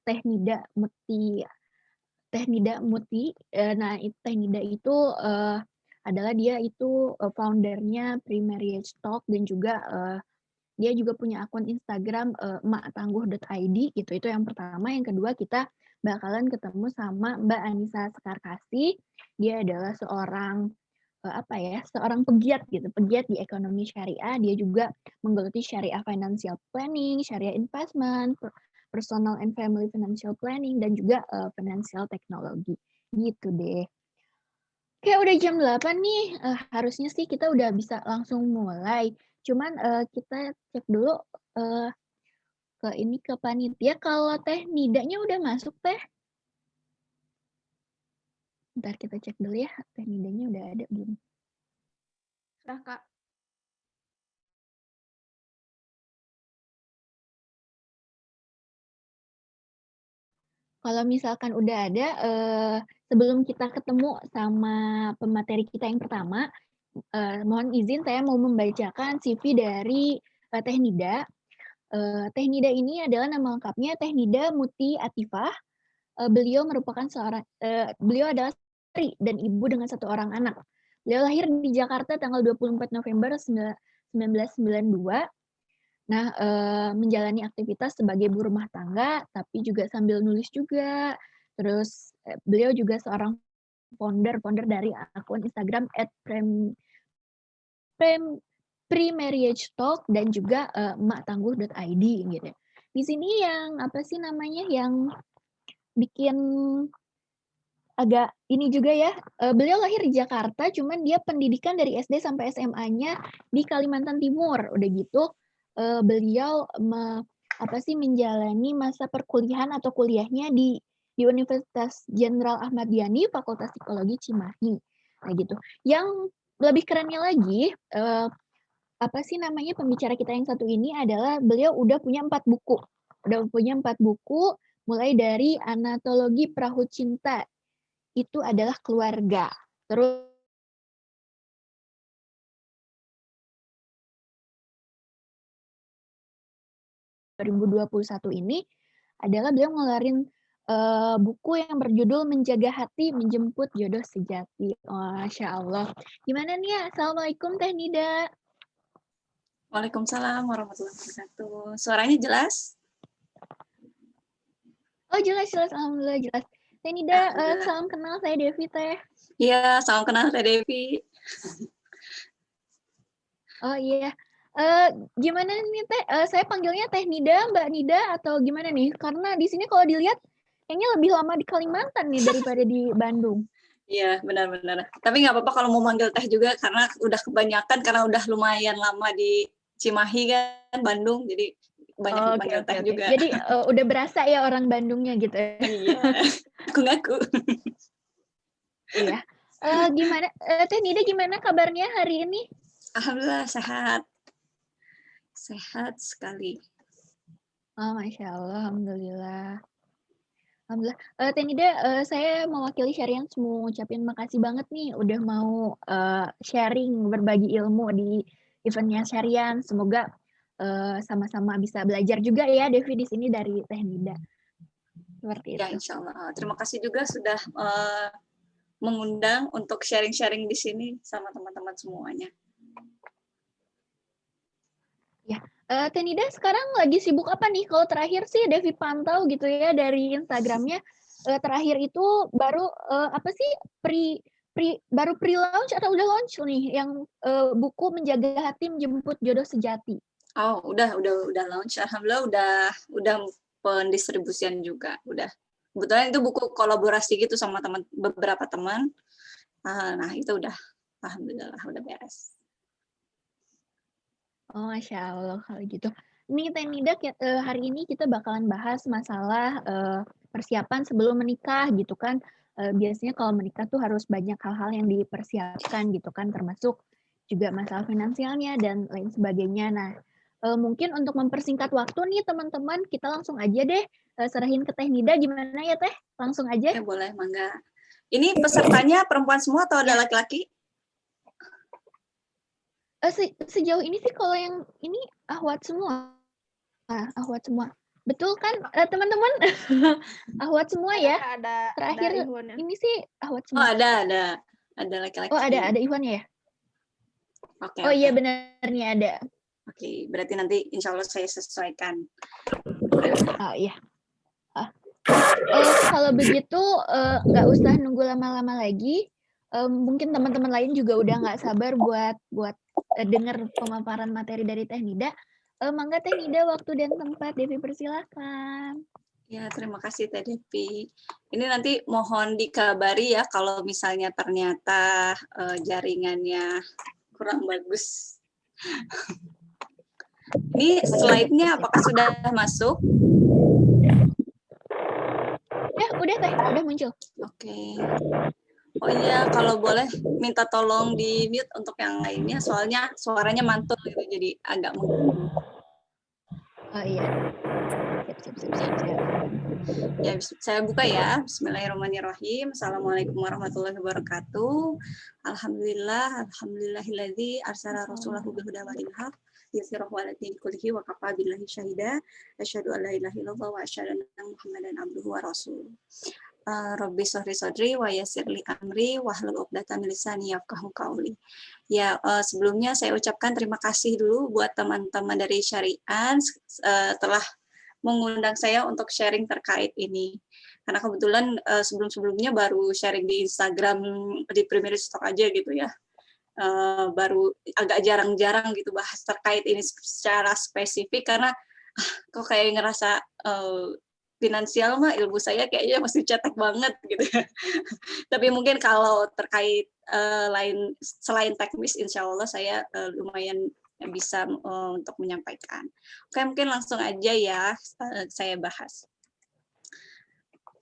Teh Nida Muti nah Teh Nida itu, adalah dia itu, founder-nya Pre-Marriage Talk dan juga, dia juga punya akun Instagram, emak.tangguh.id gitu, itu yang pertama. Yang kedua, kita bakalan ketemu sama Mbak Anissa Sekarkasih. Dia adalah seorang, seorang pegiat gitu, pegiat di ekonomi syariah. Dia juga menggeluti syariah financial planning, syariah investment, personal and family financial planning, dan juga, financial technology, gitu deh. Oke, udah jam 8 nih, harusnya sih kita udah bisa langsung mulai. Cuman, kita cek dulu, eee, ke panitia kalau Teh Nidanya udah masuk, Teh? Bentar kita cek dulu ya, Teh Nidanya udah ada belum? Udah, Kak. Kalau misalkan udah ada, sebelum kita ketemu sama pemateri kita yang pertama, mohon izin saya mau membacakan CV dari, Teh Nida. Teh Nida ini adalah nama lengkapnya Teh Nida Muti Atifah. Beliau adalah istri dan ibu dengan 1 orang anak. Beliau lahir di Jakarta tanggal 24 November 1992. Nah, menjalani aktivitas sebagai ibu rumah tangga, tapi juga sambil nulis juga. Terus, beliau juga seorang founder dari akun Instagram @pre-marriage talk dan juga, emak.tangguh.id gitu. Di sini yang yang bikin agak ini juga ya, beliau lahir di Jakarta, cuman dia pendidikan dari SD sampai SMA-nya di Kalimantan Timur. Udah gitu, beliau menjalani masa perkuliahan atau kuliahnya di Universitas Jenderal Ahmad Yani, Fakultas Psikologi Cimahi. Nah gitu. Yang lebih kerennya lagi, pembicara kita yang satu ini adalah beliau udah punya 4 buku. Udah punya 4 buku, mulai dari Anatologi Perahu Cinta, itu adalah keluarga. Terus 2021 ini adalah beliau ngeluarin, buku yang berjudul Menjaga Hati Menjemput Jodoh Sejati. Masya Allah. Gimana nih ya? Assalamualaikum Teh Nida. Waalaikumsalam warahmatullahi wabarakatuh. Suaranya jelas? Oh jelas, alhamdulillah jelas. Teh Nida, salam kenal, saya Devi Teh. Iya, salam kenal Teh Devi. Oh iya. Gimana nih Teh, saya panggilnya Teh Nida, Mbak Nida, atau gimana nih? Karena di sini kalau dilihat kayaknya lebih lama di Kalimantan nih daripada di Bandung. Iya, benar-benar. Tapi nggak apa-apa kalau mau manggil Teh juga, karena udah kebanyakan, karena udah lumayan lama di Cimahi kan, Bandung, jadi banyak Oh, dipanggil Teh oke. juga. Jadi, udah berasa ya orang Bandungnya gitu ya? Iya, aku ngaku. Iya. Gimana, Teh Nida gimana kabarnya hari ini? Alhamdulillah sehat. Sehat sekali. Oh, Masya Allah, alhamdulillah. Alhamdulillah. Teh Nida, saya mewakili Syarian mau ngucapin makasih banget nih udah mau, sharing, berbagi ilmu di event-nya Syarian. Semoga, sama-sama bisa belajar juga ya Devi di sini dari Teh Nida. Seperti Ya, itu. insya Allah. Terima kasih juga sudah mengundang untuk sharing-sharing di sini sama teman-teman semuanya. Ya, Teh Nida sekarang lagi sibuk apa nih? Kalau terakhir sih Devi pantau gitu ya dari Instagramnya, terakhir itu baru, baru pre-launch atau udah launch nih yang, buku Menjaga Hati Menjemput Jodoh Sejati? Oh, udah launch. Alhamdulillah udah pendistribusian juga, udah. Kebetulan itu buku kolaborasi gitu sama beberapa teman. Nah, itu udah alhamdulillah udah beres. Oh, Masya Allah kalau gitu. Nih Teh Nida, hari ini kita bakalan bahas masalah, persiapan sebelum menikah gitu kan. Biasanya kalau menikah tuh harus banyak hal-hal yang dipersiapkan gitu kan, termasuk juga masalah finansialnya dan lain sebagainya. Nah, mungkin untuk mempersingkat waktu nih teman-teman, kita langsung aja deh, serahin ke Teh Nida, gimana ya Teh? Langsung aja. Ya boleh, mangga. Ini pesertanya perempuan semua atau ada laki-laki? Sejauh ini sih kalau yang ini ahwat semua. Ahwat semua. Betul kan, teman-teman? Ahwat semua Ada ya? Kak, ada Terakhir Ikhwannya. ini sih ahwat Oh, semua. ada Oh, laki-laki. ada Ikhwan ya? Oke, Oh oke. iya benar nih ada. Oke, berarti nanti insya Allah saya sesuaikan. Oh iya. Kalau begitu nggak usah nunggu lama-lama lagi. Mungkin teman-teman lain juga udah nggak sabar buat dengar pemaparan materi dari Teh Nida. Mangga Teh Nida, waktu dan tempat, Devi persilakan. Ya, terima kasih Teh Devi. Ini nanti mohon dikabari ya kalau misalnya ternyata jaringannya kurang bagus. Ini slide-nya apakah sudah masuk? Ya, udah Teh, udah muncul. Oke. Oh iya, kalau boleh minta tolong di mute untuk yang lainnya, soalnya suaranya mantul gitu, jadi agak mengganggu. Oh iya. Siap. Ya, saya buka ya. Bismillahirrahmanirrahim. Assalamualaikum warahmatullahi wabarakatuh. Alhamdulillahilladzi arsala rasulahu bilhuda wa dinil haq liyudhhirahu 'ala dini kullihi wa kafaa billahi syahida. Asyhadu an la ilaha illallah wa asyhadu anna Muhammadan abduhu wa rasuluh. Rabbi shrah sadri wa yassir li amri wahlul 'uqdatam min lisani yafqahu qawli. Ya, sebelumnya saya ucapkan terima kasih dulu buat teman-teman dari Syarian telah mengundang saya untuk sharing terkait ini. Karena kebetulan sebelum-sebelumnya baru sharing di Instagram di Primaries Talk aja gitu ya. Baru agak jarang-jarang gitu bahas terkait ini secara spesifik karena kok kayak ngerasa finansial mah ilmu saya kayaknya masih cetek banget gitu ya. Tapi mungkin kalau terkait selain teknis, insya Allah saya lumayan bisa untuk menyampaikan. Oke, mungkin langsung aja ya saya bahas.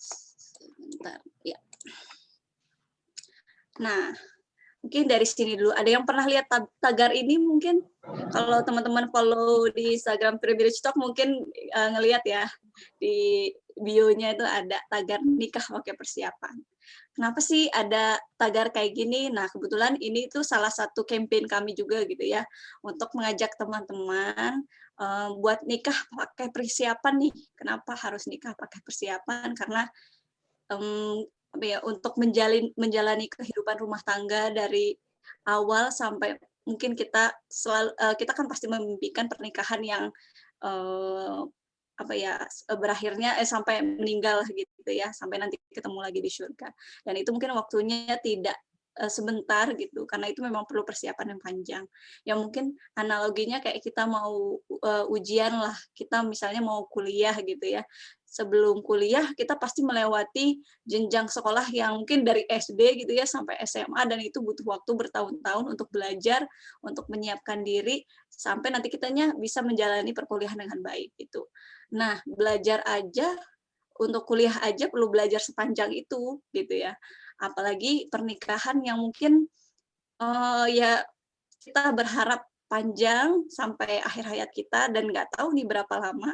Sebentar, ya. Nah, mungkin dari sini dulu. Ada yang pernah lihat tagar ini mungkin? Kalau teman-teman follow di Instagram Privilege Talk mungkin ngelihat ya. Di bio-nya itu ada tagar nikah pakai persiapan. Kenapa sih ada tagar kayak gini? Nah, kebetulan ini tuh salah satu campaign kami juga gitu ya. Untuk mengajak teman-teman buat nikah pakai persiapan nih. Kenapa harus nikah pakai persiapan? Karena apa ya, untuk menjalani kehidupan rumah tangga dari awal sampai mungkin kita kan pasti memimpikan pernikahan yang apa ya berakhirnya sampai meninggal gitu ya, sampai nanti ketemu lagi di surga. Dan itu mungkin waktunya tidak sebentar gitu, karena itu memang perlu persiapan yang panjang. Ya mungkin analoginya kayak kita mau ujian lah, kita misalnya mau kuliah gitu ya. Sebelum kuliah kita pasti melewati jenjang sekolah yang mungkin dari SD gitu ya sampai SMA, dan itu butuh waktu bertahun-tahun untuk belajar, untuk menyiapkan diri sampai nanti kitanya bisa menjalani perkuliahan dengan baik gitu. Nah, belajar aja untuk kuliah aja perlu belajar sepanjang itu gitu ya. Apalagi pernikahan yang mungkin ya kita berharap panjang sampai akhir hayat kita dan nggak tahu nih berapa lama.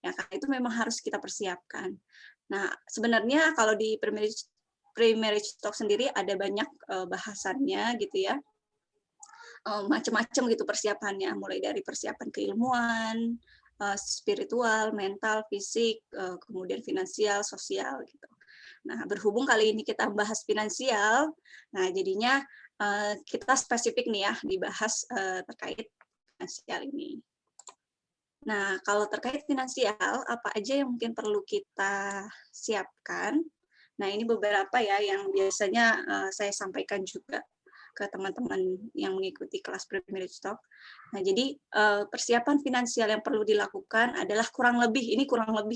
Ya, karena itu memang harus kita persiapkan. Nah, sebenarnya kalau di pre-marriage talk sendiri ada banyak bahasannya gitu ya. Macam-macam gitu persiapannya, mulai dari persiapan keilmuan, spiritual, mental, fisik, kemudian finansial, sosial gitu. Nah, berhubung kali ini kita bahas finansial, nah jadinya kita spesifik nih ya dibahas terkait finansial ini. Nah, kalau terkait finansial, apa aja yang mungkin perlu kita siapkan? Nah, ini beberapa ya yang biasanya saya sampaikan juga ke teman-teman yang mengikuti kelas Privilege Talk. Nah, jadi persiapan finansial yang perlu dilakukan adalah kurang lebih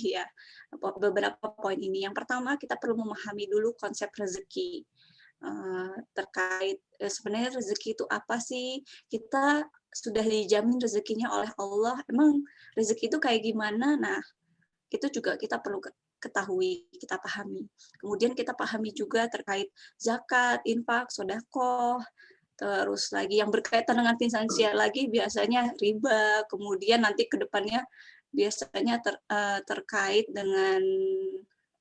ya, beberapa poin ini. Yang pertama, kita perlu memahami dulu konsep rezeki. Terkait sebenarnya rezeki itu apa sih? Kita sudah dijamin rezekinya oleh Allah. Emang rezeki itu kayak gimana? Nah, itu juga kita perlu ketahui, kita pahami. Kemudian kita pahami juga terkait zakat, infak, sedekah, terus lagi yang berkaitan dengan finansial lagi biasanya riba, kemudian nanti ke depannya biasanya terkait dengan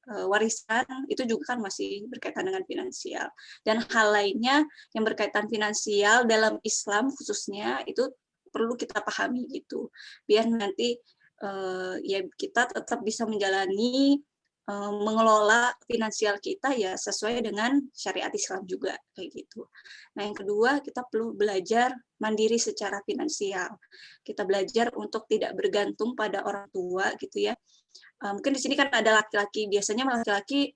warisan, itu juga kan masih berkaitan dengan finansial. Dan hal lainnya yang berkaitan finansial dalam Islam khususnya itu perlu kita pahami gitu. Biar nanti ya kita tetap bisa menjalani mengelola finansial kita ya sesuai dengan syariat Islam juga kayak gitu. Nah, yang kedua kita perlu belajar mandiri secara finansial. Kita belajar untuk tidak bergantung pada orang tua gitu ya. Mungkin di sini kan ada laki-laki, biasanya laki-laki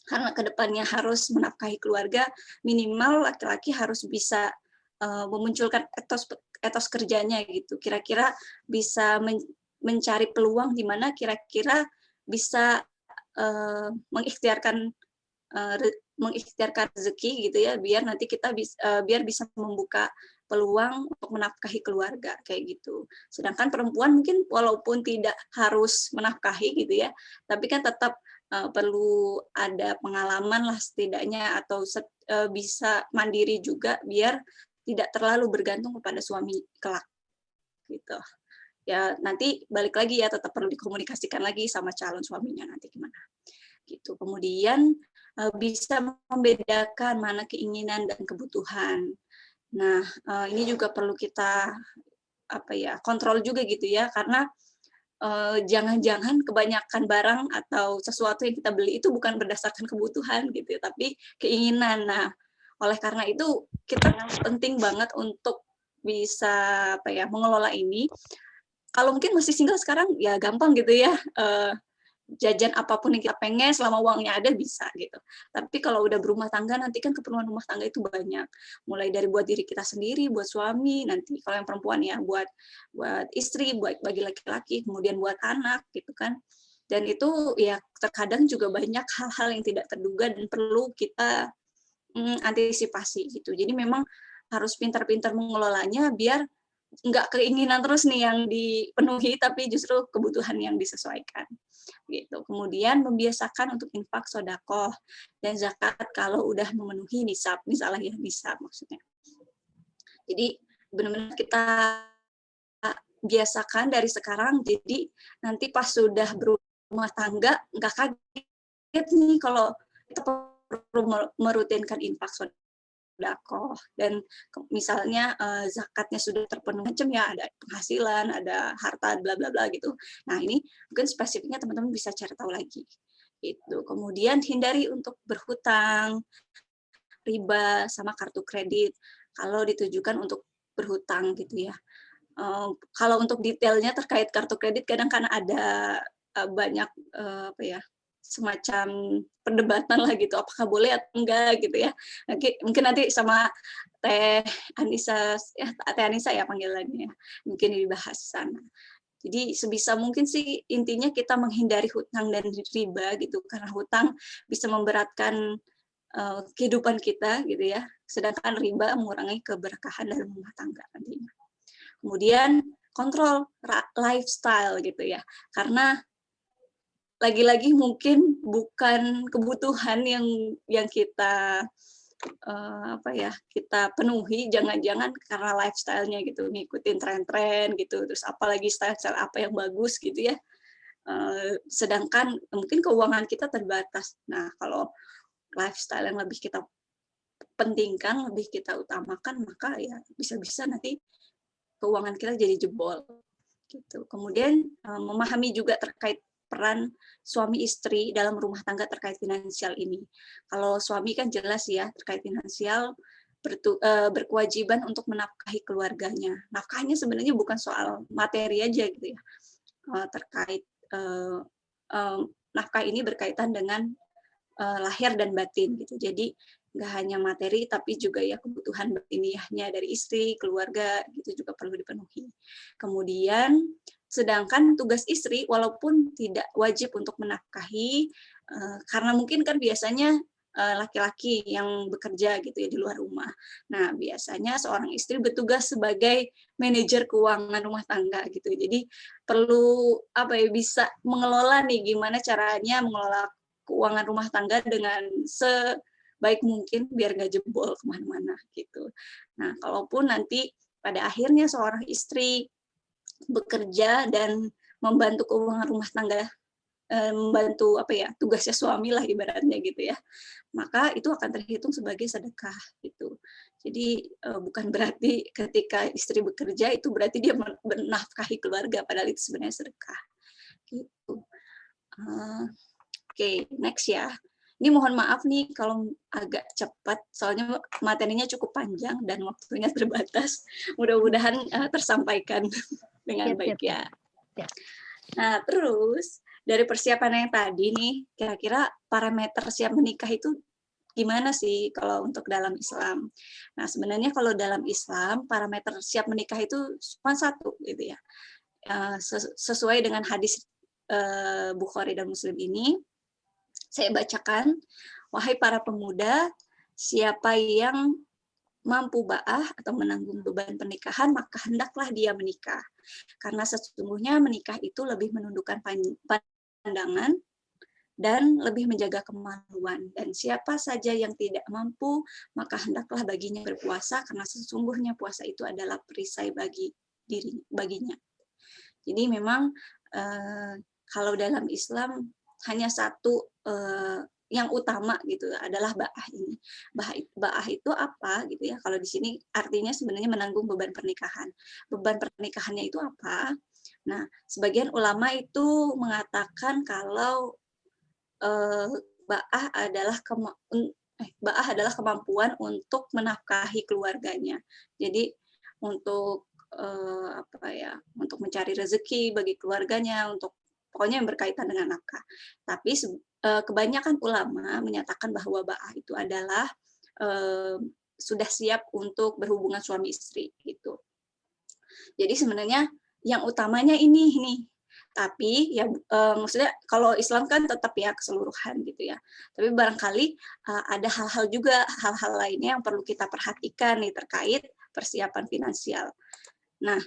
karena kedepannya harus menafkahi keluarga, minimal laki-laki harus bisa memunculkan etos kerjanya gitu. Kira-kira bisa mencari peluang di mana kira-kira bisa mengikhtiarkan rezeki gitu ya, biar nanti kita biar bisa membuka peluang untuk menafkahi keluarga kayak gitu. Sedangkan perempuan mungkin walaupun tidak harus menafkahi gitu ya, tapi kan tetap perlu ada pengalaman lah setidaknya atau bisa mandiri juga biar tidak terlalu bergantung kepada suami kelak gitu. Ya nanti balik lagi ya, tetap perlu dikomunikasikan lagi sama calon suaminya nanti gimana gitu. Kemudian bisa membedakan mana keinginan dan kebutuhan. Nah, ini juga perlu kita kontrol juga gitu ya, karena jangan-jangan kebanyakan barang atau sesuatu yang kita beli itu bukan berdasarkan kebutuhan gitu ya, tapi keinginan. Nah, oleh karena itu kita penting banget untuk bisa mengelola ini. Kalau mungkin masih single sekarang ya gampang gitu ya, jajan apapun yang kita pengen selama uangnya ada bisa gitu. Tapi kalau udah berumah tangga nanti kan keperluan rumah tangga itu banyak. Mulai dari buat diri kita sendiri, buat suami, nanti kalau yang perempuan ya buat istri, buat bagi laki-laki, kemudian buat anak gitu kan. Dan itu ya terkadang juga banyak hal-hal yang tidak terduga dan perlu kita antisipasi gitu. Jadi memang harus pintar-pintar mengelolanya biar nggak keinginan terus nih yang dipenuhi, tapi justru kebutuhan yang disesuaikan. Gitu. Kemudian membiasakan untuk infak, sedekah, dan zakat kalau udah memenuhi nisab, misalnya ya nisab maksudnya. Jadi benar-benar kita biasakan dari sekarang, jadi nanti pas sudah berumah tangga nggak kaget nih kalau kita perlu merutinkan infak, sedekah, dan misalnya zakatnya sudah terpenuhi macam ya, ada penghasilan, ada harta, bla bla bla gitu. Nah ini mungkin spesifiknya teman-teman bisa cari tahu lagi. Itu. Kemudian hindari untuk berhutang, riba, sama kartu kredit kalau ditujukan untuk berhutang gitu ya. Kalau untuk detailnya terkait kartu kredit kadang kan ada banyak semacam perdebatan lah gitu, apakah boleh atau enggak gitu ya. Mungkin nanti sama Teh Anissa, Teh Anissa ya panggilannya, mungkin dibahas sana. Jadi sebisa mungkin sih intinya kita menghindari hutang dan riba gitu, karena hutang bisa memberatkan kehidupan kita gitu ya, sedangkan riba mengurangi keberkahan dalam rumah tangga nantinya. Kemudian kontrol lifestyle gitu ya, karena lagi-lagi mungkin bukan kebutuhan yang kita kita penuhi, jangan-jangan karena lifestyle-nya gitu, ngikutin tren-tren gitu, terus apalagi style-style apa yang bagus gitu ya. Sedangkan mungkin keuangan kita terbatas. Nah, kalau lifestyle yang lebih kita pentingkan, lebih kita utamakan, maka ya bisa-bisa nanti keuangan kita jadi jebol gitu. Kemudian memahami juga terkait peran suami istri dalam rumah tangga terkait finansial ini. Kalau suami kan jelas ya terkait finansial berkewajiban untuk menafkahi keluarganya. Nafkahnya sebenarnya bukan soal materi aja gitu ya. Terkait nafkah ini berkaitan dengan lahir dan batin gitu. Jadi nggak hanya materi tapi juga ya kebutuhan batiniahnya dari istri, keluarga gitu juga perlu dipenuhi. Kemudian sedangkan tugas istri walaupun tidak wajib untuk menafkahi karena mungkin kan biasanya laki-laki yang bekerja gitu ya di luar rumah. Nah, biasanya seorang istri bertugas sebagai manajer keuangan rumah tangga gitu. Jadi perlu bisa mengelola nih gimana caranya mengelola keuangan rumah tangga dengan sebaik mungkin biar nggak jebol kemana-mana gitu. Nah, kalaupun nanti pada akhirnya seorang istri bekerja dan membantu keuangan rumah tangga, membantu tugasnya suami lah ibaratnya gitu ya, maka itu akan terhitung sebagai sedekah gitu. Jadi bukan berarti ketika istri bekerja itu berarti dia menafkahi keluarga, padahal itu sebenarnya sedekah. Gitu. Oke, next ya. Ini mohon maaf nih kalau agak cepat, soalnya materinya cukup panjang dan waktunya terbatas. Mudah-mudahan tersampaikan dengan Siap, baik siap, siap. ya. Siap. Nah, terus dari persiapan yang tadi nih, kira-kira parameter siap menikah itu gimana sih kalau untuk dalam Islam? Nah, sebenarnya kalau dalam Islam, parameter siap menikah itu cuma satu gitu ya. Sesuai dengan hadis Bukhari dan Muslim ini, saya bacakan, wahai para pemuda, siapa yang mampu ba'ah atau menanggung beban pernikahan, maka hendaklah dia menikah. Karena sesungguhnya menikah itu lebih menundukkan pandangan dan lebih menjaga kemaluan. Dan siapa saja yang tidak mampu, maka hendaklah baginya berpuasa, karena sesungguhnya puasa itu adalah perisai baginya. Jadi memang kalau dalam Islam hanya satu yang utama gitu adalah ba'ah ini. Ba'ah itu apa gitu ya? Kalau di sini artinya sebenarnya menanggung beban pernikahan. Beban pernikahannya itu apa? Nah, sebagian ulama itu mengatakan kalau ba'ah adalah kemampuan untuk menafkahi keluarganya. Jadi untuk untuk mencari rezeki bagi keluarganya, untuk pokoknya yang berkaitan dengan nafkah. Tapi kebanyakan ulama menyatakan bahwa ba'ah itu adalah sudah siap untuk berhubungan suami istri gitu. Jadi sebenarnya yang utamanya ini nih. Tapi ya maksudnya kalau Islam kan tetap ya keseluruhan gitu ya. Tapi barangkali ada hal-hal juga, hal-hal lainnya yang perlu kita perhatikan nih terkait persiapan finansial. Nah,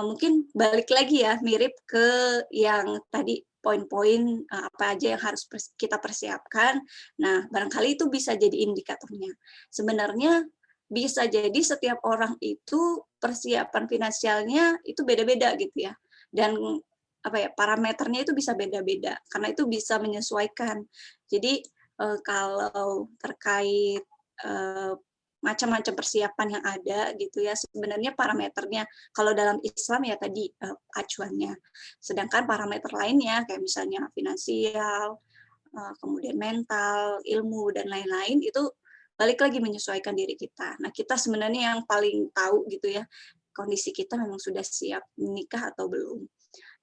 mungkin balik lagi ya, mirip ke yang tadi poin-poin apa aja yang harus kita persiapkan. Nah, barangkali itu bisa jadi indikatornya. Sebenarnya bisa jadi setiap orang itu persiapan finansialnya itu beda-beda gitu ya. Dan parameternya itu bisa beda-beda karena itu bisa menyesuaikan. Jadi kalau terkait macam-macam persiapan yang ada gitu ya, sebenarnya parameternya kalau dalam Islam ya tadi acuannya. Sedangkan parameter lainnya kayak misalnya finansial, kemudian mental, ilmu dan lain-lain itu balik lagi menyesuaikan diri kita. Nah, kita sebenarnya yang paling tahu gitu ya, kondisi kita memang sudah siap menikah atau belum.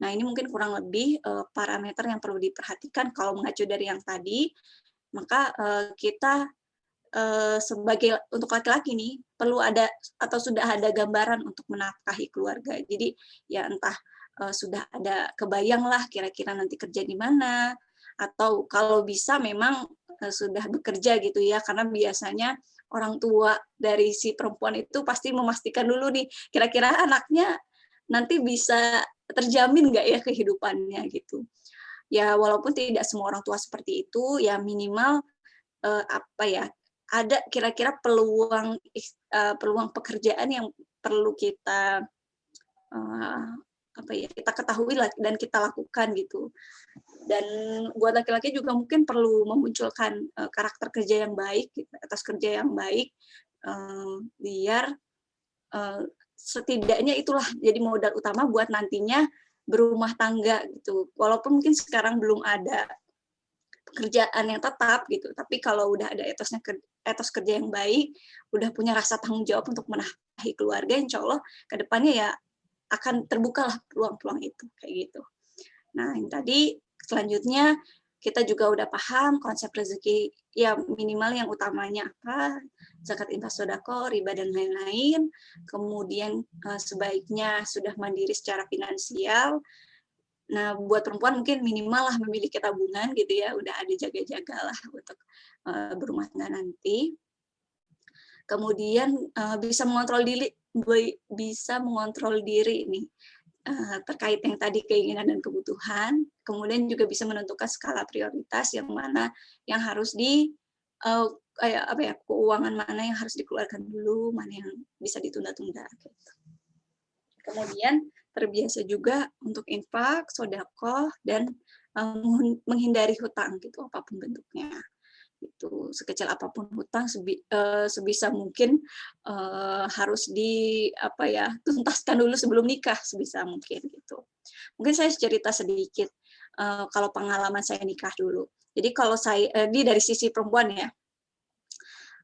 Nah, ini mungkin kurang lebih parameter yang perlu diperhatikan kalau mengacu dari yang tadi, maka kita sebagai untuk laki-laki nih perlu ada atau sudah ada gambaran untuk menafkahi keluarga. Jadi ya entah sudah ada kebayang lah kira-kira nanti kerja di mana, atau kalau bisa memang sudah bekerja gitu ya, karena biasanya orang tua dari si perempuan itu pasti memastikan dulu nih kira-kira anaknya nanti bisa terjamin nggak ya kehidupannya gitu. Ya walaupun tidak semua orang tua seperti itu, ya minimal ada kira-kira peluang pekerjaan yang perlu kita kita ketahui dan kita lakukan gitu. Dan buat laki-laki juga mungkin perlu memunculkan karakter kerja yang baik, atas kerja yang baik, biar setidaknya itulah jadi modal utama buat nantinya berumah tangga gitu. Walaupun mungkin sekarang belum ada pekerjaan yang tetap gitu, tapi kalau udah ada etos kerja yang baik, udah punya rasa tanggung jawab untuk menafkahi keluarga, insya Allah ke depannya ya akan terbukalah peluang-peluang itu kayak gitu. Nah, yang tadi selanjutnya kita juga udah paham konsep rezeki ya minimal yang utamanya apa, zakat, infak, sedekah, riba dan lain-lain. Kemudian sebaiknya sudah mandiri secara finansial. Nah, buat perempuan mungkin minimal lah memiliki tabungan gitu ya, udah ada jaga-jaga lah untuk berumah tangga nanti. Kemudian bisa mengontrol diri nih terkait yang tadi keinginan dan kebutuhan. Kemudian juga bisa menentukan skala prioritas yang mana yang harus keuangan mana yang harus dikeluarkan dulu, mana yang bisa ditunda-tunda. Gitu. Kemudian terbiasa juga untuk infak, sedekah, dan menghindari hutang gitu apapun bentuknya. Itu sekecil apapun hutang sebisa mungkin harus tuntaskan dulu sebelum nikah sebisa mungkin gitu. Mungkin saya cerita sedikit kalau pengalaman saya nikah dulu. Jadi kalau saya ini dari sisi perempuan ya.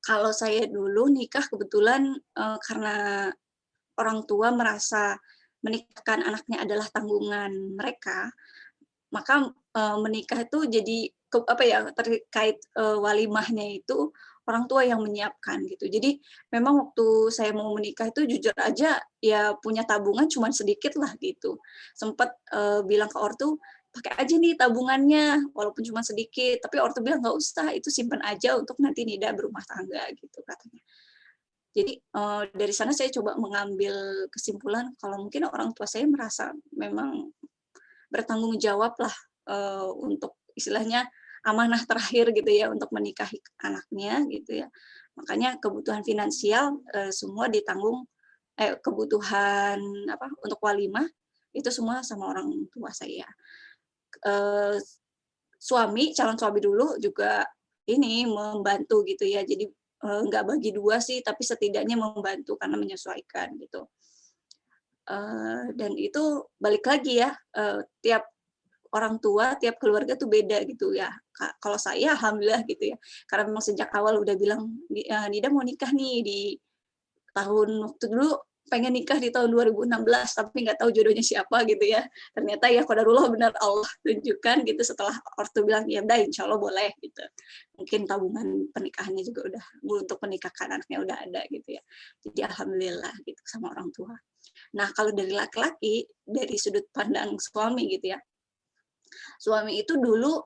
Kalau saya dulu nikah kebetulan karena orang tua merasa menikahkan anaknya adalah tanggungan mereka, maka menikah itu jadi terkait walimahnya itu orang tua yang menyiapkan gitu. Jadi memang waktu saya mau menikah itu jujur aja ya punya tabungan cuma sedikit lah gitu. Sempat bilang ke ortu, pakai aja nih tabungannya walaupun cuma sedikit, tapi ortu bilang nggak usah, itu simpan aja untuk nanti Nida berumah tangga gitu katanya. Jadi dari sana saya coba mengambil kesimpulan kalau mungkin orang tua saya merasa memang bertanggung jawab lah untuk istilahnya amanah terakhir gitu ya untuk menikahi anaknya gitu ya. Makanya kebutuhan finansial semua ditanggung, kebutuhan untuk walimah itu semua sama orang tua saya. Calon suami dulu juga ini membantu gitu ya. Jadi nggak bagi dua sih, tapi setidaknya membantu karena menyesuaikan gitu. Dan itu balik lagi ya, tiap orang tua, tiap keluarga tuh beda gitu ya. Kalau saya alhamdulillah gitu ya, karena memang sejak awal udah bilang, Nida mau nikah nih di waktu dulu pengen nikah di tahun 2016, tapi nggak tahu jodohnya siapa gitu ya. Ternyata ya qadarullah benar Allah tunjukkan gitu setelah ortu bilang, ya udah insya Allah boleh gitu. Mungkin tabungan pernikahannya juga udah, untuk menikahkan anaknya udah ada gitu ya. Jadi alhamdulillah gitu sama orang tua. Nah kalau dari laki-laki, dari sudut pandang suami gitu ya, suami itu dulu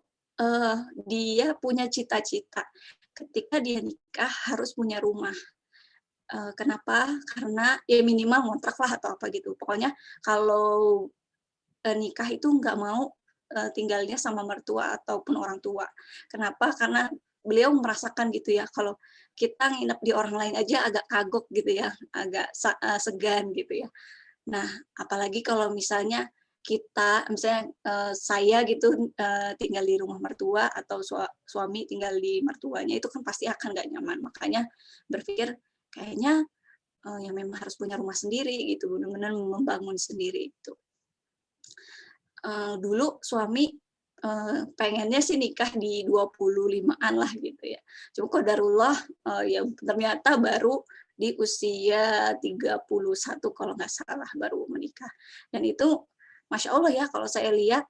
dia punya cita-cita ketika dia nikah harus punya rumah. Kenapa? Karena ya minimal ngontrak lah atau apa gitu. Pokoknya kalau nikah itu nggak mau tinggalnya sama mertua ataupun orang tua. Kenapa? Karena beliau merasakan gitu ya, kalau kita nginep di orang lain aja agak kagok gitu ya, agak segan gitu ya. Nah, apalagi kalau misalnya misalnya saya gitu tinggal di rumah mertua atau suami tinggal di mertuanya, itu kan pasti akan nggak nyaman. Makanya berpikir kayaknya yang memang harus punya rumah sendiri gitu, benar-benar membangun sendiri itu. Dulu suami pengennya sih nikah di 25-an lah gitu ya. Cuma qadarullah ya ternyata baru di usia 31 kalau nggak salah baru menikah. Dan itu Masya Allah ya kalau saya lihat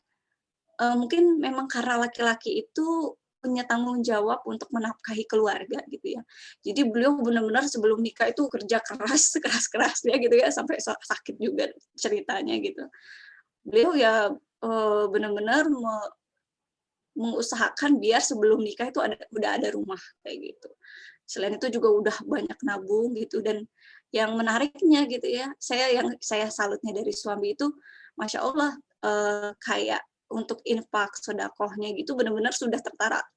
mungkin memang karena laki-laki itu punya tanggung jawab untuk menafkahi keluarga gitu ya. Jadi beliau benar-benar sebelum nikah itu kerja keras, keras-kerasnya gitu ya, sampai sakit juga ceritanya gitu. Beliau ya benar-benar mengusahakan biar sebelum nikah itu udah ada rumah kayak gitu. Selain itu juga udah banyak nabung gitu. Dan yang menariknya gitu ya, saya salutnya dari suami itu, Masya Allah kayak untuk infak sodakohnya gitu benar-benar sudah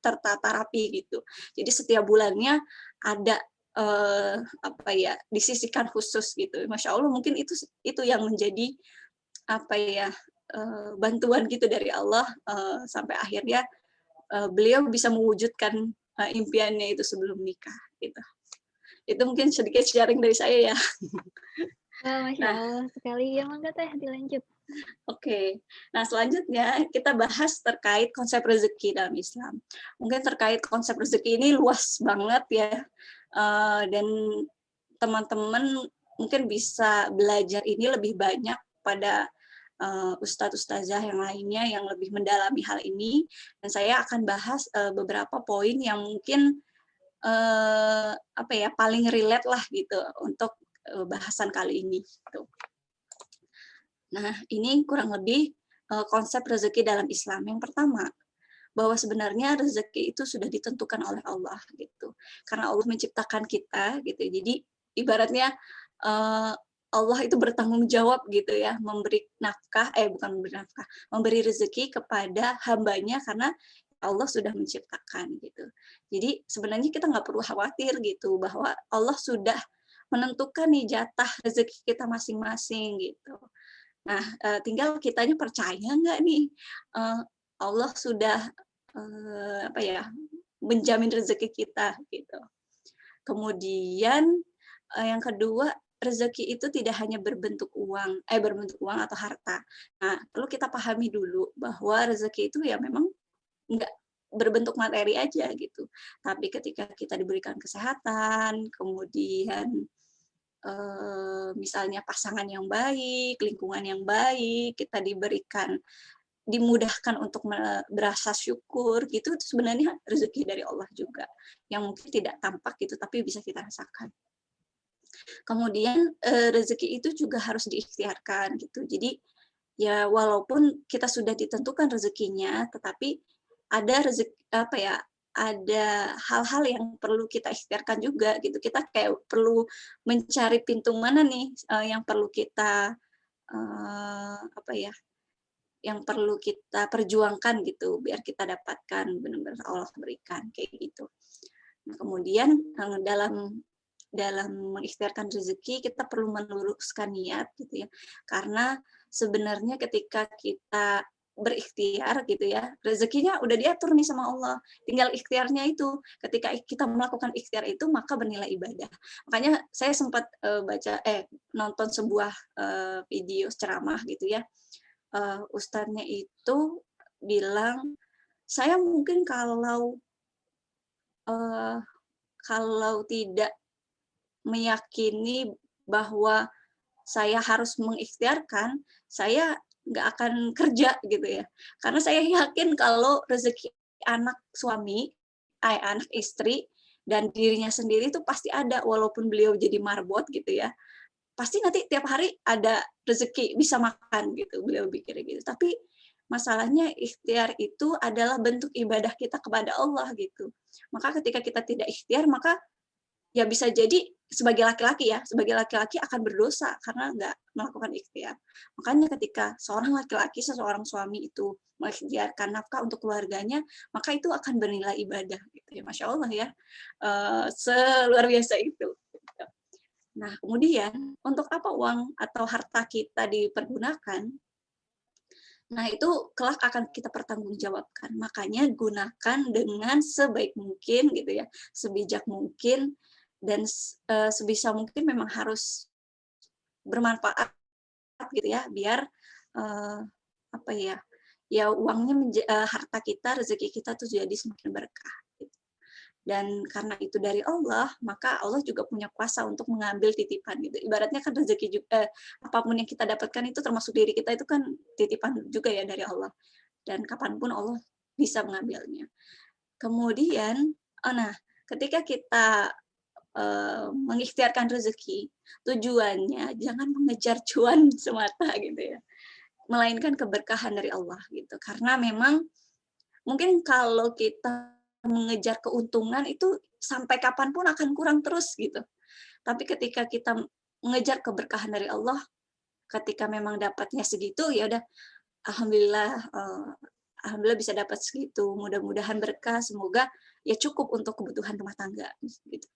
tertata rapi gitu. Jadi setiap bulannya ada disisihkan khusus gitu. Masya Allah mungkin itu yang menjadi bantuan gitu dari Allah sampai akhirnya beliau bisa mewujudkan impiannya itu sebelum nikah gitu. Itu mungkin sedikit sharing dari saya ya. Masya Allah sekali. Ya mangga Teh dilanjut. Oke. Nah, selanjutnya kita bahas terkait konsep rezeki dalam Islam. Mungkin terkait konsep rezeki ini luas banget ya. Dan teman-teman mungkin bisa belajar ini lebih banyak pada ustadz-ustazah yang lainnya yang lebih mendalami hal ini, dan saya akan bahas beberapa poin yang mungkin paling relate lah gitu untuk bahasan kali ini. Gitu. Nah, ini kurang lebih konsep rezeki dalam Islam. Yang pertama, bahwa sebenarnya rezeki itu sudah ditentukan oleh Allah gitu. Karena Allah menciptakan kita gitu. Jadi ibaratnya Allah itu bertanggung jawab gitu ya, memberi rezeki kepada hambanya karena Allah sudah menciptakan gitu. Jadi sebenarnya kita nggak perlu khawatir gitu bahwa Allah sudah menentukan nih jatah rezeki kita masing-masing gitu. Nah, tinggal kitanya percaya nggak nih Allah sudah menjamin rezeki kita gitu. Kemudian yang kedua, rezeki itu tidak hanya berbentuk uang atau harta. Nah, perlu kita pahami dulu bahwa rezeki itu ya memang nggak berbentuk materi aja gitu. Tapi ketika kita diberikan kesehatan, kemudian misalnya pasangan yang baik, lingkungan yang baik, kita dimudahkan untuk berasa syukur gitu, itu sebenarnya rezeki dari Allah juga yang mungkin tidak tampak gitu tapi bisa kita rasakan. Kemudian rezeki itu juga harus diikhtiarkan gitu. Jadi ya walaupun kita sudah ditentukan rezekinya, tetapi ada ada hal-hal yang perlu kita ikhtiarkan juga gitu. Kita kayak perlu mencari pintu mana nih yang perlu kita yang perlu kita perjuangkan gitu biar kita dapatkan benar-benar Allah berikan kayak gitu. Nah, kemudian dalam mengikhtiarkan rezeki kita perlu meluruskan niat gitu ya. Karena sebenarnya ketika kita berikhtiar gitu ya, rezekinya udah diatur nih sama Allah. Tinggal ikhtiarnya itu. Ketika kita melakukan ikhtiar itu maka bernilai ibadah. Makanya saya sempat nonton sebuah video ceramah gitu ya. Ustadznya itu bilang, saya mungkin kalau tidak meyakini bahwa saya harus mengikhtiarkan, saya nggak akan kerja gitu ya. Karena saya yakin kalau rezeki anak anak istri, dan dirinya sendiri itu pasti ada, walaupun beliau jadi marbot gitu ya. Pasti nanti tiap hari ada rezeki bisa makan gitu, beliau pikir gitu. Tapi masalahnya ikhtiar itu adalah bentuk ibadah kita kepada Allah gitu. Maka ketika kita tidak ikhtiar, maka ya bisa jadi sebagai laki-laki akan berdosa karena nggak melakukan ikhtiar. Makanya ketika seorang suami itu mengikhtiarkan nafkah untuk keluarganya, maka itu akan bernilai ibadah gitu ya. Masya Allah ya, seluar biasa itu. Nah, kemudian untuk apa uang atau harta kita dipergunakan? Nah, itu kelak akan kita pertanggungjawabkan. Makanya gunakan dengan sebaik mungkin gitu ya, sebijak mungkin, dan sebisa mungkin memang harus bermanfaat gitu ya, biar uangnya harta kita, rezeki kita tuh jadi semakin berkah. Dan karena itu dari Allah, maka Allah juga punya kuasa untuk mengambil titipan gitu. Ibaratnya kan rezeki juga, apapun yang kita dapatkan itu termasuk diri kita itu kan titipan juga ya dari Allah. Dan kapanpun Allah bisa mengambilnya. Kemudian, ketika kita mengikhtiarkan rezeki, tujuannya jangan mengejar cuan semata gitu ya, melainkan keberkahan dari Allah gitu. Karena memang mungkin kalau kita mengejar keuntungan itu sampai kapanpun akan kurang terus gitu. Tapi ketika kita mengejar keberkahan dari Allah, ketika memang dapatnya segitu, ya udah alhamdulillah bisa dapat segitu. Mudah-mudahan berkah, semoga ya cukup untuk kebutuhan rumah tangga gitu.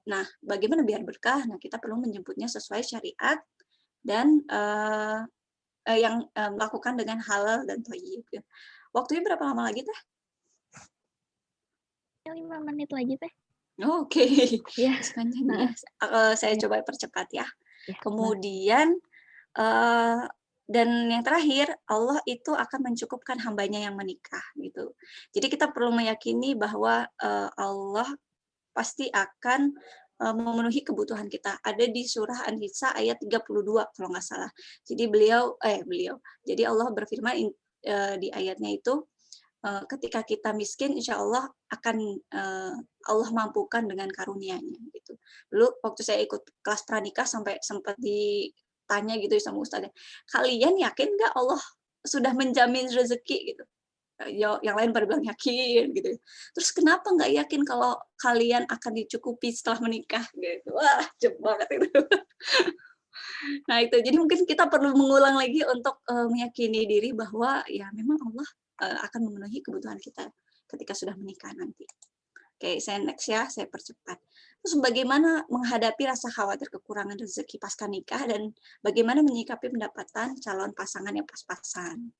Nah, bagaimana biar berkah? Nah, kita perlu menyebutnya sesuai syariat dan yang melakukan dengan halal dan thayyib. Waktunya berapa lama lagi Teh? 5 menit lagi Teh. Oke. Ya. Sepanjang ya. Saya coba percepat ya. Ya, Kemudian dan yang terakhir, Allah itu akan mencukupkan hambanya yang menikah gitu. Jadi kita perlu meyakini bahwa Allah pasti akan memenuhi kebutuhan kita. Ada di surah An-Nisa ayat 32 kalau nggak salah. Jadi Jadi Allah berfirman di ayatnya itu, ketika kita miskin, insya Allah akan Allah mampukan dengan karunia-Nya gitu. Dulu waktu saya ikut kelas pranikah sampai sempat ditanya gitu sama ustaznya, kalian yakin nggak Allah sudah menjamin rezeki gitu? Yang lain pada bilang yakin gitu. Terus kenapa nggak yakin kalau kalian akan dicukupi setelah menikah gitu? Wah, jauh banget itu. Nah itu, jadi mungkin kita perlu mengulang lagi untuk meyakini diri bahwa ya memang Allah akan memenuhi kebutuhan kita ketika sudah menikah nanti. Oke, saya next ya, saya percepat. Terus bagaimana menghadapi rasa khawatir kekurangan rezeki pasca nikah dan bagaimana menyikapi pendapatan calon pasangan yang pas-pasan.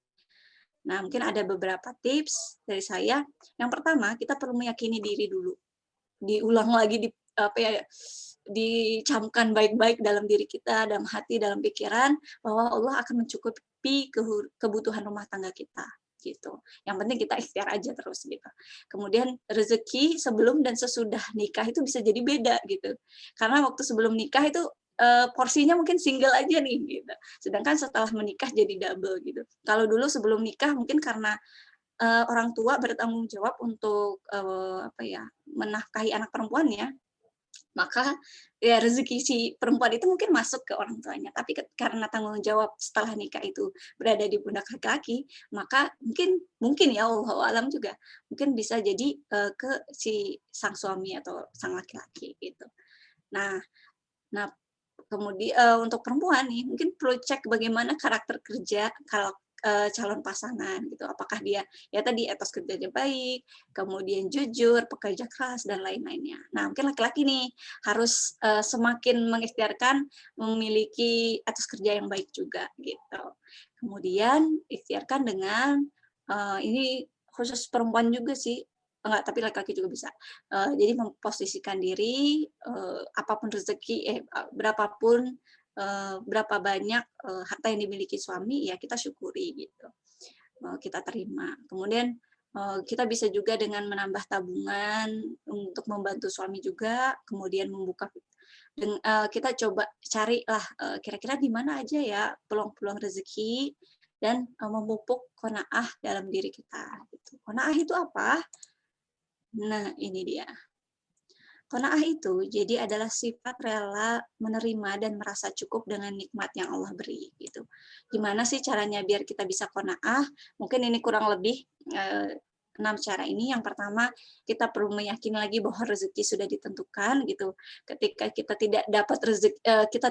Nah, mungkin ada beberapa tips dari saya. Yang pertama, kita perlu meyakini diri dulu. Diulang lagi, apa ya, dicamkan baik-baik dalam diri kita, dalam hati, dalam pikiran, bahwa Allah akan mencukupi kebutuhan rumah tangga kita, gitu. Yang penting kita ikhtiar aja terus, gitu. Kemudian rezeki sebelum dan sesudah nikah itu bisa jadi beda, gitu. Karena waktu sebelum nikah itu, porsinya mungkin single aja nih, gitu. Sedangkan setelah menikah jadi double, gitu. Kalau dulu sebelum nikah mungkin karena orang tua bertanggung jawab untuk, apa ya, menafkahi anak perempuannya, maka ya rezeki si perempuan itu mungkin masuk ke orang tuanya. Tapi karena tanggung jawab setelah nikah itu berada di pundak laki-laki, maka mungkin ya, wallahu alam juga, mungkin bisa jadi, ke si sang suami atau sang laki-laki gitu. Nah nah untuk perempuan nih, mungkin perlu cek bagaimana karakter kerja kalau, calon pasangan gitu. Apakah dia ya tadi etos kerjanya baik, kemudian jujur, pekerja keras, dan lain-lainnya. Nah, mungkin laki-laki nih harus, semakin mengikhtiarkan memiliki etos kerja yang baik juga gitu. Kemudian ikhtiarkan dengan, ini khusus perempuan juga sih, enggak, tapi laki-laki juga bisa. Jadi memposisikan diri, apapun rezeki berapapun, berapa banyak, harta yang dimiliki suami, ya kita syukuri gitu, kita terima. Kemudian, kita bisa juga dengan menambah tabungan untuk membantu suami juga, kemudian kita coba carilah, kira-kira di mana aja ya peluang-peluang rezeki dan, memupuk qanaah dalam diri kita gitu. Qanaah itu apa? Nah, ini dia. Qanaah itu jadi adalah sifat rela menerima dan merasa cukup dengan nikmat yang Allah beri gitu. Gimana sih caranya biar kita bisa qanaah? Mungkin ini kurang lebih 6 cara ini. Yang pertama, kita perlu meyakini lagi bahwa rezeki sudah ditentukan gitu. Ketika kita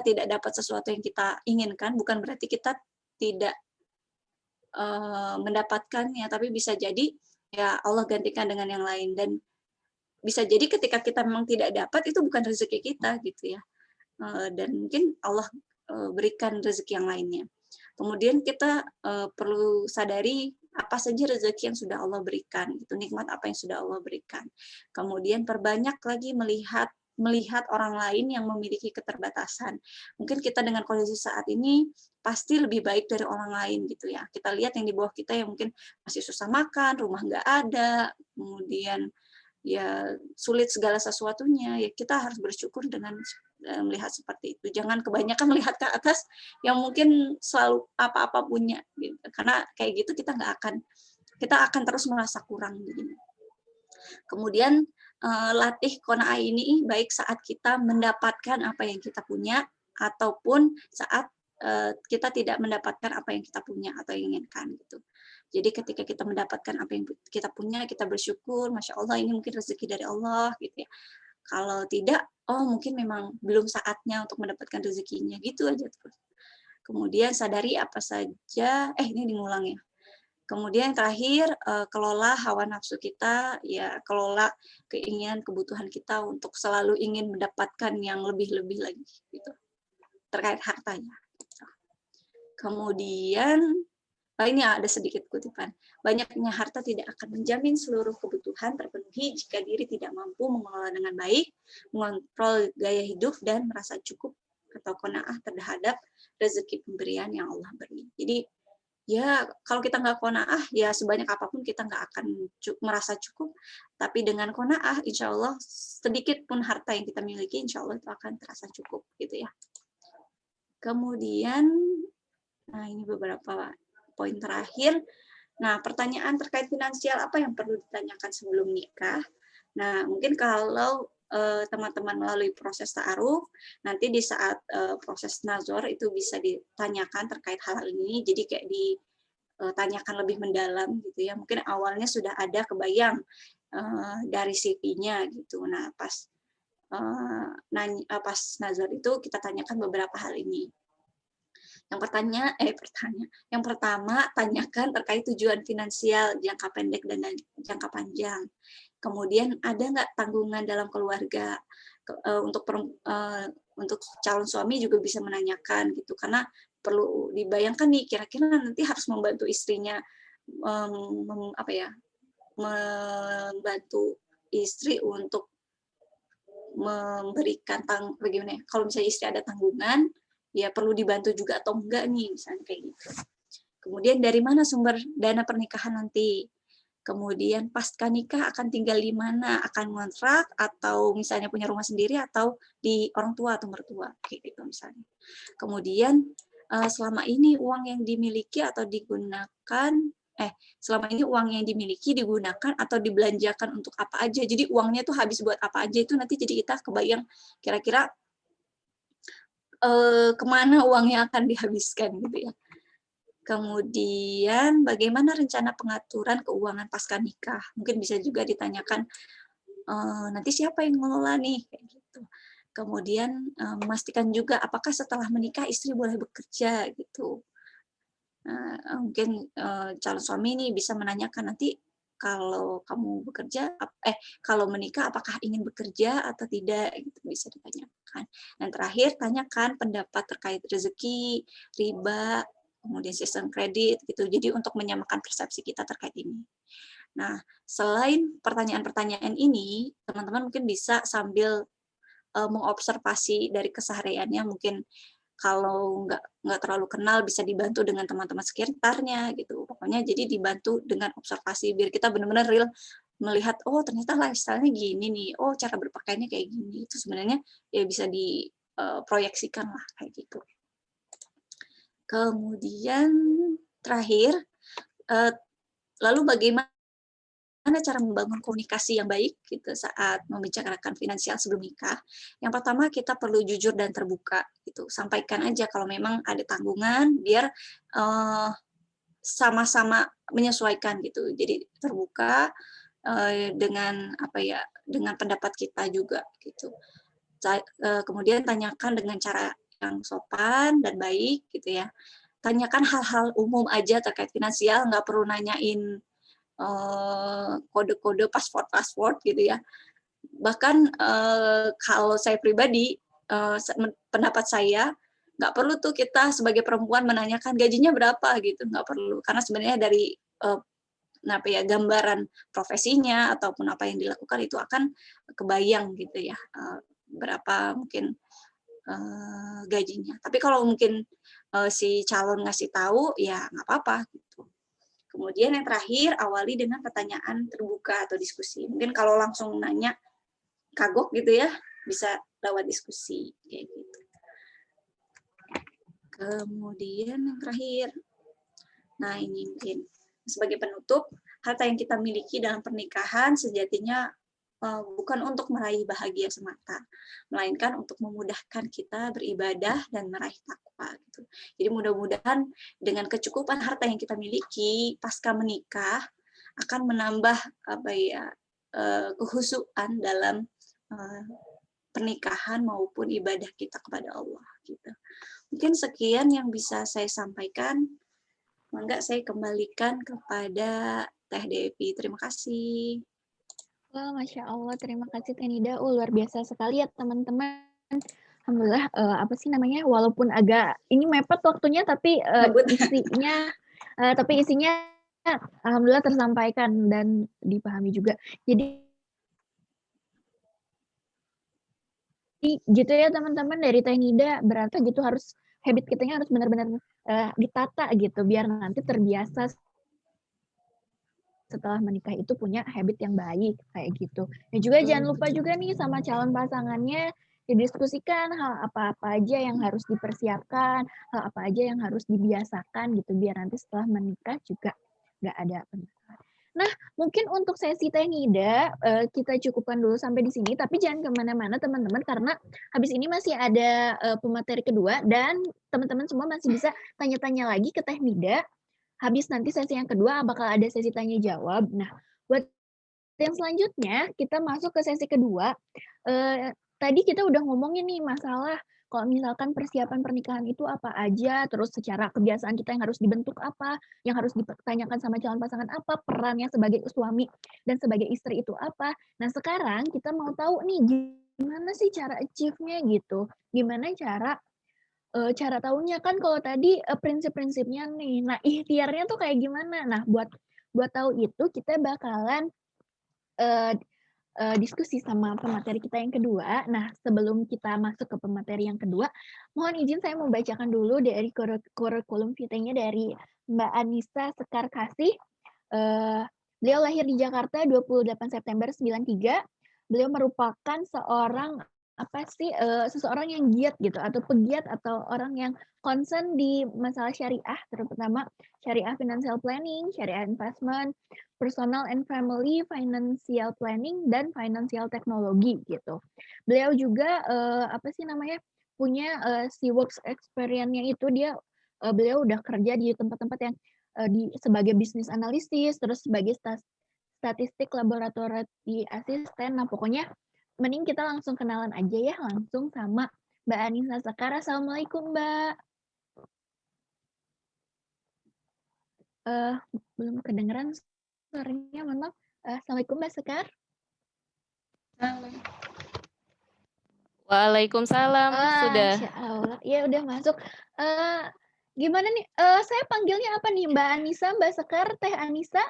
tidak dapat sesuatu yang kita inginkan, bukan berarti kita tidak mendapatkannya, tapi bisa jadi ya Allah gantikan dengan yang lain, dan bisa jadi ketika kita memang tidak dapat itu bukan rezeki kita gitu ya, dan mungkin Allah, berikan rezeki yang lainnya. Kemudian kita, perlu sadari apa saja rezeki yang sudah Allah berikan gitu, nikmat apa yang sudah Allah berikan. Kemudian perbanyak lagi melihat melihat orang lain yang memiliki keterbatasan. Mungkin kita dengan kondisi saat ini pasti lebih baik dari orang lain gitu ya. Kita lihat yang di bawah kita yang mungkin masih susah makan, rumah nggak ada, kemudian ya sulit segala sesuatunya, ya kita harus bersyukur dengan melihat seperti itu. Jangan kebanyakan melihat ke atas yang mungkin selalu apa-apa punya gitu. Karena kayak gitu kita akan terus merasa kurang gitu. Kemudian latih qanaah ini baik saat kita mendapatkan apa yang kita punya ataupun saat kita tidak mendapatkan apa yang kita punya atau inginkan gitu. Jadi ketika kita mendapatkan apa yang kita punya, kita bersyukur, Masya Allah ini mungkin rezeki dari Allah gitu ya. Kalau tidak, oh mungkin memang belum saatnya untuk mendapatkan rezekinya, gitu aja terus. Kemudian sadari apa saja, ini diulang ya. Kemudian terakhir, kelola hawa nafsu kita, ya kelola keinginan, kebutuhan kita untuk selalu ingin mendapatkan yang lebih-lebih lagi gitu, terkait hartanya. Gitu. Kemudian ini ada sedikit kutipan. Banyaknya harta tidak akan menjamin seluruh kebutuhan terpenuhi jika diri tidak mampu mengelola dengan baik, mengontrol gaya hidup, dan merasa cukup atau qanaah terhadap rezeki pemberian yang Allah beri. Jadi ya kalau kita nggak qanaah, ya sebanyak apapun kita nggak akan merasa cukup. Tapi dengan qanaah, insya Allah sedikit pun harta yang kita miliki, insya Allah itu akan terasa cukup gitu ya. Kemudian, nah ini beberapa poin terakhir. Nah, pertanyaan terkait finansial apa yang perlu ditanyakan sebelum nikah? Nah, mungkin kalau teman-teman melalui proses ta'aruf, nanti di saat proses nazor itu bisa ditanyakan terkait hal ini. Jadi kayak ditanyakan lebih mendalam gitu ya. Mungkin awalnya sudah ada kebayang dari CV-nya gitu. Nah, pas nazar itu kita tanyakan beberapa hal ini. Yang pertama, tanyakan terkait tujuan finansial jangka pendek dan jangka panjang. Kemudian ada nggak tanggungan dalam keluarga? Untuk calon suami juga bisa menanyakan gitu, karena perlu dibayangkan nih kira-kira nanti harus membantu istrinya apa ya, membantu istri untuk memberikan bagaimana ya, kalau misalnya istri ada tanggungan, ya perlu dibantu juga atau enggak nih, misalnya kayak gitu. Kemudian dari mana sumber dana pernikahan nanti? Kemudian pasca nikah akan tinggal di mana? Akan ngontrak atau misalnya punya rumah sendiri atau di orang tua atau mertua, kayak gitu misalnya. Kemudian selama ini uang yang dimiliki atau digunakan selama ini uang yang dimiliki digunakan atau dibelanjakan untuk apa aja. Jadi uangnya tuh habis buat apa aja itu nanti jadi kita kebayang kira-kira kemana uangnya akan dihabiskan gitu ya. Kemudian bagaimana rencana pengaturan keuangan pasca nikah? Mungkin bisa juga ditanyakan nanti siapa yang ngelola nih kayak gitu. Kemudian memastikan juga apakah setelah menikah istri boleh bekerja gitu. Mungkin calon suami ini bisa menanyakan nanti kalau kamu bekerja kalau menikah apakah ingin bekerja atau tidak gitu bisa ditanyakan. Dan terakhir tanyakan pendapat terkait rezeki, riba, kemudian sistem kredit gitu. Jadi untuk menyamakan persepsi kita terkait ini. Nah, selain pertanyaan-pertanyaan ini, teman-teman mungkin bisa sambil mengobservasi dari kesehariannya, mungkin kalau nggak terlalu kenal bisa dibantu dengan teman-teman sekitarnya gitu. Pokoknya jadi dibantu dengan observasi biar kita benar-benar real melihat, oh ternyata lifestyle-nya gini nih, oh cara berpakaiannya kayak gini. Itu sebenarnya ya bisa diproyeksikan lah kayak gitu. Kemudian terakhir, lalu bagaimana cara membangun komunikasi yang baik gitu saat membicarakan finansial sebelum nikah? Yang pertama kita perlu jujur dan terbuka gitu. Sampaikan aja kalau memang ada tanggungan biar sama-sama menyesuaikan gitu. Jadi terbuka dengan apa ya, dengan pendapat kita juga gitu. Kemudian tanyakan dengan cara yang sopan dan baik gitu ya. Tanyakan hal-hal umum aja terkait finansial, nggak perlu nanyain kode-kode password gitu ya. Bahkan kalau saya pribadi, pendapat saya, nggak perlu tuh kita sebagai perempuan menanyakan gajinya berapa gitu, nggak perlu. Karena sebenarnya dari gambaran profesinya ataupun apa yang dilakukan itu akan kebayang gitu ya, berapa mungkin gajinya. Tapi kalau mungkin si calon ngasih tahu, ya nggak apa-apa gitu. Kemudian yang terakhir, awali dengan pertanyaan terbuka atau diskusi. Mungkin kalau langsung nanya, kagok gitu ya, bisa lewat diskusi. Kayak gitu. Kemudian yang terakhir, nah ini mungkin sebagai penutup, harta yang kita miliki dalam pernikahan sejatinya bukan untuk meraih bahagia semata, melainkan untuk memudahkan kita beribadah dan meraih takwa. Gitu. Jadi mudah-mudahan dengan kecukupan harta yang kita miliki pasca menikah akan menambah kehusuan dalam pernikahan maupun ibadah kita kepada Allah. Gitu. Mungkin sekian yang bisa saya sampaikan. Mangga saya kembalikan kepada Teh Devi. Terima kasih. Wah, Masya Allah, terima kasih Teh Nida. Luar biasa sekali ya teman-teman. Alhamdulillah, apa sih namanya, walaupun agak ini mepet waktunya, tapi isinya alhamdulillah tersampaikan dan dipahami juga. Jadi gitu ya teman-teman, dari Teh Nida berarti gitu harus habit kitanya harus benar-benar ditata gitu, biar nanti terbiasa setelah menikah itu punya habit yang baik kayak gitu. Dan juga jangan lupa juga nih sama calon pasangannya didiskusikan hal apa-apa aja yang harus dipersiapkan, hal apa aja yang harus dibiasakan gitu biar nanti setelah menikah juga nggak ada penyesalan. Nah, mungkin untuk sesi Teh Nida kita cukupkan dulu sampai di sini, tapi jangan kemana-mana teman-teman karena habis ini masih ada pemateri kedua dan teman-teman semua masih bisa tanya-tanya lagi ke Teh Nida. Habis nanti sesi yang kedua bakal ada sesi tanya jawab. Nah, buat yang selanjutnya kita masuk ke sesi kedua. Tadi kita udah ngomongin nih masalah kalau misalkan persiapan pernikahan itu apa aja, terus secara kebiasaan kita yang harus dibentuk apa, yang harus dipertanyakan sama calon pasangan apa, perannya sebagai suami dan sebagai istri itu apa. Nah, sekarang kita mau tahu nih gimana sih cara achieve-nya gitu. Gimana cara cara tahunya kan kalau tadi, prinsip-prinsipnya nih. Nah, ikhtiarnya tuh kayak gimana? Nah, buat tahu itu kita bakalan, eee diskusi sama pemateri kita yang kedua. Nah, sebelum kita masuk ke pemateri yang kedua, mohon izin saya membacakan dulu dari kurikulum vitae-nya dari Mbak Anissa Sekar Kasih. Beliau lahir di Jakarta 28 September 93. Beliau merupakan seorang, apa sih, seseorang yang giat gitu atau pegiat atau orang yang concern di masalah syariah, terutama syariah financial planning, syariah investment, personal and family financial planning, dan financial technology gitu. Beliau juga, apa sih namanya, punya, si works experience-nya itu dia, beliau udah kerja di tempat-tempat yang sebagai bisnis analisis, terus sebagai statistik laboratory asisten. Nah, pokoknya mending kita langsung kenalan aja ya, langsung sama Mbak Anissa Sekar. Assalamualaikum, Mbak. Belum kedengeran suaranya, mohon maaf. Assalamualaikum, Mbak Sekar. Waalaikumsalam, sudah. Masya Allah. Ya udah masuk. Gimana nih, saya panggilnya apa nih? Mbak Anissa, Mbak Sekar, Teh Anissa?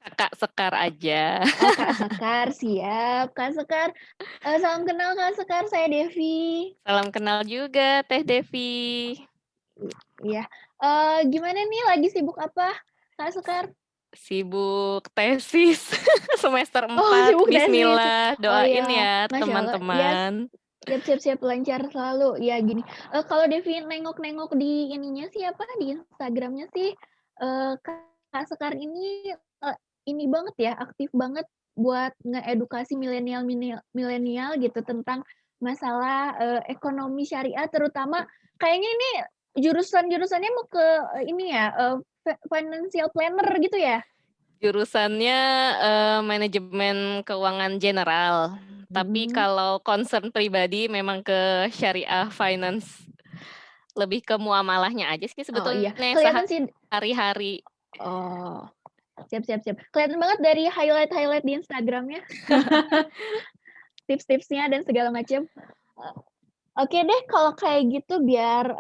Kakak Sekar aja. Oh, Kak Sekar, siap. Kak Sekar, salam kenal Kak Sekar, saya Devi. Salam kenal juga, Teh Devi. Iya. Gimana nih, lagi sibuk apa, Kak Sekar? Sibuk tesis semester Oh, 4. sibuk tesis. Bismillah, Oh doain ya, ya Masya Allah. Yes, teman-teman. siap, lancar selalu. Ya gini, kalau Devi nengok-nengok di ininya sih apa, di Instagramnya sih, Kak Sekar ini, ini banget ya, aktif banget buat ngeedukasi milenial gitu tentang masalah, ekonomi syariah, terutama kayaknya ini jurusannya mau ke, ini ya, financial planner gitu ya? Jurusannya, manajemen keuangan general, tapi Hmm. kalau concern pribadi memang ke syariah finance, lebih ke muamalahnya aja sih Oh iya, sebetulnya kelihatan sih. sehari-hari. Oh, siap. Kelihatan banget dari highlight di Instagram-nya. Tips-tipsnya dan segala macam. Oke deh kalau kayak gitu biar,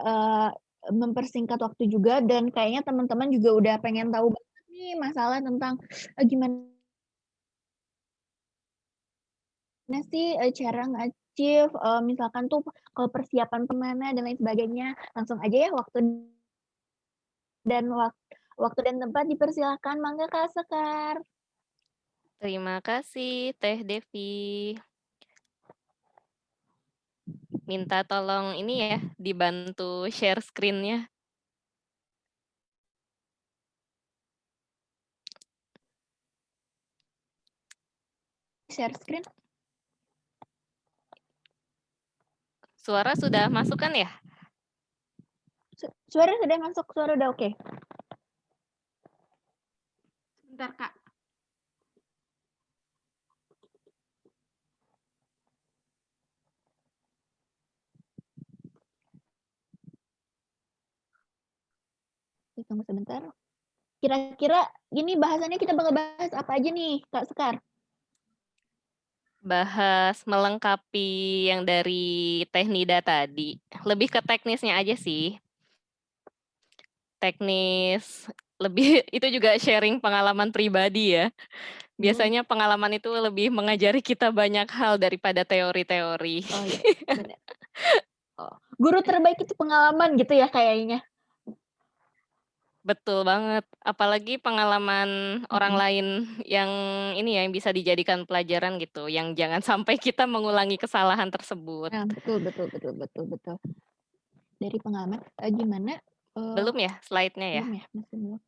mempersingkat waktu juga dan kayaknya teman-teman juga udah pengen tahu banget nih masalah tentang, gimana sih, cara nge-achieve, misalkan tuh kalau persiapan ke mana dan lain sebagainya. Langsung aja ya dan waktu dan tempat dipersilakan, mangga Kak Sekar. Terima kasih Teh Devi. Minta tolong ini ya, dibantu share screen-nya. Share screen. Suara sudah masuk kan ya? Suara sudah masuk, suara udah oke? Bentar, Kak. Tunggu sebentar. Kira-kira ini bahasannya kita bakal bahas apa aja nih, Kak Sekar? Bahas melengkapi yang dari Teknida tadi. Lebih ke teknisnya aja sih. Teknis, lebih itu juga sharing pengalaman pribadi ya. Biasanya pengalaman itu lebih mengajari kita banyak hal daripada teori-teori. Oh iya, bener. Oh, guru terbaik itu pengalaman gitu ya kayaknya? Betul banget, apalagi pengalaman orang lain yang ini ya, yang bisa dijadikan pelajaran gitu, yang jangan sampai kita mengulangi kesalahan tersebut. Nah, betul. Dari pengalaman, gimana, Belum ya slide-nya ya? belum ya? Masih belum.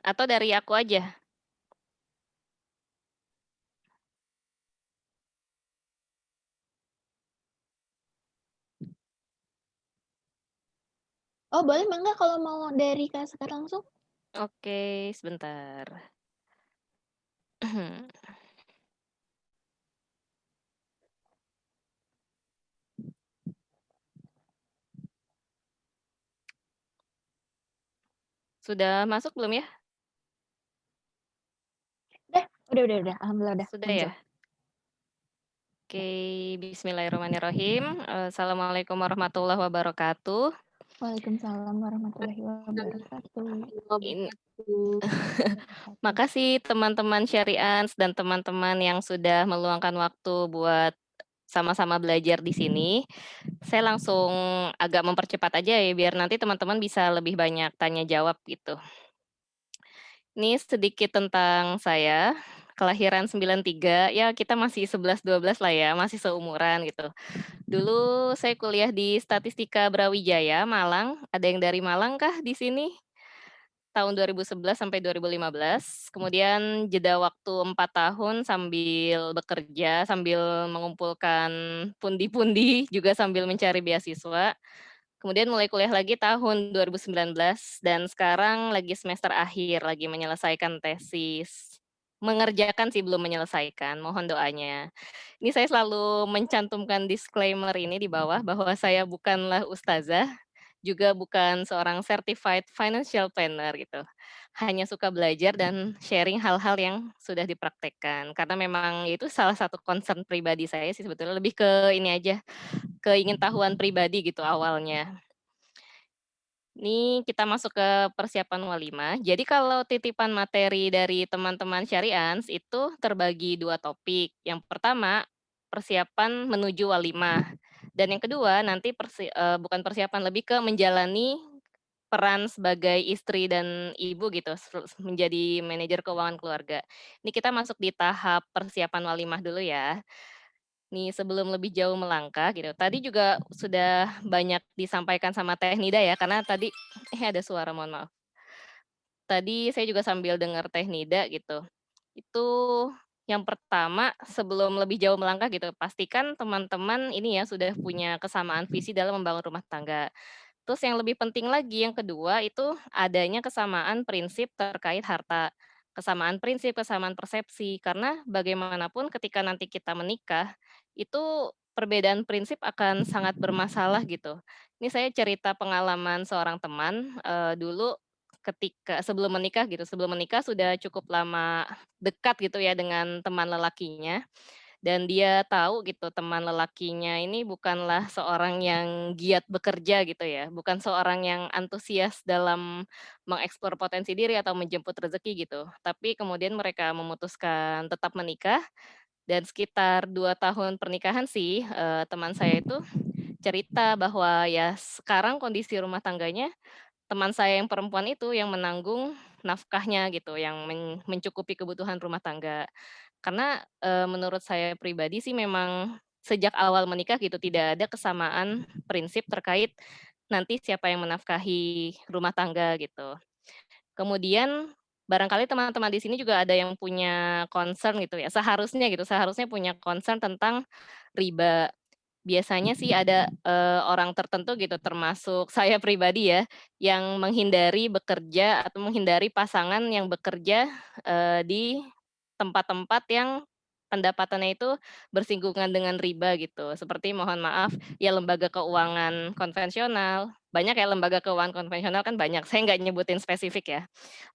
Atau dari aku aja? Oh boleh, mangga kalau mau dari Kak Sekar langsung. Oke, sebentar. Sudah masuk belum ya? Udah, alhamdulillah udah Sudah muncul. ya? Oke, bismillahirrahmanirrahim. Assalamualaikum warahmatullahi wabarakatuh. Waalaikumsalam warahmatullahi wabarakatuh. In Wabarakatuh. Wabarakatuh. Makasih teman-teman Syarians dan teman-teman yang sudah meluangkan waktu buat sama-sama belajar di sini. Saya langsung agak mempercepat aja ya, biar nanti teman-teman bisa lebih banyak tanya jawab gitu. Ini sedikit tentang saya, kelahiran 93, ya kita masih 11-12 lah ya, masih seumuran gitu. Dulu saya kuliah di Statistika Brawijaya, Malang. Ada yang dari Malang kah di sini? Tahun 2011 sampai 2015. Kemudian jeda waktu 4 tahun sambil bekerja, sambil mengumpulkan pundi-pundi, juga sambil mencari beasiswa. Kemudian mulai kuliah lagi tahun 2019 dan sekarang lagi semester akhir, lagi menyelesaikan tesis. Mengerjakan sih, belum menyelesaikan, mohon doanya. Ini saya selalu mencantumkan disclaimer ini di bawah bahwa saya bukanlah ustazah, juga bukan seorang certified financial planner gitu. Hanya suka belajar dan sharing hal-hal yang sudah dipraktekkan. Karena memang itu salah satu concern pribadi saya sih sebetulnya, lebih ke ini aja, keingintahuan pribadi gitu awalnya. Ini kita masuk ke persiapan walimah. Jadi kalau titipan materi dari teman-teman Syarians itu terbagi 2 topik. Yang pertama, persiapan menuju walimah. Dan yang kedua nanti bukan persiapan, lebih ke menjalani peran sebagai istri dan ibu gitu, menjadi manajer keuangan keluarga. Ini kita masuk di tahap persiapan walimah dulu ya. Nih sebelum lebih jauh melangkah gitu, tadi juga sudah banyak disampaikan sama Teh Nida ya, karena tadi ada suara, mohon maaf. Tadi saya juga sambil dengar Teh Nida gitu. Itu yang pertama, sebelum lebih jauh melangkah gitu, pastikan teman-teman ini ya sudah punya kesamaan visi dalam membangun rumah tangga. Terus yang lebih penting lagi, yang kedua itu adanya kesamaan prinsip terkait harta. Kesamaan prinsip, kesamaan persepsi. Karena bagaimanapun ketika nanti kita menikah, itu perbedaan prinsip akan sangat bermasalah gitu. Ini saya cerita pengalaman seorang teman, dulu ketika sebelum menikah gitu, sebelum menikah sudah cukup lama dekat gitu ya dengan teman lelakinya. Dan dia tahu gitu teman lelakinya ini bukanlah seorang yang giat bekerja gitu ya, bukan seorang yang antusias dalam mengeksplor potensi diri atau menjemput rezeki gitu. Tapi kemudian mereka memutuskan tetap menikah dan sekitar 2 tahun pernikahan sih, teman saya itu cerita bahwa ya sekarang kondisi rumah tangganya, teman saya yang perempuan itu yang menanggung nafkahnya gitu, yang mencukupi kebutuhan rumah tangga. Karena, menurut saya pribadi sih memang sejak awal menikah gitu tidak ada kesamaan prinsip terkait nanti siapa yang menafkahi rumah tangga gitu. Kemudian barangkali teman-teman di sini juga ada yang punya concern gitu ya, seharusnya gitu, seharusnya punya concern tentang riba. Biasanya sih ada, orang tertentu gitu termasuk saya pribadi ya, yang menghindari bekerja atau menghindari pasangan yang bekerja, di tempat-tempat yang pendapatannya itu bersinggungan dengan riba gitu. Seperti mohon maaf, ya lembaga keuangan konvensional, banyak ya lembaga keuangan konvensional kan banyak, saya nggak nyebutin spesifik ya.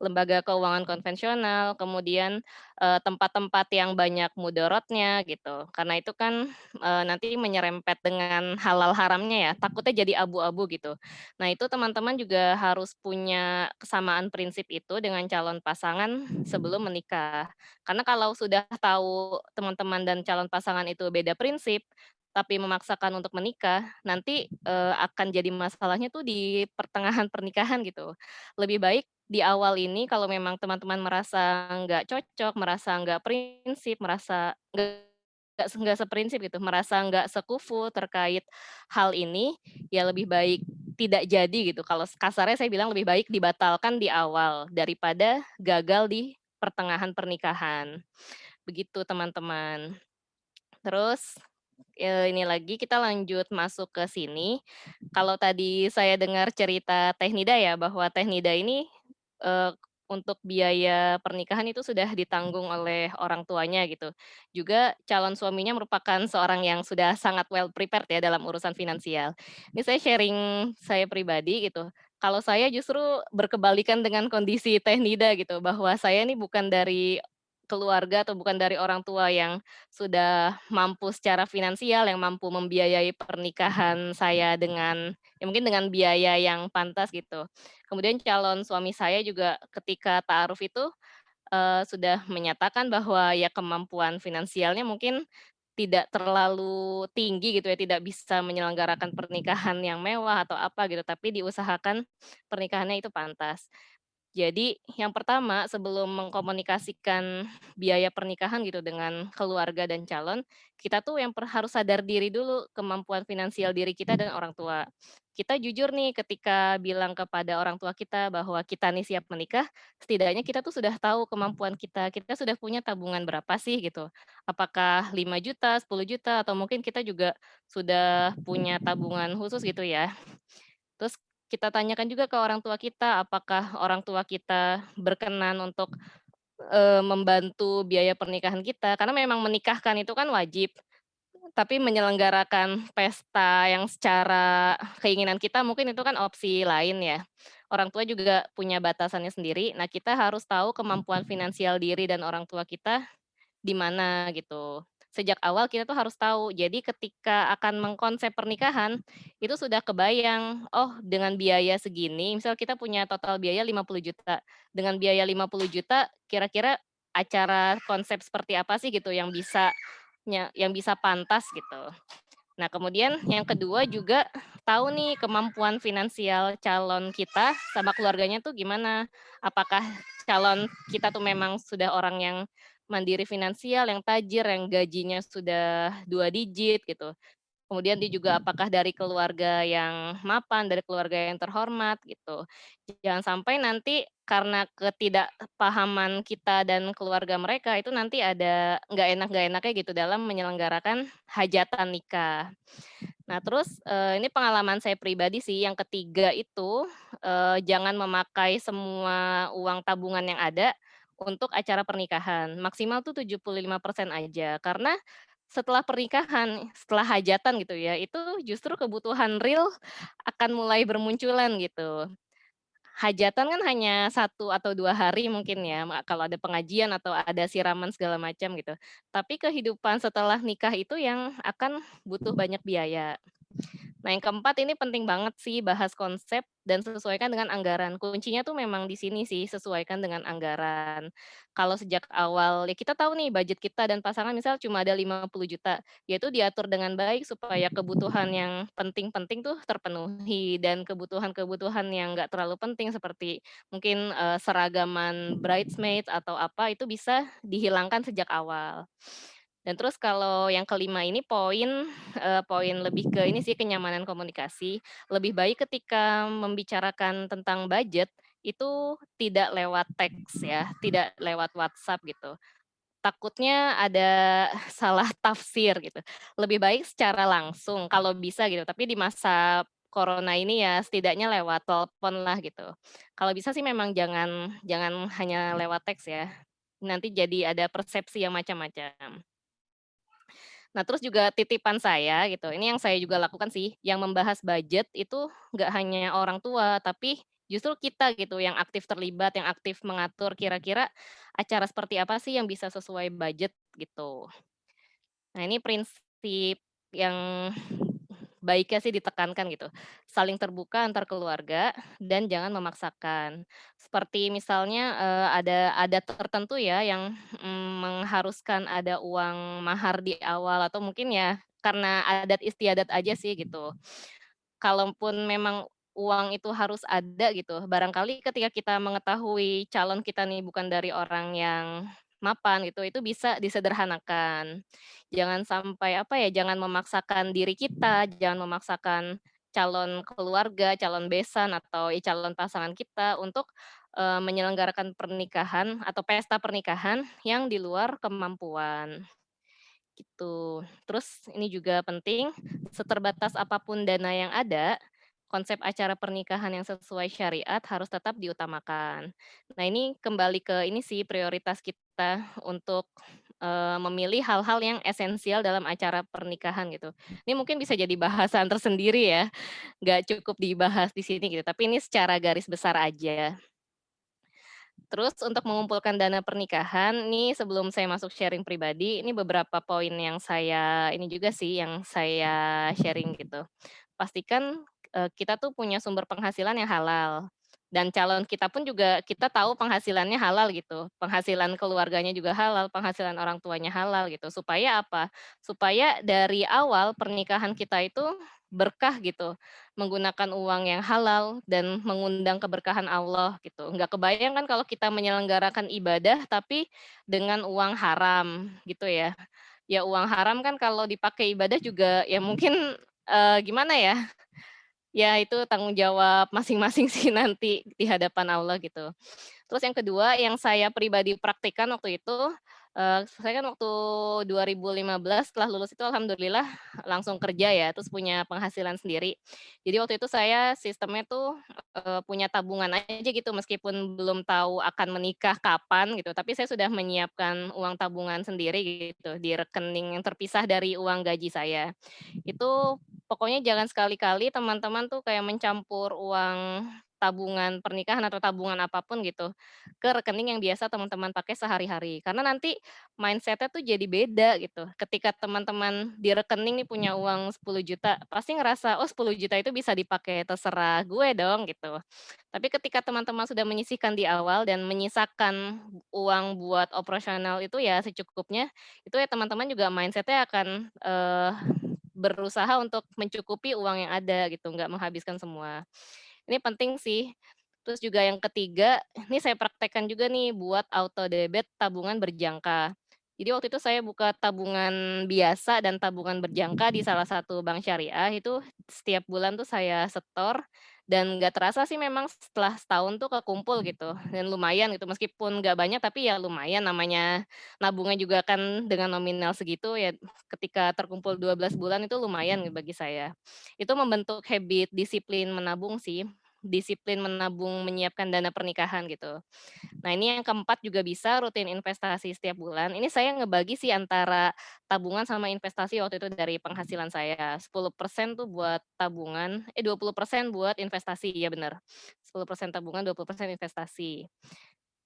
Lembaga keuangan konvensional, kemudian, tempat-tempat yang banyak mudorotnya gitu. Karena itu kan nanti menyerempet dengan halal haramnya ya, takutnya jadi abu-abu gitu. Nah itu teman-teman juga harus punya kesamaan prinsip itu dengan calon pasangan sebelum menikah. Karena kalau sudah tahu teman-teman dan calon pasangan itu beda prinsip, tapi memaksakan untuk menikah, nanti, akan jadi masalahnya tuh di pertengahan pernikahan gitu. Lebih baik di awal ini kalau memang teman-teman merasa nggak cocok, merasa nggak prinsip, merasa nggak seprinsip gitu, merasa nggak sekufu terkait hal ini, ya lebih baik tidak jadi gitu. Kalau kasarnya saya bilang lebih baik dibatalkan di awal, daripada gagal di pertengahan pernikahan. Begitu teman-teman. Terus, ini lagi kita lanjut masuk ke sini. Kalau tadi saya dengar cerita Teh Nida ya, bahwa Teh Nida ini, eee, untuk biaya pernikahan itu sudah ditanggung oleh orang tuanya gitu. Juga calon suaminya merupakan seorang yang sudah sangat well prepared ya dalam urusan finansial. Ini saya sharing saya pribadi gitu, kalau saya justru berkebalikan dengan kondisi Teh Nida gitu, bahwa saya ini bukan dari keluarga atau bukan dari orang tua yang sudah mampu secara finansial, yang mampu membiayai pernikahan saya dengan ya mungkin dengan biaya yang pantas gitu. Kemudian calon suami saya juga ketika ta'aruf itu, sudah menyatakan bahwa ya kemampuan finansialnya mungkin tidak terlalu tinggi gitu ya, tidak bisa menyelenggarakan pernikahan yang mewah atau apa gitu, tapi diusahakan pernikahannya itu pantas. Jadi yang pertama sebelum mengkomunikasikan biaya pernikahan gitu dengan keluarga dan calon, kita tuh yang harus sadar diri dulu kemampuan finansial diri kita dan orang tua. Kita jujur nih ketika bilang kepada orang tua kita bahwa kita nih siap menikah, setidaknya kita tuh sudah tahu kemampuan kita sudah punya tabungan berapa sih gitu. Apakah 5 juta, 10 juta, atau mungkin kita juga sudah punya tabungan khusus gitu ya. Terus kita tanyakan juga ke orang tua kita, apakah orang tua kita berkenan untuk, membantu biaya pernikahan kita, karena memang menikahkan itu kan wajib, tapi menyelenggarakan pesta yang secara keinginan kita mungkin itu kan opsi lain ya. Orang tua juga punya batasannya sendiri, nah kita harus tahu kemampuan finansial diri dan orang tua kita di mana gitu. Sejak awal kita tuh harus tahu. Jadi ketika akan mengkonsep pernikahan, itu sudah kebayang, oh dengan biaya segini, misal kita punya total biaya 50 juta. Dengan biaya 50 juta, kira-kira acara konsep seperti apa sih gitu yang bisa pantas gitu. Nah, kemudian yang kedua juga tahu nih kemampuan finansial calon kita sama keluarganya tuh gimana. Apakah calon kita tuh memang sudah orang yang mandiri finansial, yang tajir, yang gajinya sudah 2 digit gitu. Kemudian dia juga apakah dari keluarga yang mapan, dari keluarga yang terhormat gitu. Jangan sampai nanti karena ketidakpahaman kita dan keluarga mereka itu nanti ada nggak enaknya gitu dalam menyelenggarakan hajatan nikah. Nah terus, ini pengalaman saya pribadi sih, yang ketiga itu, jangan memakai semua uang tabungan yang ada untuk acara pernikahan, maksimal tuh 75% aja. Karena setelah pernikahan, setelah hajatan gitu ya, itu justru kebutuhan real akan mulai bermunculan gitu. Hajatan kan hanya 1 atau 2 hari mungkin ya, kalau ada pengajian atau ada siraman segala macam gitu. Tapi kehidupan setelah nikah itu yang akan butuh banyak biaya. Nah, yang keempat ini penting banget sih bahas konsep dan sesuaikan dengan anggaran. Kuncinya tuh memang di sini sih, sesuaikan dengan anggaran. Kalau sejak awal ya kita tahu nih budget kita dan pasangan misal cuma ada 50 juta, yaitu diatur dengan baik supaya kebutuhan yang penting-penting tuh terpenuhi dan kebutuhan-kebutuhan yang nggak terlalu penting seperti mungkin seragaman bridesmaids atau apa itu bisa dihilangkan sejak awal. Dan terus kalau yang kelima ini poin lebih ke ini sih, kenyamanan komunikasi. Lebih baik ketika membicarakan tentang budget, itu tidak lewat teks ya, tidak lewat WhatsApp gitu. Takutnya ada salah tafsir gitu. Lebih baik secara langsung kalau bisa gitu, tapi di masa corona ini ya setidaknya lewat telepon lah gitu. Kalau bisa sih memang jangan jangan hanya lewat teks ya, nanti jadi ada persepsi yang macam-macam. Nah, terus juga titipan saya gitu, ini yang saya juga lakukan sih, yang membahas budget itu nggak hanya orang tua, tapi justru kita gitu yang aktif terlibat, yang aktif mengatur kira-kira acara seperti apa sih yang bisa sesuai budget gitu. Nah, ini prinsip yang baiknya sih ditekankan gitu, saling terbuka antar keluarga dan jangan memaksakan. Seperti misalnya, ada adat tertentu ya yang, mengharuskan ada uang mahar di awal atau mungkin ya karena adat istiadat aja sih gitu. Kalaupun memang uang itu harus ada gitu, barangkali ketika kita mengetahui calon kita nih bukan dari orang yang mapan gitu, itu bisa disederhanakan. Jangan sampai, apa ya, jangan memaksakan diri kita, jangan memaksakan calon keluarga, calon besan, atau calon pasangan kita untuk, menyelenggarakan pernikahan atau pesta pernikahan yang di luar kemampuan, gitu. Terus ini juga penting, seterbatas apapun dana yang ada, konsep acara pernikahan yang sesuai syariat harus tetap diutamakan. Nah, ini kembali ke ini sih prioritas kita untuk, memilih hal-hal yang esensial dalam acara pernikahan gitu. Ini mungkin bisa jadi bahasan tersendiri ya, nggak cukup dibahas di sini gitu, tapi ini secara garis besar aja. Terus untuk mengumpulkan dana pernikahan, nih sebelum saya masuk sharing pribadi, ini beberapa poin yang saya ini juga sih yang saya sharing gitu. Pastikan, kita tuh punya sumber penghasilan yang halal, dan calon kita pun juga kita tahu penghasilannya halal gitu, penghasilan keluarganya juga halal, penghasilan orang tuanya halal gitu. Supaya apa? Supaya dari awal pernikahan kita itu berkah gitu, menggunakan uang yang halal dan mengundang keberkahan Allah gitu. Nggak kebayang kan kalau kita menyelenggarakan ibadah tapi dengan uang haram gitu ya. Ya uang haram kan kalau dipakai ibadah juga ya mungkin, gimana ya, ya itu tanggung jawab masing-masing sih nanti di hadapan Allah gitu. Terus yang kedua yang saya pribadi praktikkan waktu itu, saya kan waktu 2015 setelah lulus itu alhamdulillah langsung kerja ya, terus punya penghasilan sendiri. Jadi waktu itu saya sistemnya tuh, punya tabungan aja gitu meskipun belum tahu akan menikah kapan gitu, tapi saya sudah menyiapkan uang tabungan sendiri gitu di rekening yang terpisah dari uang gaji saya. Itu pokoknya jangan sekali-kali teman-teman tuh kayak mencampur uang tabungan pernikahan atau tabungan apapun gitu, ke rekening yang biasa teman-teman pakai sehari-hari. Karena nanti mindset-nya tuh jadi beda gitu. Ketika teman-teman di rekening nih punya uang 10 juta, pasti ngerasa, "Oh 10 juta itu bisa dipakai terserah gue dong," gitu. Tapi ketika teman-teman sudah menyisihkan di awal dan menyisakan uang buat operasional itu ya secukupnya, itu ya teman-teman juga mindset-nya akan, berusaha untuk mencukupi uang yang ada gitu, nggak menghabiskan semua. Ini penting sih. Terus juga yang ketiga, ini saya praktekkan juga nih buat auto debit tabungan berjangka. Jadi waktu itu saya buka tabungan biasa dan tabungan berjangka di salah satu bank syariah, itu setiap bulan tuh saya setor dan nggak terasa sih memang setelah setahun tuh kekumpul gitu, dan lumayan gitu, meskipun nggak banyak tapi ya lumayan namanya nabungnya juga kan dengan nominal segitu ya ketika terkumpul 12 bulan itu lumayan bagi saya. Itu membentuk habit disiplin menabung sih, disiplin menabung menyiapkan dana pernikahan gitu. Nah ini yang keempat juga bisa rutin investasi setiap bulan. Ini saya ngebagi sih antara tabungan sama investasi waktu itu dari penghasilan saya. 10% tuh buat tabungan, 20% buat investasi, iya bener. 10% tabungan, 20% investasi.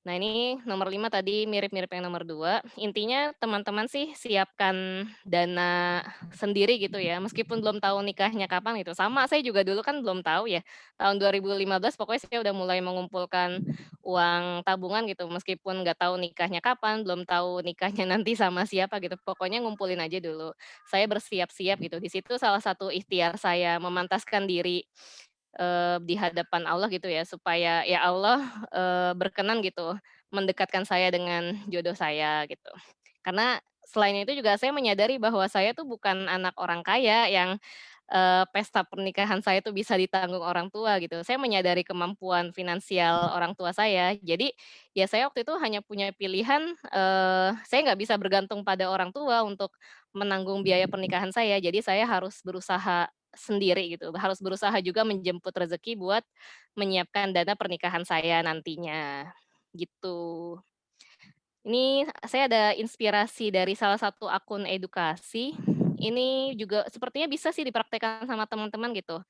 Nah ini nomor 5 tadi mirip-mirip yang nomor 2. Intinya teman-teman sih siapkan dana sendiri gitu ya, meskipun belum tahu nikahnya kapan gitu. Sama saya juga dulu kan belum tahu ya, tahun 2015 pokoknya saya udah mulai mengumpulkan uang tabungan gitu, meskipun nggak tahu nikahnya kapan, belum tahu nikahnya nanti sama siapa gitu, pokoknya ngumpulin aja dulu. Saya bersiap-siap gitu, di situ salah satu ikhtiar saya memantaskan diri di hadapan Allah gitu ya, supaya ya Allah, berkenan gitu mendekatkan saya dengan jodoh saya gitu. Karena selain itu juga saya menyadari bahwa saya tuh bukan anak orang kaya yang, pesta pernikahan saya tuh bisa ditanggung orang tua gitu. Saya menyadari kemampuan finansial orang tua saya. Jadi, ya saya waktu itu hanya punya pilihan, saya nggak bisa bergantung pada orang tua untuk menanggung biaya pernikahan saya. Jadi saya harus berusaha sendiri gitu, harus berusaha juga menjemput rezeki buat menyiapkan dana pernikahan saya nantinya, gitu. Ini saya ada inspirasi dari salah satu akun edukasi, ini juga sepertinya bisa sih dipraktekkan sama teman-teman gitu,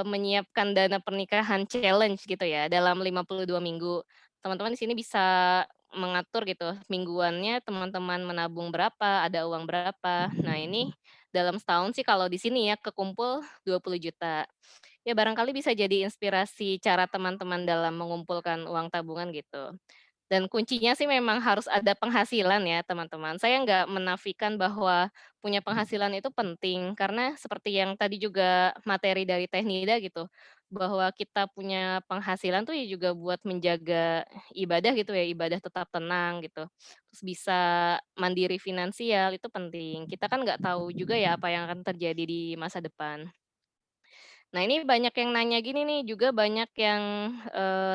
menyiapkan dana pernikahan challenge gitu ya, dalam 52 minggu. Teman-teman di sini bisa mengatur gitu, mingguannya teman-teman menabung berapa, ada uang berapa. Nah ini dalam setahun sih kalau di sini ya kekumpul 20 juta. Ya barangkali bisa jadi inspirasi cara teman-teman dalam mengumpulkan uang tabungan gitu. Dan kuncinya sih memang harus ada penghasilan ya teman-teman. Saya nggak menafikan bahwa punya penghasilan itu penting, karena seperti yang tadi juga materi dari Teknida gitu, bahwa kita punya penghasilan tuh ya juga buat menjaga ibadah gitu ya, ibadah tetap tenang gitu. Terus bisa mandiri finansial itu penting. Kita kan nggak tahu juga ya apa yang akan terjadi di masa depan. Nah, ini banyak yang nanya gini nih, juga banyak yang,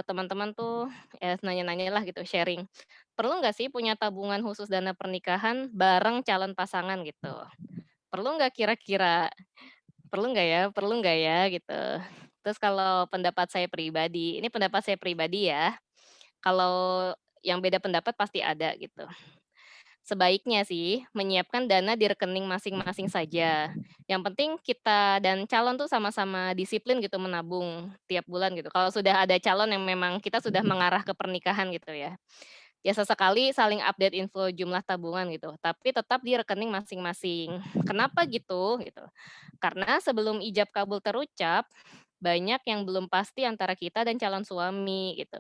teman-teman tuh, ya nanya lah gitu, sharing. Perlu nggak sih punya tabungan khusus dana pernikahan bareng calon pasangan gitu? Perlu nggak kira-kira? Perlu nggak ya? Gitu. Terus kalau pendapat saya pribadi, ini pendapat saya pribadi ya, kalau yang beda pendapat pasti ada gitu. Sebaiknya sih menyiapkan dana di rekening masing-masing saja. Yang penting kita dan calon tuh sama-sama disiplin gitu menabung tiap bulan gitu. Kalau sudah ada calon yang memang kita sudah mengarah ke pernikahan gitu ya. Ya sesekali saling update info jumlah tabungan gitu, tapi tetap di rekening masing-masing. Kenapa gitu? Gitu. Karena sebelum ijab kabul terucap, banyak yang belum pasti antara kita dan calon suami gitu.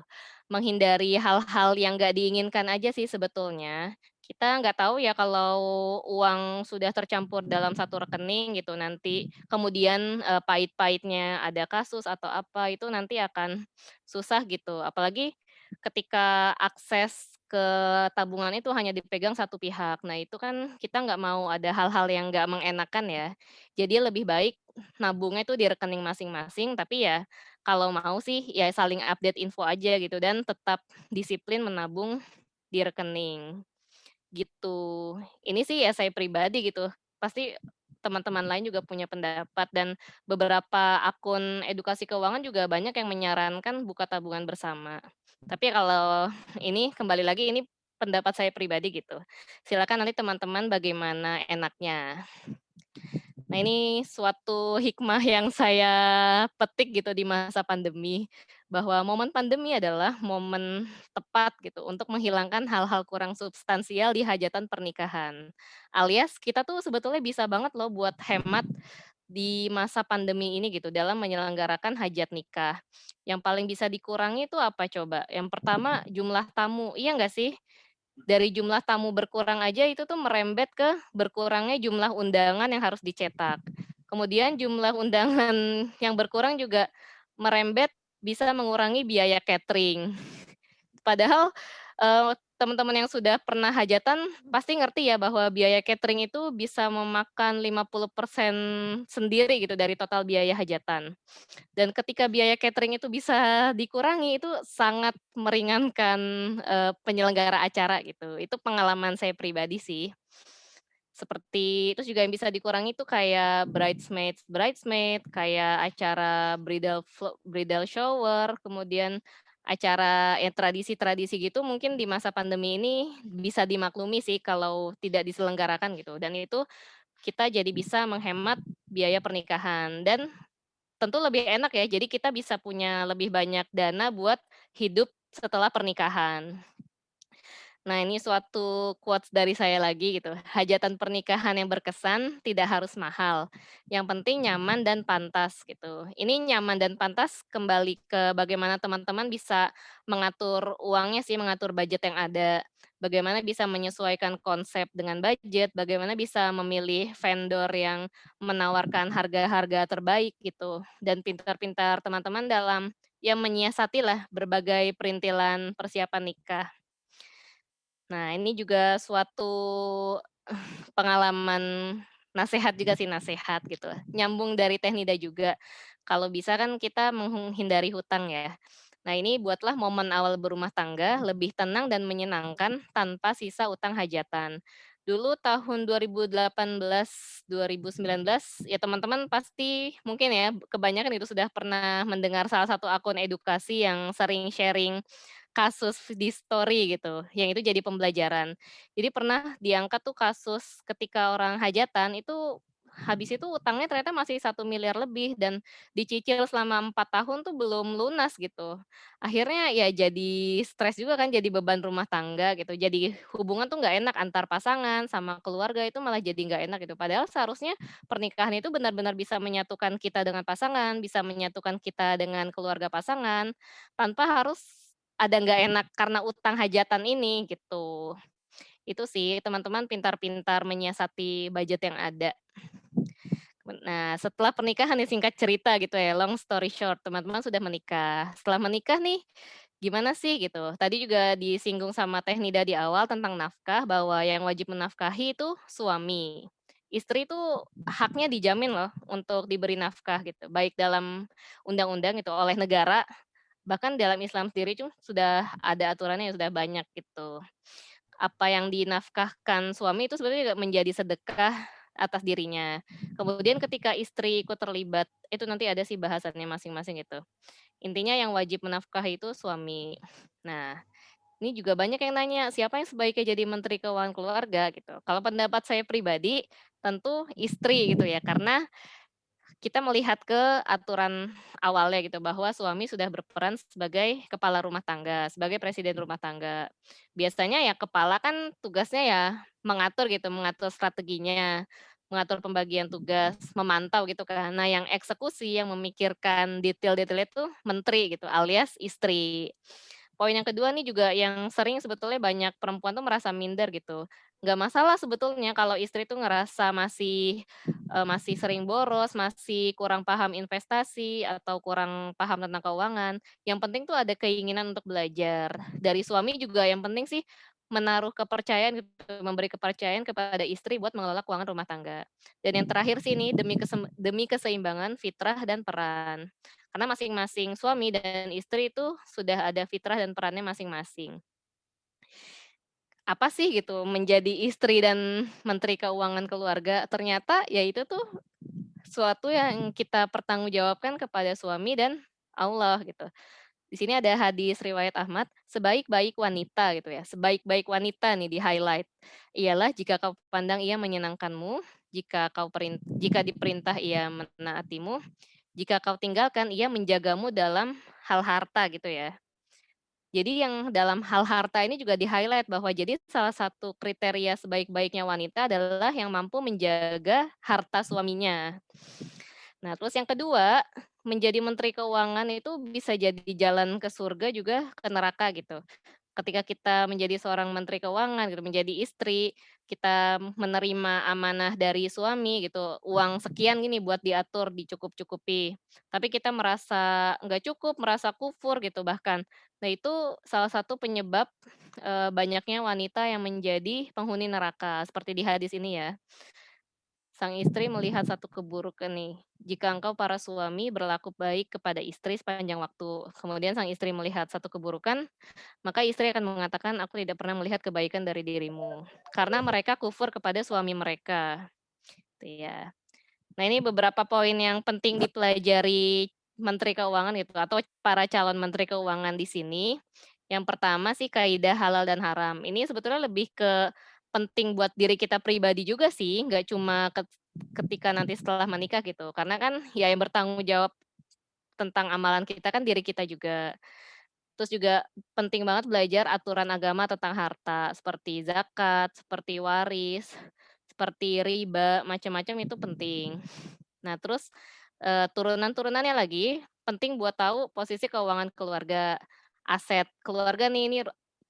Menghindari hal-hal yang nggak diinginkan aja sih sebetulnya. Kita nggak tahu ya kalau uang sudah tercampur dalam satu rekening gitu, nanti kemudian pahit-pahitnya ada kasus atau apa, itu nanti akan susah gitu. Apalagi ketika akses ke tabungan itu hanya dipegang satu pihak. Nah, itu kan kita nggak mau ada hal-hal yang nggak mengenakan ya. Jadi lebih baik nabungnya itu di rekening masing-masing, tapi ya kalau mau sih ya saling update info aja gitu dan tetap disiplin menabung di rekening, gitu. Ini sih ya saya pribadi gitu, pasti teman-teman lain juga punya pendapat dan beberapa akun edukasi keuangan juga banyak yang menyarankan buka tabungan bersama. Tapi kalau ini kembali lagi ini pendapat saya pribadi gitu. Silakan nanti teman-teman bagaimana enaknya. Nah, ini suatu hikmah yang saya petik gitu di masa pandemi, bahwa momen pandemi adalah momen tepat gitu untuk menghilangkan hal-hal kurang substansial di hajatan pernikahan. Alias kita tuh sebetulnya bisa banget loh buat hemat di masa pandemi ini gitu dalam menyelenggarakan hajat nikah. Yang paling bisa dikurangi itu apa coba? Yang pertama jumlah tamu, iya nggak sih? Dari jumlah tamu berkurang aja itu tuh merembet ke berkurangnya jumlah undangan yang harus dicetak. Kemudian jumlah undangan yang berkurang juga merembet bisa mengurangi biaya catering. Padahal, teman-teman yang sudah pernah hajatan pasti ngerti ya bahwa biaya catering itu bisa memakan 50% sendiri gitu dari total biaya hajatan. Dan ketika biaya catering itu bisa dikurangi, itu sangat meringankan, penyelenggara acara gitu. Itu pengalaman saya pribadi sih. Seperti terus juga yang bisa dikurangi itu kayak bridesmaid, kayak acara bridal shower, kemudian acara tradisi-tradisi gitu mungkin di masa pandemi ini bisa dimaklumi sih kalau tidak diselenggarakan gitu, dan itu kita jadi bisa menghemat biaya pernikahan dan tentu lebih enak ya, jadi kita bisa punya lebih banyak dana buat hidup setelah pernikahan. Nah, ini suatu quotes dari saya lagi gitu, hajatan pernikahan yang berkesan tidak harus mahal, yang penting nyaman dan pantas gitu. Ini nyaman dan pantas kembali ke bagaimana teman-teman bisa mengatur uangnya sih, mengatur budget yang ada, bagaimana bisa menyesuaikan konsep dengan budget, bagaimana bisa memilih vendor yang menawarkan harga-harga terbaik gitu, dan pintar-pintar teman-teman dalam ya menyiasatilah berbagai perintilan persiapan nikah. Nah, ini juga suatu pengalaman nasehat juga sih, nasehat gitu. Nyambung dari Teknida juga. Kalau bisa kan kita menghindari hutang ya. Nah, ini buatlah momen awal berumah tangga lebih tenang dan menyenangkan tanpa sisa utang hajatan. Dulu tahun 2018, 2019, ya teman-teman pasti mungkin ya kebanyakan itu sudah pernah mendengar salah satu akun edukasi yang sering sharing kasus di story gitu, yang itu jadi pembelajaran. Jadi pernah diangkat tuh kasus ketika orang hajatan itu, habis itu utangnya ternyata masih 1 miliar lebih dan dicicil selama 4 tahun tuh belum lunas gitu. Akhirnya ya jadi stres juga kan, jadi beban rumah tangga gitu, jadi hubungan tuh nggak enak antar pasangan sama keluarga itu malah jadi nggak enak gitu. Padahal seharusnya pernikahan itu benar-benar bisa menyatukan kita dengan pasangan, bisa menyatukan kita dengan keluarga pasangan, tanpa harus ada nggak enak karena utang hajatan ini gitu. Itu sih teman-teman pintar-pintar menyiasati budget yang ada. Nah, setelah pernikahan nih singkat cerita gitu ya, long story short, teman-teman sudah menikah. Setelah menikah nih, gimana sih gitu? Tadi juga disinggung sama Teh Nida di awal tentang nafkah, bahwa yang wajib menafkahi itu suami. Istri itu haknya dijamin loh untuk diberi nafkah gitu, baik dalam undang-undang gitu oleh negara, bahkan dalam Islam sendiri tuh sudah ada aturannya yang sudah banyak gitu. Apa yang dinafkahkan suami itu sebenarnya juga menjadi sedekah atas dirinya. Kemudian ketika istri ikut terlibat, itu nanti ada sih bahasannya masing-masing itu. Intinya yang wajib menafkahi itu suami. Nah, Ini juga banyak yang nanya, siapa yang sebaiknya jadi Menteri Keuangan Keluarga gitu. Kalau pendapat saya pribadi, tentu istri gitu ya, karena kita melihat ke aturan awalnya gitu, bahwa suami sudah berperan sebagai kepala rumah tangga, sebagai presiden rumah tangga. Biasanya ya kepala kan tugasnya ya mengatur gitu, mengatur strateginya, mengatur pembagian tugas, memantau gitu kan. Nah yang eksekusi, yang memikirkan detail-detailnya itu menteri gitu, alias istri. Poin yang kedua nih juga yang sering sebetulnya banyak perempuan tuh merasa minder gitu. Nggak masalah sebetulnya kalau istri tuh ngerasa masih sering boros, masih kurang paham investasi, atau kurang paham tentang keuangan. Yang penting tuh ada keinginan untuk belajar. Dari suami juga yang penting sih menaruh kepercayaan gitu, memberi kepercayaan kepada istri buat mengelola keuangan rumah tangga. Dan yang terakhir sih ini demi keseimbangan fitrah dan peran. Karena masing-masing suami dan istri itu sudah ada fitrah dan perannya masing-masing. Apa sih gitu menjadi istri dan menteri keuangan keluarga, ternyata ya itu tuh suatu yang kita pertanggungjawabkan kepada suami dan Allah gitu. Di sini ada hadis riwayat Ahmad, "Sebaik-baik wanita," gitu ya, "sebaik-baik wanita," nih di-highlight, "ialah jika kau pandang ia menyenangkanmu, jika diperintah ia menaatimu, jika kau tinggalkan ia menjagamu dalam hal harta," gitu ya. Jadi yang dalam hal harta ini juga di-highlight bahwa jadi salah satu kriteria sebaik-baiknya wanita adalah yang mampu menjaga harta suaminya. Nah, terus yang kedua, menjadi menteri keuangan itu bisa jadi jalan ke surga juga ke neraka gitu. Ketika kita menjadi seorang menteri keuangan gitu, menjadi istri, kita menerima amanah dari suami gitu, uang sekian gini buat diatur, dicukup-cukupi. Tapi kita merasa nggak cukup, merasa kufur gitu bahkan. Nah, itu salah satu penyebab, banyaknya wanita yang menjadi penghuni neraka, seperti di hadis ini ya. Sang istri melihat satu keburukan nih, jika engkau para suami berlaku baik kepada istri sepanjang waktu. Kemudian sang istri melihat satu keburukan, maka istri akan mengatakan, "Aku tidak pernah melihat kebaikan dari dirimu." Karena mereka kufur kepada suami mereka, gitu ya. Nah, ini beberapa poin yang penting dipelajari Menteri Keuangan gitu, atau para calon Menteri Keuangan di sini. Yang pertama sih kaidah halal dan haram. Ini sebetulnya lebih ke penting buat diri kita pribadi juga sih, nggak cuma ketika nanti setelah menikah gitu. Karena kan ya yang bertanggung jawab tentang amalan kita kan diri kita juga. Terus juga penting banget belajar aturan agama tentang harta, seperti zakat, seperti waris, seperti riba, macam-macam itu penting. Nah terus, turunan-turunannya lagi, penting buat tahu posisi keuangan keluarga, aset keluarga nih, ini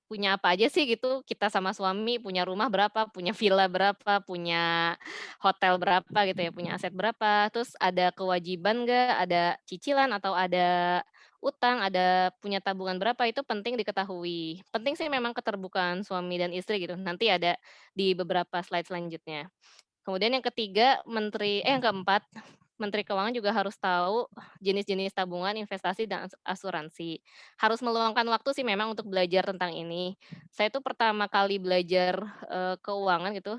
punya apa aja sih gitu, kita sama suami punya rumah berapa, punya villa berapa, punya hotel berapa gitu ya, punya aset berapa, terus ada kewajiban nggak, ada cicilan atau ada utang, ada punya tabungan berapa, itu penting diketahui. Penting sih memang keterbukaan suami dan istri gitu, nanti ada di beberapa slide selanjutnya. Kemudian yang ketiga, yang keempat, Menteri Keuangan juga harus tahu jenis-jenis tabungan, investasi, dan asuransi. Harus meluangkan waktu sih memang untuk belajar tentang ini. Saya tuh pertama kali belajar, keuangan gitu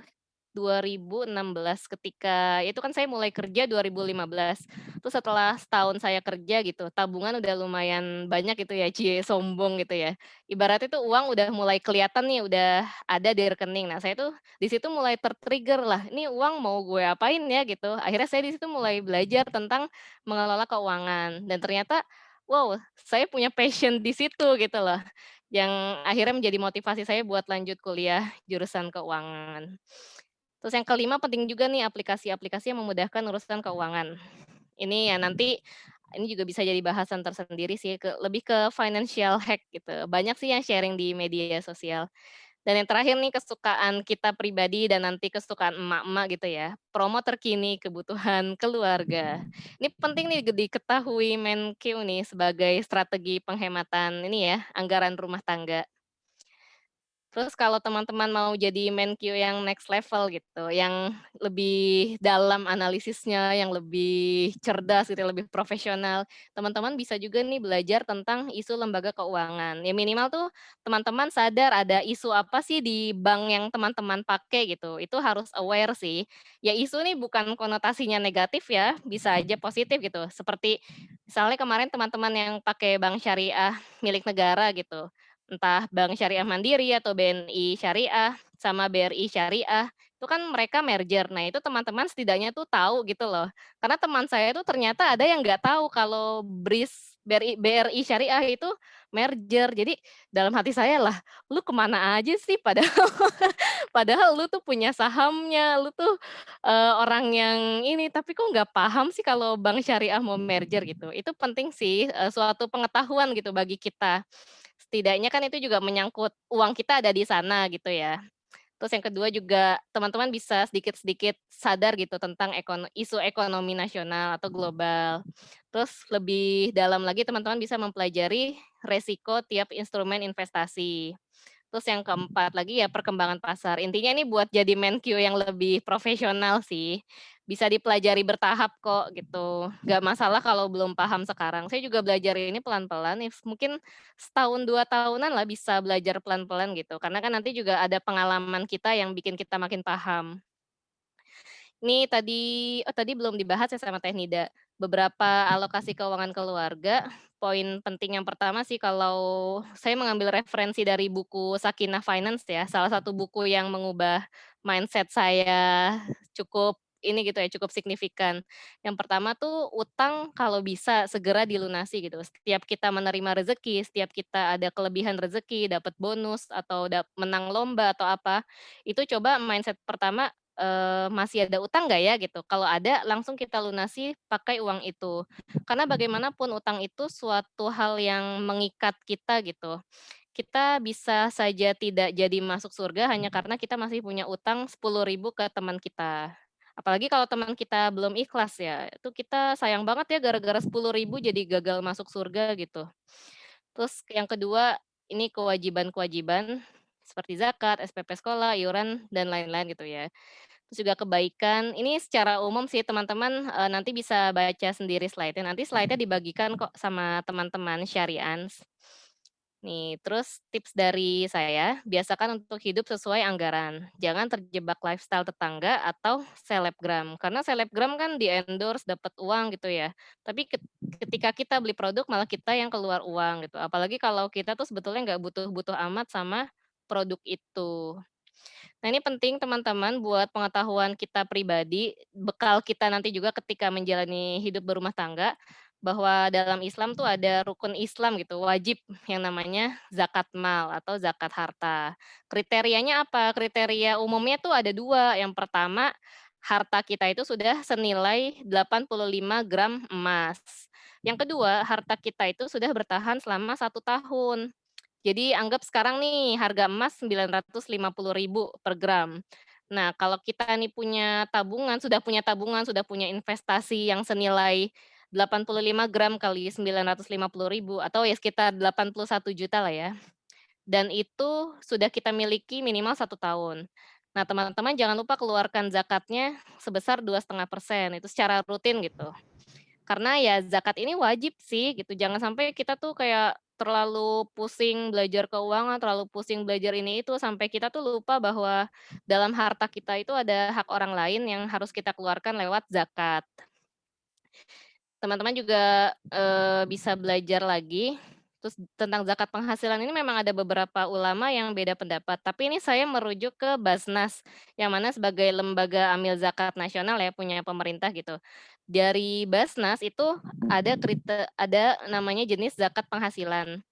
2016 ketika itu kan saya mulai kerja 2015. Terus setelah setahun saya kerja gitu, tabungan udah lumayan banyak gitu ya, cie sombong gitu ya. Ibaratnya tuh uang udah mulai kelihatan nih, udah ada di rekening. Nah, saya tuh di situ mulai ter-trigger lah, "Ini uang mau gue apain ya?" Gitu. Akhirnya saya di situ mulai belajar tentang mengelola keuangan dan ternyata, wow, saya punya passion di situ gitu loh, yang akhirnya menjadi motivasi saya buat lanjut kuliah jurusan keuangan. Terus yang kelima penting juga nih aplikasi-aplikasi yang memudahkan urusan keuangan. Ini ya nanti ini juga bisa jadi bahasan tersendiri sih, lebih ke financial hack gitu. Banyak sih yang sharing di media sosial. Dan yang terakhir nih kesukaan kita pribadi dan nanti kesukaan emak-emak gitu ya, promo terkini kebutuhan keluarga. Ini penting nih diketahui Menkeu nih sebagai strategi penghematan ini ya, anggaran rumah tangga. Terus kalau teman-teman mau jadi Menkyu yang next level gitu, yang lebih dalam analisisnya, yang lebih cerdas gitu, lebih profesional, teman-teman bisa juga nih belajar tentang isu lembaga keuangan. Ya minimal tuh teman-teman sadar ada isu apa sih di bank yang teman-teman pakai gitu, itu harus aware sih. Ya isu nih bukan konotasinya negatif ya, bisa aja positif gitu. Seperti misalnya kemarin teman-teman yang pakai bank syariah milik negara gitu, entah Bank Syariah Mandiri atau BNI Syariah sama BRI Syariah, itu kan mereka merger. Nah, itu teman-teman setidaknya tuh tahu gitu loh. Karena teman saya tuh ternyata ada yang nggak tahu kalau BRI Syariah itu merger. Jadi dalam hati saya lah, lu kemana aja sih padahal padahal lu tuh punya sahamnya, lu tuh, orang yang ini, tapi kok nggak paham sih kalau bank syariah mau merger gitu. Itu penting sih, suatu pengetahuan gitu bagi kita. Setidaknya kan itu juga menyangkut uang kita ada di sana gitu ya. Terus yang kedua juga teman-teman bisa sedikit-sedikit sadar gitu tentang isu ekonomi nasional atau global. Terus lebih dalam lagi teman-teman bisa mempelajari resiko tiap instrumen investasi. Terus yang keempat lagi ya perkembangan pasar. Intinya ini buat jadi Menkyu yang lebih profesional sih. Bisa dipelajari bertahap kok gitu. Nggak masalah kalau belum paham sekarang. Saya juga belajar ini pelan-pelan, mungkin setahun 2 tahunan lah bisa belajar pelan-pelan gitu. Karena kan nanti juga ada pengalaman kita yang bikin kita makin paham. Ini tadi belum dibahas ya sama Teh Nida, beberapa alokasi keuangan keluarga, poin penting yang pertama sih kalau saya mengambil referensi dari buku Sakinah Finance ya, salah satu buku yang mengubah mindset saya cukup ini gitu ya, cukup signifikan. Yang pertama tuh utang kalau bisa segera dilunasi gitu. Setiap kita menerima rezeki, setiap kita ada kelebihan rezeki, dapat bonus atau menang lomba atau apa, itu coba mindset pertama masih ada utang nggak ya gitu? Kalau ada langsung kita lunasi pakai uang itu. Karena bagaimanapun utang itu suatu hal yang mengikat kita gitu. Kita bisa saja tidak jadi masuk surga hanya karena kita masih punya utang 10.000 ke teman kita. Apalagi kalau teman kita belum ikhlas ya, itu kita sayang banget ya gara-gara 10.000 jadi gagal masuk surga gitu. Terus yang kedua, ini kewajiban-kewajiban seperti zakat, SPP sekolah, iuran, dan lain-lain gitu ya. Terus juga kebaikan, ini secara umum sih teman-teman, nanti bisa baca sendiri slide-nya, nanti slide-nya dibagikan kok sama teman-teman Syarians. Nih, terus tips dari saya, biasakan untuk hidup sesuai anggaran. Jangan terjebak lifestyle tetangga atau selebgram, karena selebgram kan di-endorse dapat uang gitu ya. Tapi ketika kita beli produk malah kita yang keluar uang gitu, apalagi kalau kita tuh sebetulnya nggak butuh-butuh amat sama produk itu. Nah, ini penting teman-teman buat pengetahuan kita pribadi, bekal kita nanti juga ketika menjalani hidup berumah tangga, bahwa dalam Islam tuh ada rukun Islam gitu, wajib yang namanya zakat mal atau zakat harta. Kriterianya apa? Kriteria umumnya tuh ada 2. Yang pertama, harta kita itu sudah senilai 85 gram emas. Yang kedua, harta kita itu sudah bertahan selama 1 tahun. Jadi anggap sekarang nih harga emas 950.000 per gram. Nah, kalau kita nih punya tabungan, sudah punya investasi yang senilai 85 gram kali 950.000 atau ya sekitar 81 juta lah ya. Dan itu sudah kita miliki minimal 1 tahun. Nah, teman-teman jangan lupa keluarkan zakatnya sebesar 2,5%, itu secara rutin gitu. Karena ya zakat ini wajib sih gitu, jangan sampai kita tuh kayak terlalu pusing belajar keuangan, terlalu pusing belajar ini itu, sampai kita tuh lupa bahwa dalam harta kita itu ada hak orang lain yang harus kita keluarkan lewat zakat. Teman-teman juga, bisa belajar lagi, terus tentang zakat penghasilan ini memang ada beberapa ulama yang beda pendapat, tapi ini saya merujuk ke Basnas, yang mana sebagai lembaga amil zakat nasional ya, punya pemerintah gitu. Dari Basnas itu ada namanya jenis zakat penghasilan.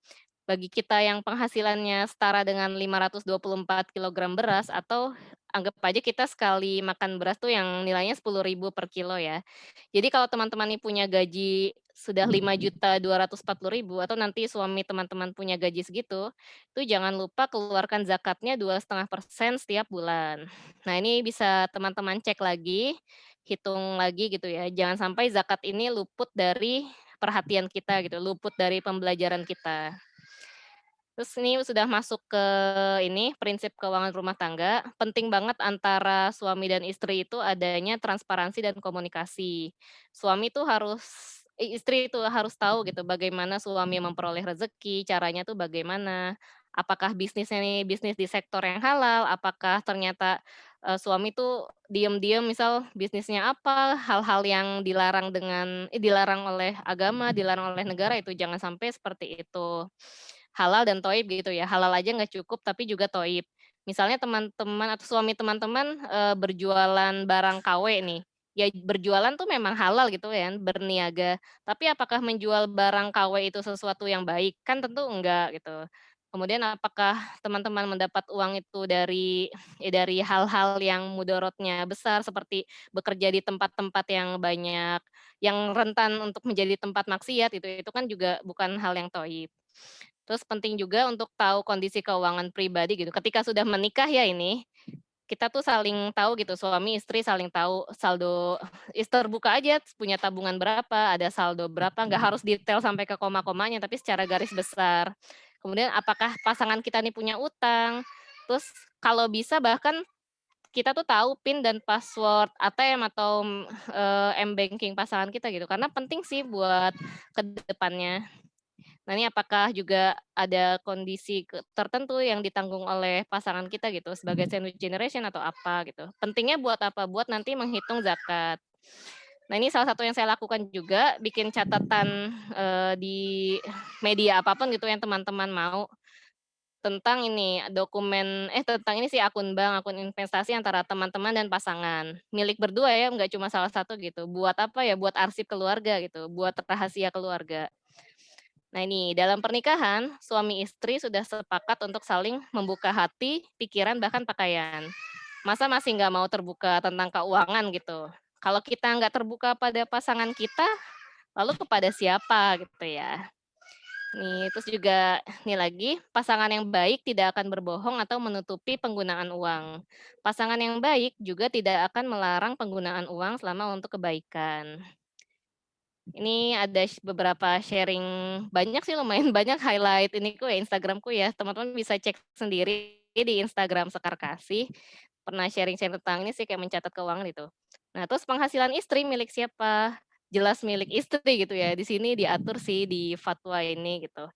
Bagi kita yang penghasilannya setara dengan 524 kilogram beras atau anggap aja kita sekali makan beras tuh yang nilainya 10.000 per kilo ya. Jadi kalau teman-teman nih punya gaji sudah 5.240.000 atau nanti suami teman-teman punya gaji segitu, itu jangan lupa keluarkan zakatnya 2,5% setiap bulan. Nah, ini bisa teman-teman cek lagi, hitung lagi gitu ya. Jangan sampai zakat ini luput dari perhatian kita gitu, luput dari pembelajaran kita. Terus ini sudah masuk ke ini, prinsip keuangan rumah tangga, penting banget antara suami dan istri itu adanya transparansi dan komunikasi. Suami tuh istri itu harus tahu gitu bagaimana suami memperoleh rezeki, caranya tuh bagaimana. Apakah bisnisnya nih bisnis di sektor yang halal, apakah ternyata, suami tuh diam-diam misal bisnisnya apa, hal-hal yang dilarang oleh agama, dilarang oleh negara itu jangan sampai seperti itu. halal dan toib gitu ya. Halal aja nggak cukup, tapi juga toib. Misalnya teman-teman atau suami teman-teman berjualan barang KW nih, ya berjualan tuh memang halal gitu ya, berniaga. Tapi apakah menjual barang KW itu sesuatu yang baik? Kan tentu enggak gitu. Kemudian apakah teman-teman mendapat uang itu dari hal-hal yang mudorotnya besar seperti bekerja di tempat-tempat yang banyak, yang rentan untuk menjadi tempat maksiat itu kan juga bukan hal yang toib. Terus penting juga untuk tahu kondisi keuangan pribadi gitu. Ketika sudah menikah ya ini, kita tuh saling tahu gitu, suami istri saling tahu saldo terbuka aja punya tabungan berapa, ada saldo berapa, nggak harus detail sampai ke koma-komanya, tapi secara garis besar. Kemudian apakah pasangan kita nih punya utang, terus kalau bisa bahkan kita tuh tahu PIN dan password ATM atau, m-banking pasangan kita gitu, karena penting sih buat ke depannya. Nah, ini apakah juga ada kondisi tertentu yang ditanggung oleh pasangan kita gitu sebagai sandwich generation atau apa gitu. Pentingnya buat apa? Buat nanti menghitung zakat. Nah, ini salah satu yang saya lakukan juga, bikin catatan, di media apapun gitu yang teman-teman mau, tentang ini, tentang ini sih akun bank, akun investasi antara teman-teman dan pasangan. Milik berdua ya, nggak cuma salah satu gitu. Buat apa ya, buat arsip keluarga gitu, buat rahasia keluarga. Nah ini, dalam pernikahan, suami istri sudah sepakat untuk saling membuka hati, pikiran, bahkan pakaian. Masa masih nggak mau terbuka tentang keuangan gitu? Kalau kita nggak terbuka pada pasangan kita, lalu kepada siapa gitu ya? Nih, terus juga nih lagi, pasangan yang baik tidak akan berbohong atau menutupi penggunaan uang. Pasangan yang baik juga tidak akan melarang penggunaan uang selama untuk kebaikan. Ini ada beberapa sharing, banyak sih lumayan banyak highlight iniku ya, Instagram-ku ya, teman-teman bisa cek sendiri di Instagram Sekar Kasih, pernah sharing-sharing tentang ini sih, kayak mencatat keuangan itu. Nah, terus penghasilan istri milik siapa? Jelas milik istri gitu ya, di sini diatur sih di fatwa ini gitu.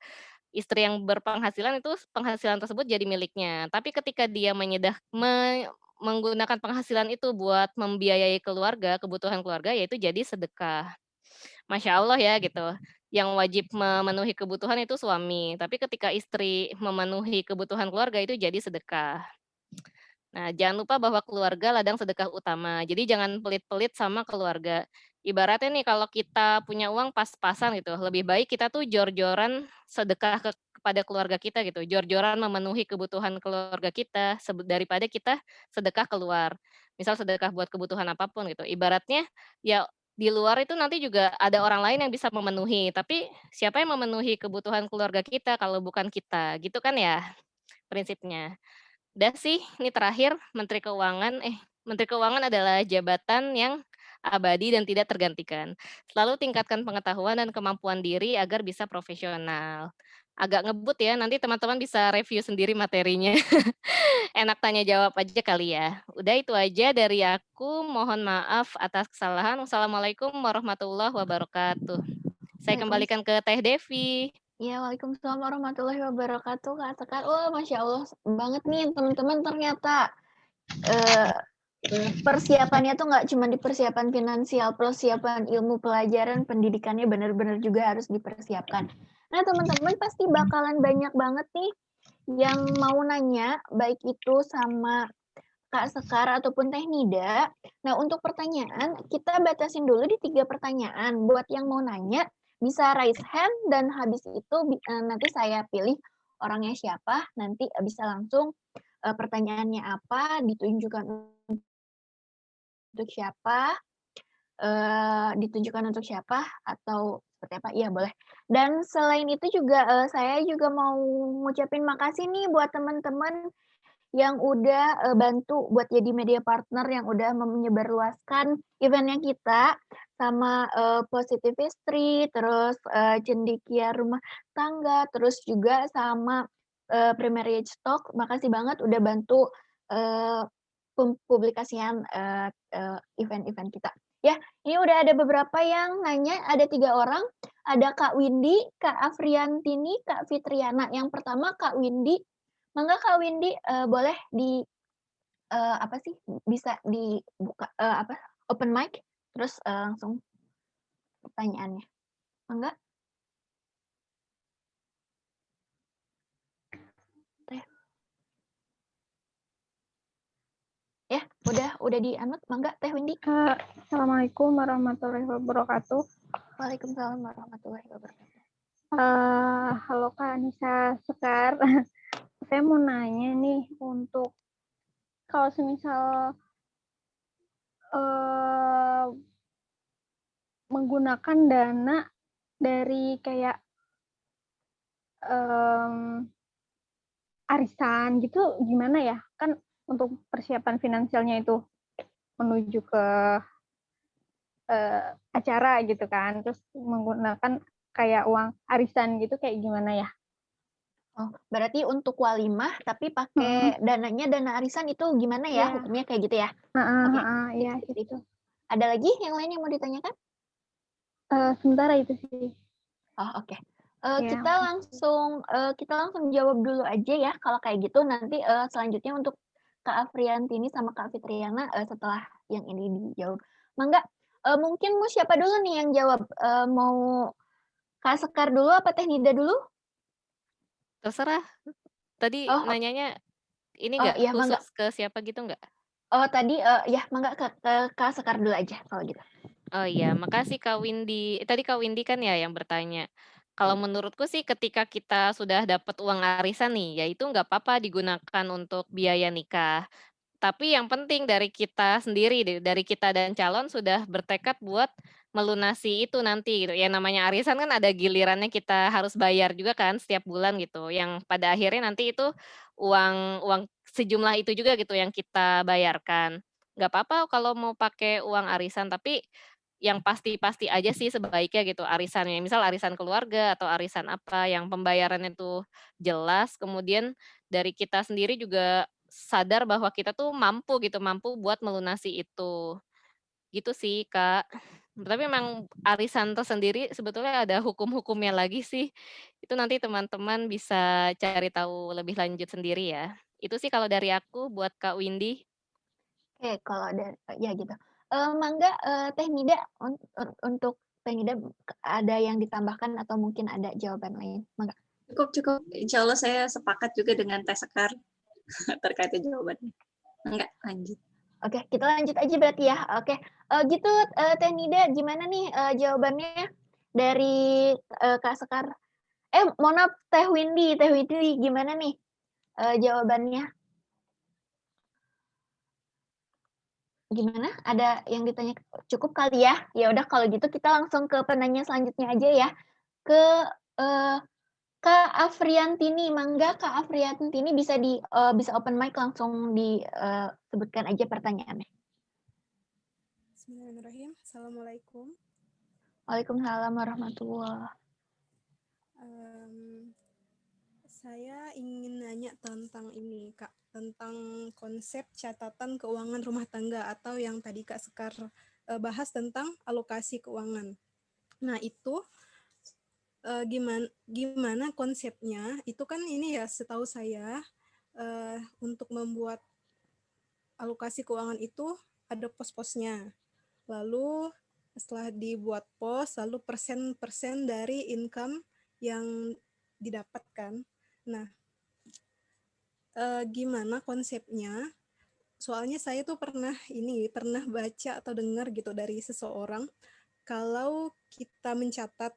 Istri yang berpenghasilan itu penghasilan tersebut jadi miliknya, tapi ketika dia menggunakan penghasilan itu buat membiayai keluarga, kebutuhan keluarga, yaitu jadi sedekah. Masya Allah ya gitu, yang wajib memenuhi kebutuhan itu suami, tapi ketika istri memenuhi kebutuhan keluarga itu jadi sedekah. Nah, jangan lupa bahwa keluarga ladang sedekah utama, jadi jangan pelit-pelit sama keluarga. Ibaratnya nih kalau kita punya uang pas-pasan gitu, lebih baik kita tuh jor-joran sedekah kepada keluarga kita gitu, jor-joran memenuhi kebutuhan keluarga kita daripada kita sedekah keluar. Misal sedekah buat kebutuhan apapun gitu. Ibaratnya ya di luar itu nanti juga ada orang lain yang bisa memenuhi, tapi siapa yang memenuhi kebutuhan keluarga kita kalau bukan kita, gitu kan ya prinsipnya. Udah sih, ini terakhir Menteri Keuangan adalah jabatan yang abadi dan tidak tergantikan. Selalu tingkatkan pengetahuan dan kemampuan diri agar bisa profesional. Agak ngebut ya, nanti teman-teman bisa review sendiri materinya. Enak tanya jawab aja kali ya. Udah itu aja dari aku, mohon maaf atas kesalahan. Wassalamualaikum warahmatullahi wabarakatuh. Saya kembalikan ke Teh Devi. Ya, waalaikumsalam warahmatullahi wabarakatuh, Kak Sekar. Wah, Masya Allah banget nih teman-teman, ternyata persiapannya tuh nggak cuma di persiapan finansial, persiapan ilmu pelajaran, pendidikannya benar-benar juga harus dipersiapkan. Nah, teman-teman pasti bakalan banyak banget nih yang mau nanya, baik itu sama Kak Sekar ataupun Teh Nida. Nah, untuk pertanyaan, kita batasin dulu di 3 pertanyaan. Buat yang mau nanya, bisa raise hand dan habis itu nanti saya pilih orangnya siapa, nanti bisa langsung pertanyaannya apa, ditunjukkan untuk siapa, ditunjukkan untuk siapa atau seperti apa, iya boleh. Dan selain itu juga, saya juga mau ngucapin makasih nih buat teman-teman yang udah, bantu buat jadi media partner, yang udah menyebarluaskan event-nya kita, sama, Positif Istri, terus, Cendekia Rumah Tangga, terus juga sama, Pre-Marriage Talk. Makasih banget udah bantu, eee, pempublikasian, event-event kita. Ya, ini udah ada beberapa yang nanya, ada 3 orang, ada Kak Windy, Kak Afriantini, Kak Fitriana. Yang pertama Kak Windy. Mangga Kak Windy, boleh apa sih, bisa dibuka, apa, open mic, terus, langsung pertanyaannya. Mangga. Ya, udah di-unmute, mangga Teh Windy. Assalamualaikum warahmatullahi wabarakatuh. Waalaikumsalam warahmatullahi wabarakatuh. Halo Kak Anissa Sekar. Saya mau nanya nih, untuk kalau semisal menggunakan dana dari kayak arisan gitu, gimana ya? Kan untuk persiapan finansialnya itu menuju ke acara gitu kan, terus menggunakan kayak uang arisan gitu, kayak gimana ya? Oh, berarti untuk walimah tapi pakai dananya dana arisan itu gimana ya? Iya. Hukumnya kayak gitu ya? Oke. Iya, Sip. gitu. Ada lagi yang lain yang mau ditanyakan? Sementara itu sih. Oh, oke. Ya. Kita langsung jawab dulu aja ya kalau kayak gitu. Nanti selanjutnya untuk Kak Afriantini sama Kak Fitriana setelah yang ini dijawab. Mangga, mungkin mau siapa dulu nih yang jawab? Mau Kak Sekar dulu apa Teh Nida dulu? Terserah. Tadi Oh, nanyanya ini oh nggak iya, mangga. khusus ke siapa gitu nggak? Oh, tadi ya mangga ke Kak Sekar dulu aja kalau gitu. Oh iya, makasih Kak Windy. Tadi Kak Windy kan ya yang bertanya. Kalau menurutku sih ketika kita sudah dapat uang arisan nih, ya itu nggak apa-apa digunakan untuk biaya nikah. Tapi yang penting dari kita sendiri, dari kita dan calon sudah bertekad buat melunasi itu nanti gitu. Ya namanya arisan kan ada gilirannya kita harus bayar juga kan setiap bulan gitu. Yang pada akhirnya nanti itu uang uang sejumlah itu juga gitu yang kita bayarkan. Nggak apa-apa kalau mau pakai uang arisan, tapi yang pasti-pasti aja sih sebaiknya gitu arisannya. Misal arisan keluarga atau arisan apa yang pembayarannya tuh jelas, kemudian dari kita sendiri juga sadar bahwa kita tuh mampu gitu, mampu buat melunasi itu. Gitu sih, Kak. Tapi memang arisan tersendiri sebetulnya ada hukum-hukumnya lagi sih. Itu nanti teman-teman bisa cari tahu lebih lanjut sendiri ya. Itu sih kalau dari aku buat Kak Windy. Oke, kalau ada ya gitu. Mangga Teh Nida untuk Teh Nida ada yang ditambahkan atau mungkin ada jawaban lain? Mangga. Cukup. Insya Allah saya sepakat juga dengan Teh Sekar terkait jawabannya. Enggak, lanjut. Oke, kita lanjut aja berarti ya. Oke, gitu Teh Nida, gimana nih jawabannya dari Kak Sekar? Mohon maaf, Teh Windy gimana nih jawabannya? Gimana? Ada yang ditanya? Cukup kali ya? Ya udah kalau gitu kita langsung ke penanya selanjutnya aja ya. Ke Kak Afriantini, mangga Kak Afriantini bisa open mic langsung disebutkan aja pertanyaannya. Bismillahirrahmanirrahim. Assalamualaikum. Waalaikumsalam warahmatullahi. Saya ingin nanya tentang ini, Kak, tentang konsep catatan keuangan rumah tangga atau yang tadi Kak Sekar bahas tentang alokasi keuangan. Nah, itu gimana konsepnya? Itu kan ini ya, setahu saya untuk membuat alokasi keuangan itu ada pos-posnya. Lalu setelah dibuat pos, lalu persen-persen dari income yang didapatkan. Nah, gimana konsepnya? Soalnya saya tuh pernah baca atau dengar gitu dari seseorang, kalau kita mencatat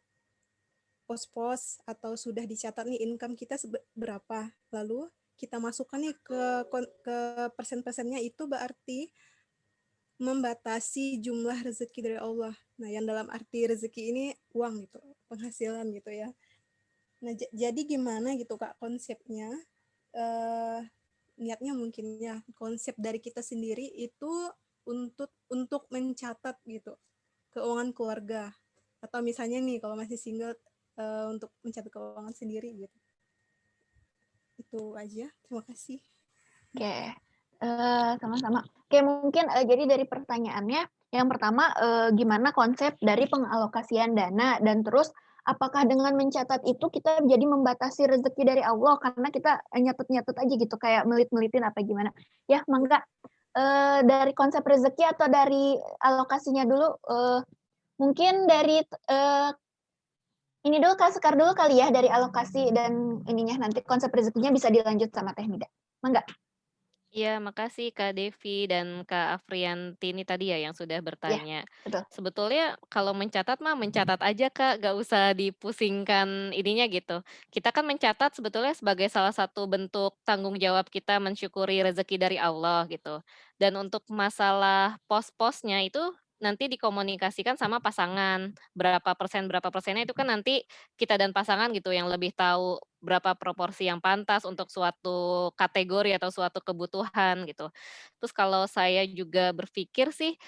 pos-pos atau sudah dicatat nih income kita berapa, lalu kita masukkan nih ke persen-persennya, itu berarti membatasi jumlah rezeki dari Allah. Nah, yang dalam arti rezeki ini uang gitu, penghasilan gitu ya. Nah, jadi gimana gitu Kak konsepnya? Niatnya mungkin ya konsep dari kita sendiri itu untuk mencatat gitu keuangan keluarga, atau misalnya nih kalau masih single untuk mencatat keuangan sendiri gitu. Itu aja. Terima kasih. Oke, sama-sama. Oke, mungkin jadi dari pertanyaannya, yang pertama gimana konsep dari pengalokasian dana, dan terus apakah dengan mencatat itu kita jadi membatasi rezeki dari Allah karena kita nyatet-nyatet aja gitu, kayak melit-melitin apa gimana? Ya, mangga dari konsep rezeki atau dari alokasinya dulu, mungkin dari ini dulu Kak Sekar dulu kali ya, dari alokasi dan ininya, nanti konsep rezekinya bisa dilanjut sama Teh Nida. Mangga. Iya, makasih Kak Devi dan Kak Afriantini tadi ya yang sudah Ya, bertanya. betul. Sebetulnya kalau mencatat mah mencatat aja Kak, gak usah dipusingkan ininya gitu. Kita kan mencatat sebetulnya sebagai salah satu bentuk tanggung jawab kita mensyukuri rezeki dari Allah gitu. Dan untuk masalah pos-posnya itu nanti dikomunikasikan sama pasangan. Berapa persennya itu kan nanti kita dan pasangan gitu yang lebih tahu berapa proporsi yang pantas untuk suatu kategori atau suatu kebutuhan gitu. Terus kalau saya juga berpikir sih,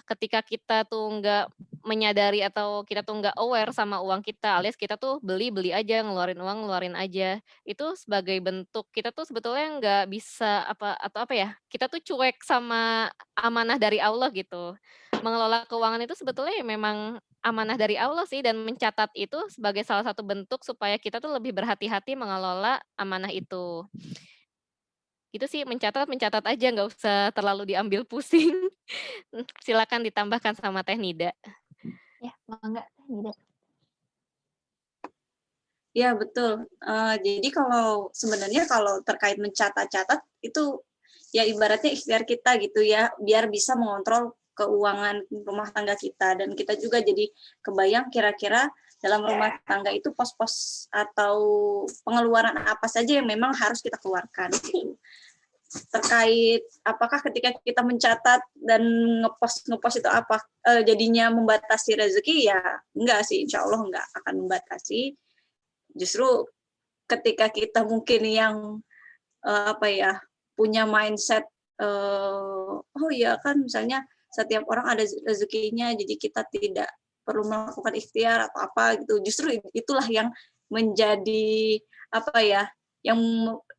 ketika kita tuh nggak menyadari atau kita tuh nggak aware sama uang kita, alias kita tuh beli aja, ngeluarin uang, ngeluarin aja. Itu sebagai bentuk kita tuh sebetulnya nggak bisa apa ya, kita tuh cuek sama amanah dari Allah gitu. Mengelola keuangan itu sebetulnya ya memang amanah dari Allah sih dan mencatat itu sebagai salah satu bentuk supaya kita tuh lebih berhati-hati mengelola amanah itu. Itu sih mencatat aja nggak usah terlalu diambil pusing. Silakan ditambahkan sama Teh Nida. Ya, mangga Teh Nida. Ya, betul. Jadi sebenarnya kalau terkait mencatat-catat itu ya ibaratnya ikhtiar kita gitu ya, biar bisa mengontrol keuangan rumah tangga kita. Dan kita juga jadi kebayang kira-kira dalam rumah tangga itu pos-pos atau pengeluaran apa saja yang memang harus kita keluarkan. Gitu. Terkait apakah ketika kita mencatat dan ngepost itu apa jadinya membatasi rezeki, ya enggak sih, insya Allah enggak akan membatasi. Justru ketika kita mungkin yang punya mindset oh ya kan misalnya setiap orang ada rezekinya, jadi kita tidak perlu melakukan ikhtiar atau apa gitu. Justru itulah yang menjadi yang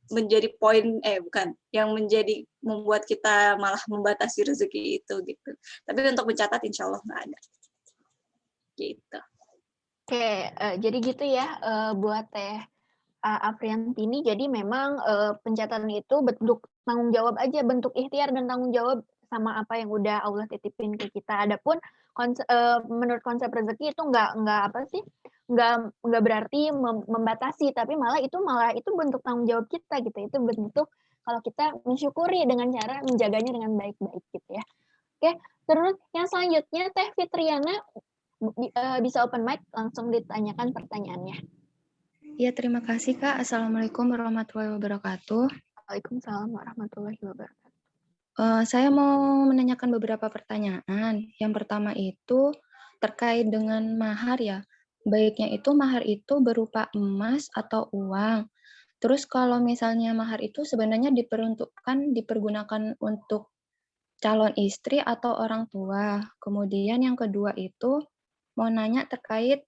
menjadi poin yang menjadi membuat kita malah membatasi rezeki itu gitu. Tapi untuk mencatat insya Allah nggak ada. Gitu. Oke, jadi gitu ya buat Teh Afriantini. Jadi memang pencatatan itu bentuk tanggung jawab aja, bentuk ikhtiar dan tanggung jawab sama apa yang udah Allah titipin ke kita. Adapun menurut konsep rezeki itu nggak berarti membatasi, tapi malah itu bentuk tanggung jawab kita gitu. Itu bentuk kalau kita mensyukuri dengan cara menjaganya dengan baik-baik gitu ya. Oke, terus yang selanjutnya Teh Fitriana bisa open mic, langsung ditanyakan pertanyaannya. Ya, terima kasih Kak. Assalamualaikum warahmatullahi wabarakatuh. Waalaikumsalam warahmatullahi wabarakatuh. Saya mau menanyakan beberapa pertanyaan. Yang pertama itu terkait dengan mahar ya. Baiknya itu mahar itu berupa emas atau uang. Terus kalau misalnya mahar itu sebenarnya dipergunakan untuk calon istri atau orang tua. Kemudian yang kedua itu mau nanya terkait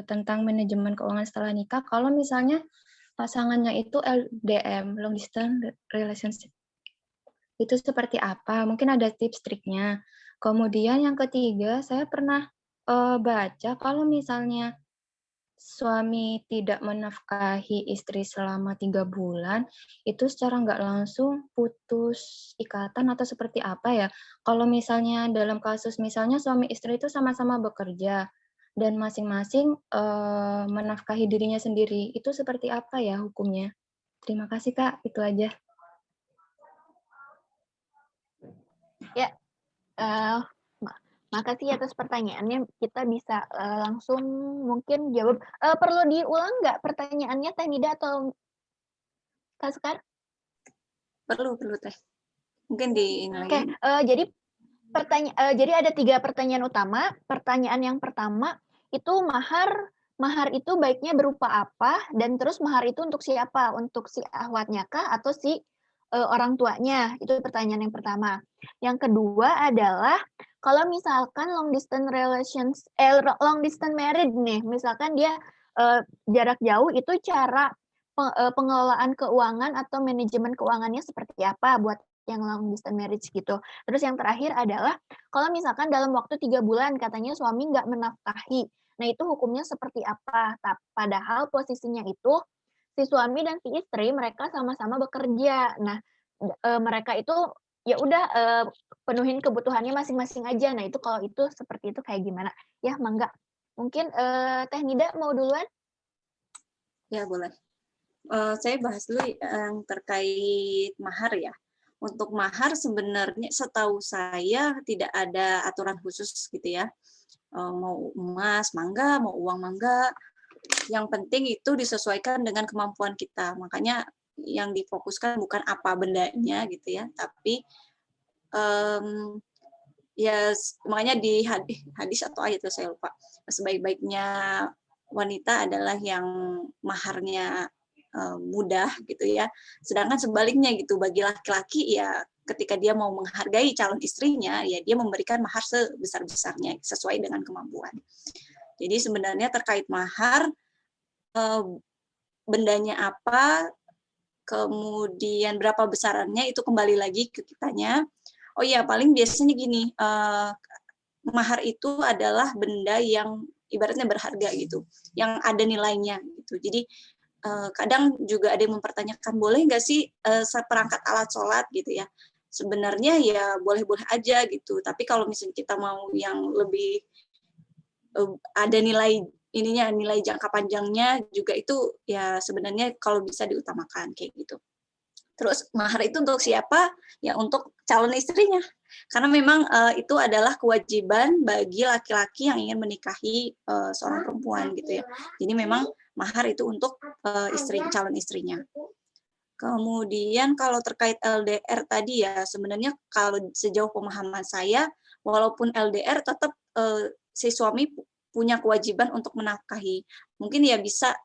tentang manajemen keuangan setelah nikah. Kalau misalnya pasangannya itu LDM, long distance relationship, itu seperti apa? Mungkin ada tips triknya. Kemudian yang ketiga, saya pernah baca kalau misalnya suami tidak menafkahi istri selama 3 bulan, itu secara nggak langsung putus ikatan atau seperti apa ya? Kalau misalnya dalam kasus misalnya suami istri itu sama-sama bekerja dan masing-masing menafkahi dirinya sendiri, itu seperti apa ya hukumnya? Terima kasih Kak, itu aja. Ya, makasih atas pertanyaannya. Kita bisa langsung mungkin jawab. Perlu diulang nggak pertanyaannya Teh Nida atau Kak Sekar? Perlu Teh. Mungkin di ini Oke, jadi ada 3 pertanyaan utama. Pertanyaan yang pertama itu mahar itu baiknya berupa apa, dan terus mahar itu untuk siapa? Untuk si ahwatnya kah atau si orang tuanya? Itu pertanyaan yang pertama. Yang kedua adalah kalau misalkan long distance married nih, misalkan dia jarak jauh, itu cara pengelolaan keuangan atau manajemen keuangannya seperti apa buat yang long distance marriage gitu. Terus yang terakhir adalah kalau misalkan dalam waktu 3 bulan katanya suami nggak menafkahi, nah itu hukumnya seperti apa? Padahal posisinya itu si suami dan si istri mereka sama-sama bekerja. Nah, mereka itu ya udah penuhin kebutuhannya masing-masing aja. Nah, itu kalau itu seperti itu kayak gimana? Ya, mangga. Mungkin Teh Nida mau duluan? Ya, boleh. Saya bahas dulu yang terkait mahar ya. Untuk mahar sebenarnya setahu saya tidak ada aturan khusus gitu ya. Mau emas mangga, mau uang mangga. Yang penting itu disesuaikan dengan kemampuan kita. Makanya yang difokuskan bukan apa bendanya gitu ya, tapi ya makanya di hadis atau ayat itu saya lupa. Sebaik-baiknya wanita adalah yang maharnya mudah gitu ya. Sedangkan sebaliknya gitu bagi laki-laki ya ketika dia mau menghargai calon istrinya ya dia memberikan mahar sebesar-besarnya sesuai dengan kemampuan. Jadi sebenarnya terkait mahar bendanya apa, kemudian berapa besarannya itu kembali lagi ke kitanya. Oh iya paling biasanya gini, mahar itu adalah benda yang ibaratnya berharga gitu, yang ada nilainya gitu. Jadi kadang juga ada yang mempertanyakan boleh nggak sih seperangkat alat sholat gitu ya. Sebenarnya ya boleh-boleh aja gitu. Tapi kalau misalnya kita mau yang lebih ada nilai ininya, nilai jangka panjangnya juga itu ya sebenarnya kalau bisa diutamakan kayak gitu. Terus mahar itu untuk siapa? Ya untuk calon istrinya. Karena memang itu adalah kewajiban bagi laki-laki yang ingin menikahi seorang perempuan gitu ya. Jadi memang mahar itu untuk calon istrinya. Kemudian kalau terkait LDR tadi ya sebenarnya kalau sejauh pemahaman saya walaupun LDR tetap si suami punya kewajiban untuk menafkahi. Mungkin ya bisa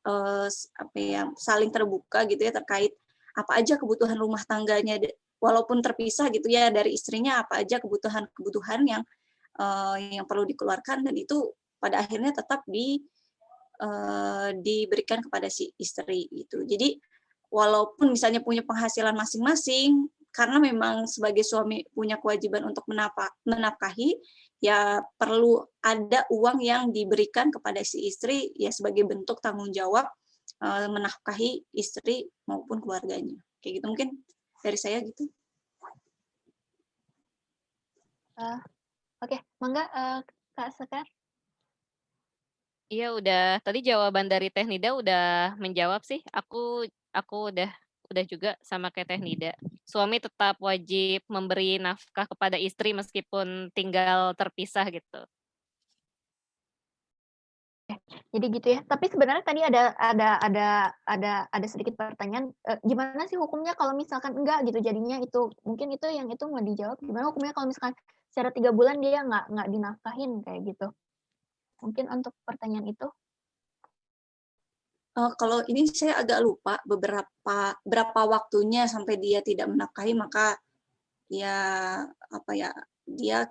saling terbuka gitu ya terkait apa aja kebutuhan rumah tangganya walaupun terpisah gitu ya dari istrinya apa aja kebutuhan yang perlu dikeluarkan dan itu pada akhirnya tetap diberikan kepada si istri itu. Jadi walaupun misalnya punya penghasilan masing-masing karena memang sebagai suami punya kewajiban untuk menafkahi ya perlu ada uang yang diberikan kepada si istri ya sebagai bentuk tanggung jawab menafkahi istri maupun keluarganya. Kayak gitu mungkin dari saya gitu. Oke, mangga Kak Sekar. Iya udah, tadi jawaban dari Teh Nida udah menjawab sih. Aku udah juga sama kayak Teh Nida. Suami tetap wajib memberi nafkah kepada istri meskipun tinggal terpisah gitu. Jadi gitu ya. Tapi sebenarnya tadi ada sedikit pertanyaan. Gimana sih hukumnya kalau misalkan enggak gitu jadinya itu mungkin itu yang itu mau dijawab. Gimana hukumnya kalau misalkan secara 3 bulan dia nggak dinafkahin kayak gitu. Mungkin untuk pertanyaan itu. Kalau ini saya agak lupa berapa waktunya sampai dia tidak menafkahi maka ya apa ya dia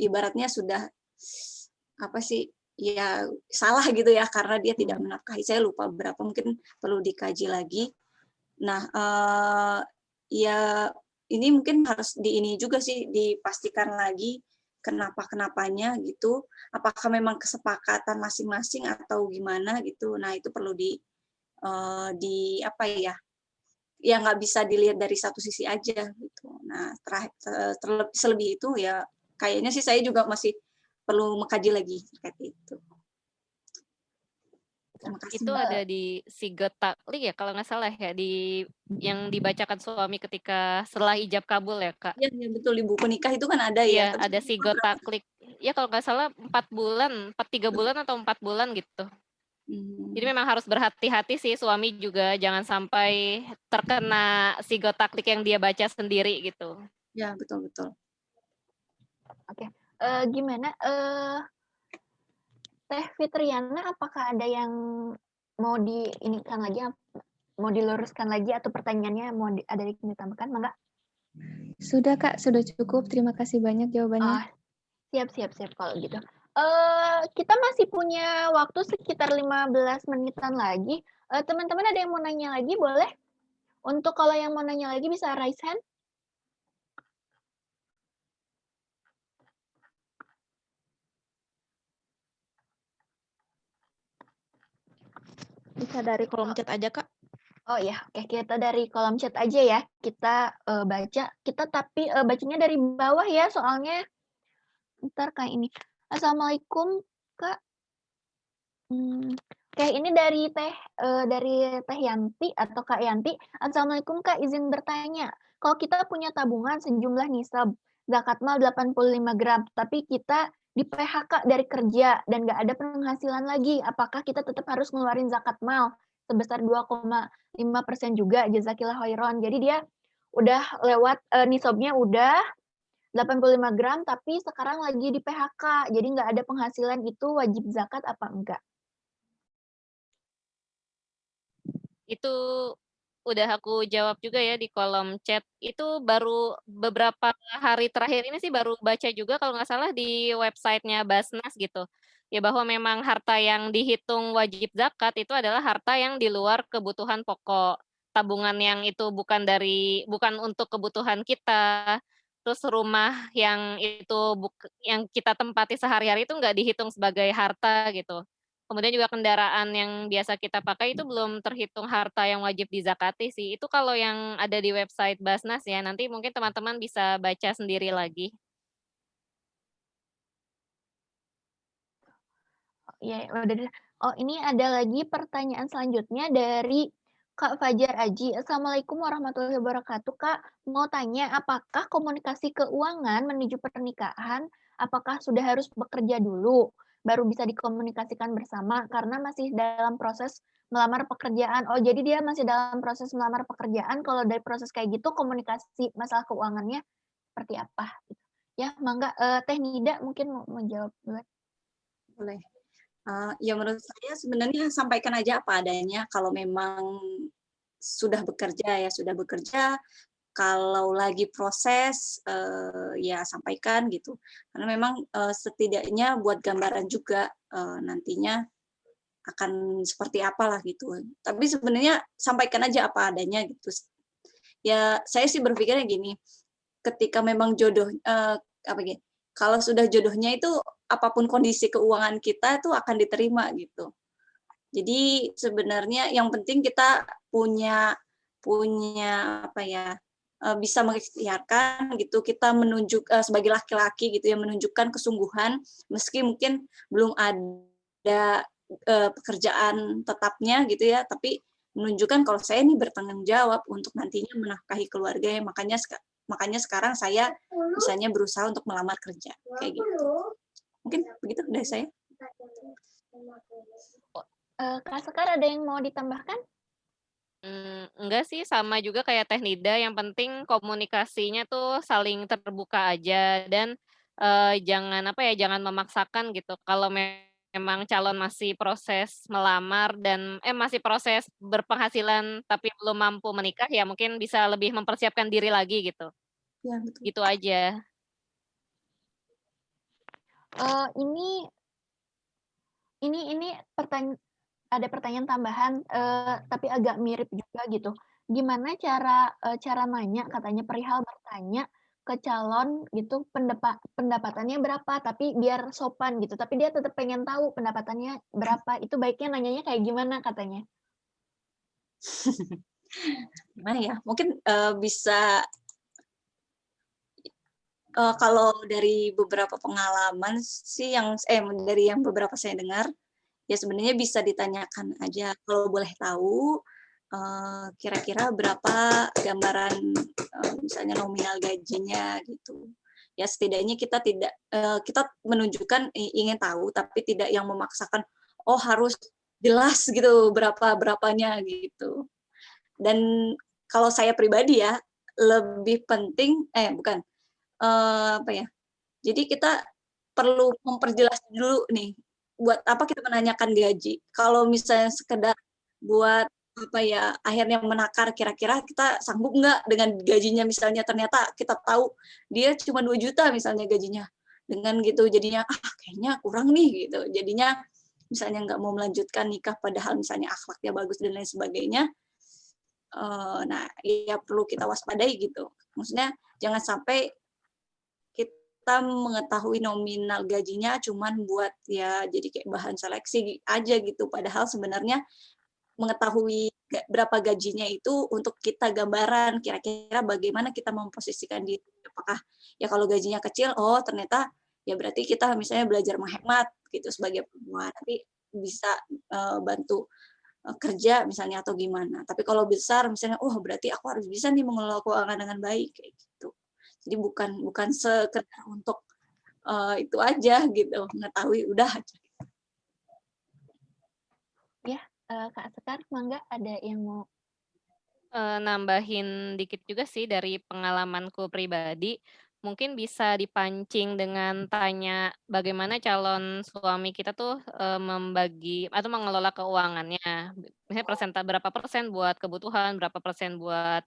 ibaratnya sudah apa sih ya salah gitu ya karena dia tidak menafkahi. Saya lupa berapa mungkin perlu dikaji lagi. Nah ya ini mungkin harus ini juga sih dipastikan lagi kenapanya gitu. Apakah memang kesepakatan masing-masing atau gimana gitu. Nah itu perlu di apa ya nggak bisa dilihat dari satu sisi aja gitu. Nah selebih itu ya kayaknya sih saya juga masih perlu mengkaji lagi terkait itu. Terima kasih. Itu ada di Sigot Taklik ya kalau nggak salah ya yang dibacakan suami ketika setelah ijab kabul ya Kak. Iya betul di buku nikah itu kan ada ya. Iya ada Sigot Taklik. Ya kalau nggak salah 3 bulan atau 4 bulan gitu. Jadi memang harus berhati-hati sih suami juga jangan sampai terkena Sigot Taklik yang dia baca sendiri gitu. Ya betul. Oke, gimana Teh Fitriana apakah ada yang mau diinikan lagi, mau diluruskan lagi atau pertanyaannya mau ada yang ditambahkan, Mangga? Sudah Kak, sudah cukup. Terima kasih banyak jawabannya. Siap kalau gitu. Kita masih punya waktu sekitar 15 menitan lagi. Teman-teman ada yang mau nanya lagi boleh? Untuk kalau yang mau nanya lagi bisa raise hand. Bisa dari kolom chat aja, Kak. Oh ya, oke, kita dari kolom chat aja ya. Kita baca, tapi bacanya dari bawah ya, soalnya ntar kayak ini. Assalamualaikum, Kak. Oke, ini dari Teh Yanti atau Kak Yanti. Assalamualaikum Kak, izin bertanya. Kalau kita punya tabungan sejumlah nisab, zakat mal 85 gram, tapi kita di PHK dari kerja dan nggak ada penghasilan lagi, apakah kita tetap harus ngeluarin zakat mal sebesar 2,5% juga? Jazakillah khairan. Jadi dia udah lewat nisabnya udah 85 gram, tapi sekarang lagi di PHK, jadi nggak ada penghasilan, itu wajib zakat apa enggak? Itu udah aku jawab juga ya di kolom chat. Itu baru beberapa hari terakhir ini sih baru baca juga kalau nggak salah di websitenya Basnas gitu. Ya bahwa memang harta yang dihitung wajib zakat itu adalah harta yang di luar kebutuhan pokok. Tabungan yang itu bukan untuk kebutuhan kita. Terus rumah yang yang kita tempati sehari-hari itu nggak dihitung sebagai harta gitu. Kemudian juga kendaraan yang biasa kita pakai itu belum terhitung harta yang wajib dizakati sih. Itu kalau yang ada di website Basnas ya, nanti mungkin teman-teman bisa baca sendiri lagi. Ya, udah deh. Oh, ini ada lagi pertanyaan selanjutnya dari Kak Fajar Aji. Assalamualaikum warahmatullahi wabarakatuh, Kak. Mau tanya, apakah komunikasi keuangan menuju pernikahan, apakah sudah harus bekerja dulu, baru bisa dikomunikasikan bersama, karena masih dalam proses melamar pekerjaan. Oh, jadi dia masih dalam proses melamar pekerjaan, kalau dari proses kayak gitu, komunikasi masalah keuangannya seperti apa? Ya, mangga, Teh Nida mungkin mau jawab dulu. Boleh. Ya menurut saya sebenarnya sampaikan aja apa adanya kalau memang sudah bekerja, kalau lagi proses ya sampaikan gitu. Karena memang setidaknya buat gambaran juga nantinya akan seperti apalah gitu. Tapi sebenarnya sampaikan aja apa adanya gitu. Ya saya sih berpikirnya gini, ketika memang kalau sudah jodohnya itu apapun kondisi keuangan kita itu akan diterima gitu. Jadi sebenarnya yang penting kita punya bisa mengikhtiarkan gitu, kita sebagai laki-laki gitu ya, menunjukkan kesungguhan meski mungkin belum ada pekerjaan tetapnya gitu ya, tapi menunjukkan kalau saya ini bertanggung jawab untuk nantinya menafkahi keluarga ya, makanya sekarang saya misalnya berusaha untuk melamar kerja kayak gitu. Mungkin begitu dari saya. Kak Sekar ada yang mau ditambahkan? Enggak sih, sama juga kayak Teh Nida, yang penting komunikasinya tuh saling terbuka aja dan, jangan memaksakan gitu. Kalau memang calon masih proses melamar dan masih proses berpenghasilan tapi belum mampu menikah, ya mungkin bisa lebih mempersiapkan diri lagi gitu. Ya, betul. Gitu aja. Ini ada pertanyaan tambahan, tapi agak mirip juga gitu. Gimana cara nanya, katanya perihal bertanya ke calon gitu, pendapatannya berapa, tapi biar sopan gitu, tapi dia tetap pengen tahu pendapatannya berapa, itu baiknya nanyanya kayak gimana katanya? Gimana ya? Mungkin bisa kalau dari beberapa pengalaman sih dari yang beberapa saya dengar, ya sebenarnya bisa ditanyakan aja kalau boleh tahu kira-kira berapa gambaran misalnya nominal gajinya gitu. Ya setidaknya kita menunjukkan ingin tahu tapi tidak yang memaksakan oh harus jelas gitu berapanya gitu. Dan kalau saya pribadi ya lebih penting jadi kita perlu memperjelas dulu nih, buat apa kita menanyakan gaji. Kalau misalnya sekedar buat akhirnya menakar kira-kira kita sanggup nggak dengan gajinya misalnya ternyata kita tahu dia cuma 2 juta misalnya gajinya. Dengan gitu jadinya, kayaknya kurang nih gitu. Jadinya misalnya nggak mau melanjutkan nikah padahal misalnya akhlaknya bagus dan lain sebagainya. Nah, ya perlu kita waspadai gitu. Maksudnya jangan sampai kita mengetahui nominal gajinya cuman buat ya jadi kayak bahan seleksi aja gitu. Padahal sebenarnya mengetahui berapa gajinya itu untuk kita gambaran kira-kira bagaimana kita memposisikan diri. Apakah ya kalau gajinya kecil, oh ternyata ya berarti kita misalnya belajar menghemat gitu sebagai perempuan. Tapi bisa bantu kerja misalnya atau gimana. Tapi kalau besar misalnya, oh berarti aku harus bisa nih mengelola keuangan dengan baik kayak gitu. Jadi bukan sekedar untuk itu aja gitu, mengetahui udah aja. Ya, Kak Sekar, mangga ada yang mau Nambahin dikit juga sih dari pengalamanku pribadi, mungkin bisa dipancing dengan tanya bagaimana calon suami kita tuh, membagi atau mengelola keuangannya. Misalnya berapa persen buat kebutuhan, berapa persen buat,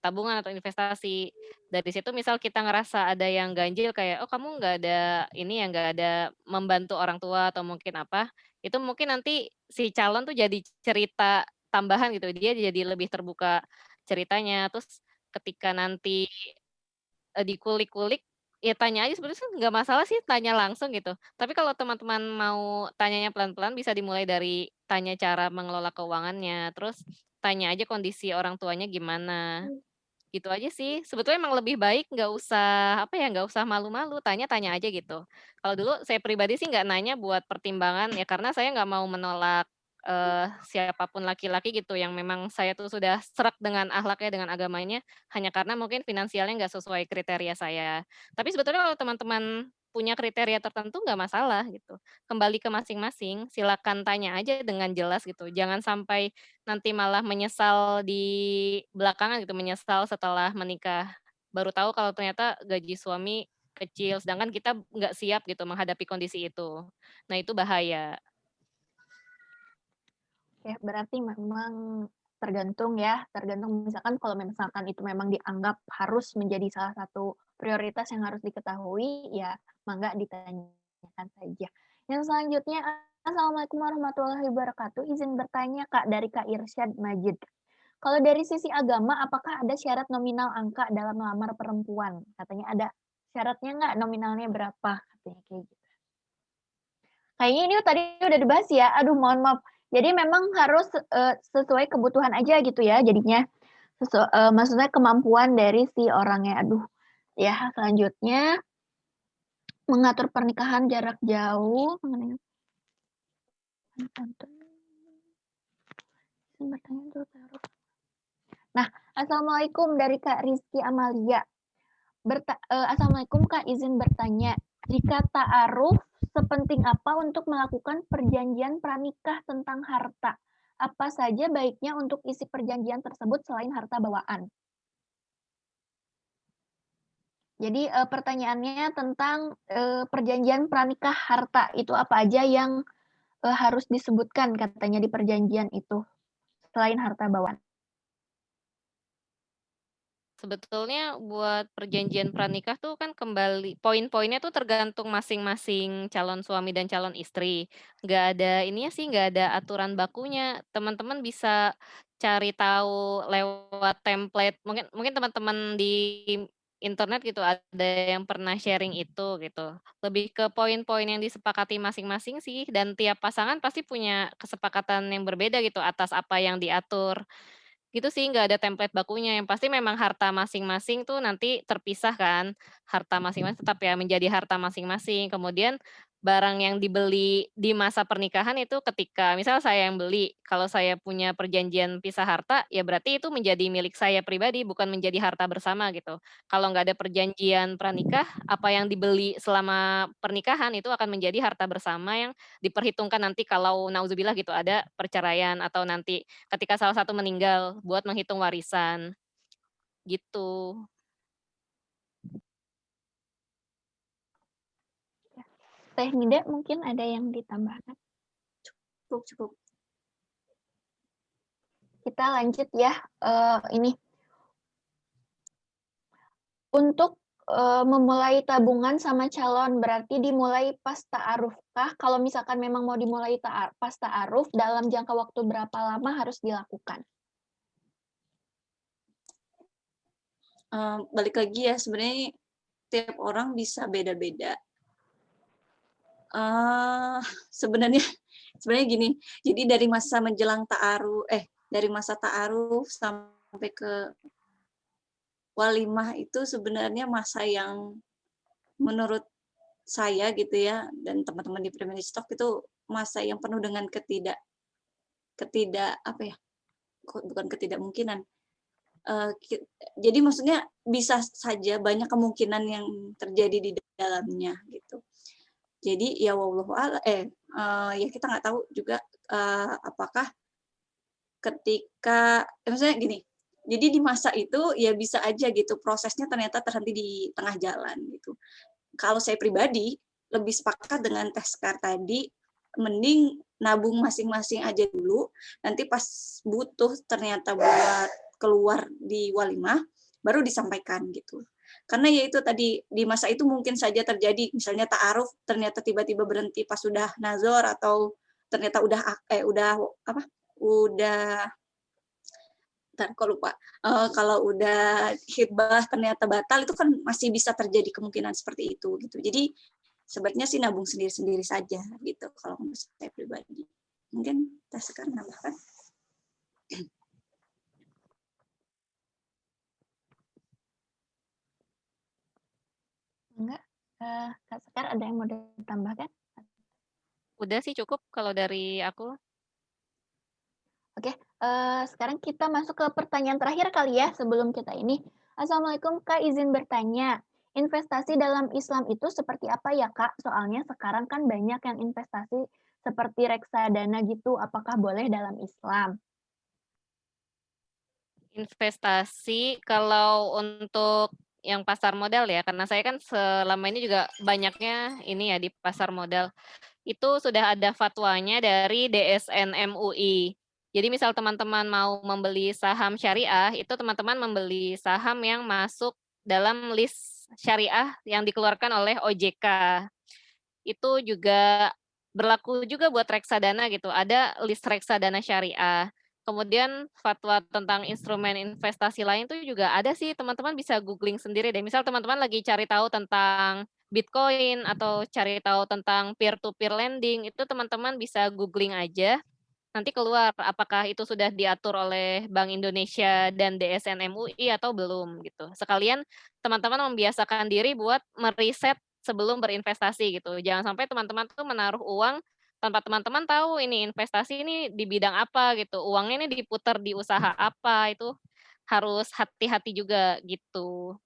tabungan atau investasi. Dari situ misal kita ngerasa ada yang ganjil kayak, "Oh kamu nggak ada ini ya, nggak ada membantu orang tua," atau mungkin apa, itu mungkin nanti si calon tuh jadi cerita tambahan gitu, dia jadi lebih terbuka ceritanya. Terus ketika nanti, dikulik-kulik, ya tanya aja sebenarnya sih nggak masalah sih tanya langsung gitu. Tapi kalau teman-teman mau tanyanya pelan-pelan bisa dimulai dari tanya cara mengelola keuangannya, terus tanya aja kondisi orang tuanya gimana, gitu aja sih. Sebetulnya emang lebih baik nggak usah, apa ya, nggak usah malu-malu, tanya-tanya aja gitu. Kalau dulu saya pribadi sih nggak nanya buat pertimbangan, ya karena saya nggak mau menolak, siapapun laki-laki gitu yang memang saya tuh sudah sreg dengan akhlaknya, dengan agamanya, hanya karena mungkin finansialnya nggak sesuai kriteria saya. Tapi sebetulnya kalau teman-teman punya kriteria tertentu nggak masalah gitu, kembali ke masing-masing, silakan tanya aja dengan jelas gitu, jangan sampai nanti malah menyesal di belakangan gitu, menyesal setelah menikah. Baru tahu kalau ternyata gaji suami kecil, sedangkan kita nggak siap gitu menghadapi kondisi itu. Nah itu bahaya. ya berarti memang tergantung misalkan kalau misalkan itu memang dianggap harus menjadi salah satu prioritas yang harus diketahui, ya mangga ditanyakan saja. Yang selanjutnya, Assalamualaikum warahmatullahi wabarakatuh. Izin bertanya Kak dari Kak Irsyad Majid. Kalau dari sisi agama, apakah ada syarat nominal angka dalam melamar perempuan? Katanya ada syaratnya nggak, nominalnya berapa? Katanya kayak gitu. Kayaknya ini tadi udah dibahas ya. Aduh, mohon maaf. Jadi memang harus sesuai kebutuhan aja gitu ya jadinya. Maksudnya kemampuan dari si orangnya. Aduh. Ya, selanjutnya mengatur pernikahan jarak jauh. Nah, Assalamualaikum dari Kak Rizky Amalia. Assalamualaikum Kak, izin bertanya. Jika ta'aruf, sepenting apa untuk melakukan perjanjian pranikah tentang harta? Apa saja baiknya untuk isi perjanjian tersebut selain harta bawaan? Jadi pertanyaannya tentang perjanjian pranikah harta itu apa aja yang harus disebutkan katanya di perjanjian itu selain harta bawaan. Sebetulnya buat perjanjian pranikah tuh kan kembali poin-poinnya tuh tergantung masing-masing calon suami dan calon istri. Nggak ada ininya sih, nggak ada aturan bakunya. Teman-teman bisa cari tahu lewat template. Mungkin mungkin teman-teman di internet gitu ada yang pernah sharing itu gitu. Lebih ke poin-poin yang disepakati masing-masing sih dan tiap pasangan pasti punya kesepakatan yang berbeda gitu atas apa yang diatur. Gitu sih, nggak ada template bakunya, yang pasti memang harta masing-masing tuh nanti terpisah kan, harta masing-masing tetap ya menjadi harta masing-masing. Kemudian barang yang dibeli di masa pernikahan itu ketika misal saya yang beli, kalau saya punya perjanjian pisah harta, ya berarti itu menjadi milik saya pribadi, bukan menjadi harta bersama gitu. Kalau nggak ada perjanjian pranikah, apa yang dibeli selama pernikahan itu akan menjadi harta bersama yang diperhitungkan nanti kalau nauzubillah gitu ada perceraian atau nanti ketika salah satu meninggal buat menghitung warisan, gitu. Teh Nida mungkin ada yang ditambahkan. Cukup. Kita lanjut ya. Ini untuk memulai tabungan sama calon berarti dimulai pas ta'aruf kah? Kalau misalkan memang mau dimulai pas ta'aruf, dalam jangka waktu berapa lama harus dilakukan? Balik lagi ya, sebenarnya tiap orang bisa beda-beda. Sebenarnya gini, jadi dari masa menjelang dari masa ta'aruf sampai ke walimah itu sebenarnya masa yang menurut saya gitu ya dan teman-teman di Privilege Talk itu masa yang penuh dengan ketidak apa ya, bukan ketidakmungkinan. Jadi maksudnya bisa saja banyak kemungkinan yang terjadi di dalamnya gitu. Jadi ya wallahu a'lam, ya kita nggak tahu juga apakah ketika maksudnya gini. Jadi di masa itu ya bisa aja gitu prosesnya ternyata terhenti di tengah jalan gitu. Kalau saya pribadi lebih sepakat dengan Teh Sekar tadi, mending nabung masing-masing aja dulu, nanti pas butuh ternyata buat keluar di walimah, baru disampaikan gitu. Karena ya itu tadi, di masa itu mungkin saja terjadi, misalnya ta'aruf ternyata tiba-tiba berhenti pas sudah nazar atau ternyata udah kok lupa. Kalau udah khitbah ternyata batal itu kan masih bisa terjadi kemungkinan seperti itu gitu. Jadi sebaiknya sih nabung sendiri-sendiri saja gitu kalau menurut saya pribadi. Mungkin Teh Sekar nambahkan. Enggak, Kak Sekar ada yang mau ditambahkan? Udah sih cukup kalau dari aku. Oke, sekarang kita masuk ke pertanyaan terakhir kali ya sebelum kita ini. Assalamualaikum Kak, izin bertanya. Investasi dalam Islam itu seperti apa ya Kak? Soalnya sekarang kan banyak yang investasi seperti reksadana gitu. Apakah boleh dalam Islam? Investasi kalau untuk yang pasar modal ya, karena saya kan selama ini juga banyaknya ini ya di pasar modal. Itu sudah ada fatwanya dari DSN MUI. Jadi misal teman-teman mau membeli saham syariah, itu teman-teman membeli saham yang masuk dalam list syariah yang dikeluarkan oleh OJK. Itu juga berlaku juga buat reksadana gitu. Ada list reksadana syariah. Kemudian fatwa tentang instrumen investasi lain tuh juga ada sih, teman-teman bisa googling sendiri deh. Misal teman-teman lagi cari tahu tentang Bitcoin atau cari tahu tentang peer-to-peer lending, itu teman-teman bisa googling aja, nanti keluar apakah itu sudah diatur oleh Bank Indonesia dan DSN MUI atau belum gitu. Sekalian teman-teman membiasakan diri buat meriset sebelum berinvestasi gitu. Jangan sampai teman-teman tuh menaruh uang tanpa teman-teman tahu ini investasi ini di bidang apa gitu. Uangnya ini diputar di usaha apa, itu harus hati-hati juga gitu.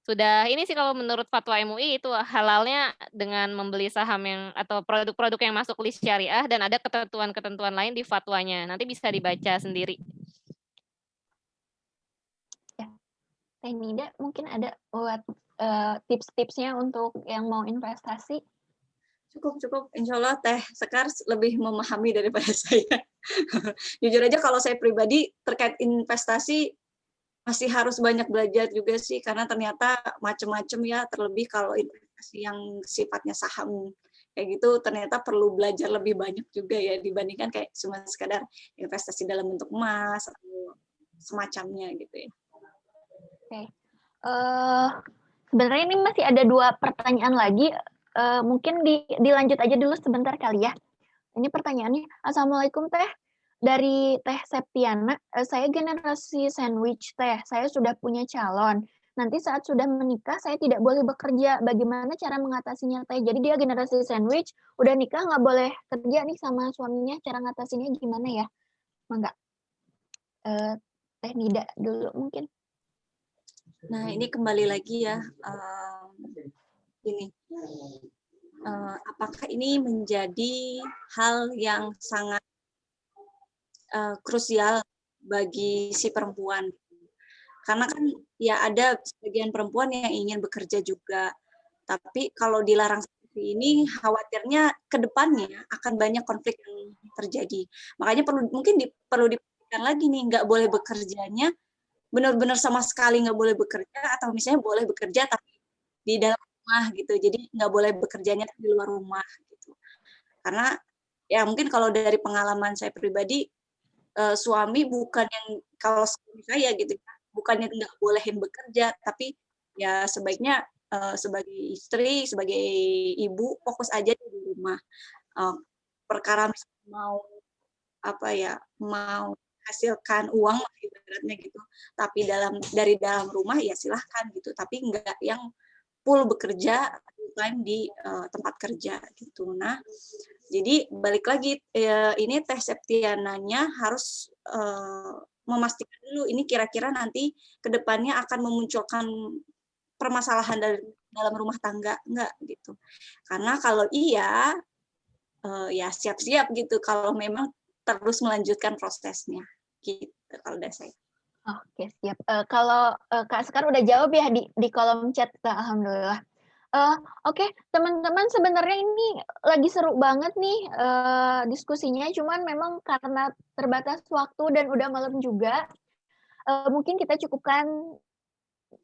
Sudah ini sih kalau menurut fatwa MUI itu halalnya dengan membeli saham yang atau produk-produk yang masuk list syariah dan ada ketentuan-ketentuan lain di fatwanya. Nanti bisa dibaca sendiri. Ya. Teh Nida mungkin ada buat tips-tipsnya untuk yang mau investasi? Cukup. Insya Allah Teh Sekar lebih memahami daripada saya. Jujur aja kalau saya pribadi terkait investasi masih harus banyak belajar juga sih, karena ternyata macam-macam ya, terlebih kalau investasi yang sifatnya saham kayak gitu ternyata perlu belajar lebih banyak juga ya dibandingkan kayak cuma sekadar investasi dalam bentuk emas atau semacamnya gitu ya. Oke. Sebenarnya ini masih ada 2 pertanyaan lagi. Mungkin dilanjut aja dulu sebentar kali ya. Ini pertanyaannya, Assalamualaikum Teh. Dari Teh Septiana, saya generasi sandwich Teh. Saya sudah punya calon. Nanti saat sudah menikah, saya tidak boleh bekerja. Bagaimana cara mengatasinya Teh? Jadi dia generasi sandwich, udah nikah nggak boleh kerja nih sama suaminya. Cara ngatasinya gimana ya? Mangga. Teh Nida dulu mungkin. Nah ini kembali lagi ya, apakah ini menjadi hal yang sangat krusial bagi si perempuan? Karena kan ya ada sebagian perempuan yang ingin bekerja juga, tapi kalau dilarang seperti ini khawatirnya ke depannya akan banyak konflik yang terjadi. Makanya perlu diperhatikan lagi nih, nggak boleh bekerjanya benar-benar sama sekali nggak boleh bekerja, atau misalnya boleh bekerja tapi di dalam rumah gitu. Jadi nggak boleh bekerjanya di luar rumah gitu. Karena ya mungkin kalau dari pengalaman saya pribadi, suami bukan yang kalau suami saya gitu ya, bukannya nggak bolehin bekerja, tapi ya sebaiknya sebagai istri, sebagai ibu fokus aja di rumah. Perkara misalnya mau hasilkan uang ibaratnya gitu, tapi dari dalam rumah ya silahkan gitu, tapi nggak yang full bekerja time di tempat kerja gitu. Nah, jadi balik lagi ini Teh Septiananya harus memastikan dulu ini kira-kira nanti ke depannya akan memunculkan permasalahan dalam rumah tangga enggak gitu. Karena kalau iya ya siap-siap gitu kalau memang terus melanjutkan prosesnya gitu kalau dari saya. Oke, siap. Kalau Kak Sekar udah jawab ya di kolom chat, Kak, alhamdulillah. Oke, teman-teman sebenarnya ini lagi seru banget nih diskusinya, cuman memang karena terbatas waktu dan udah malam juga, mungkin kita cukupkan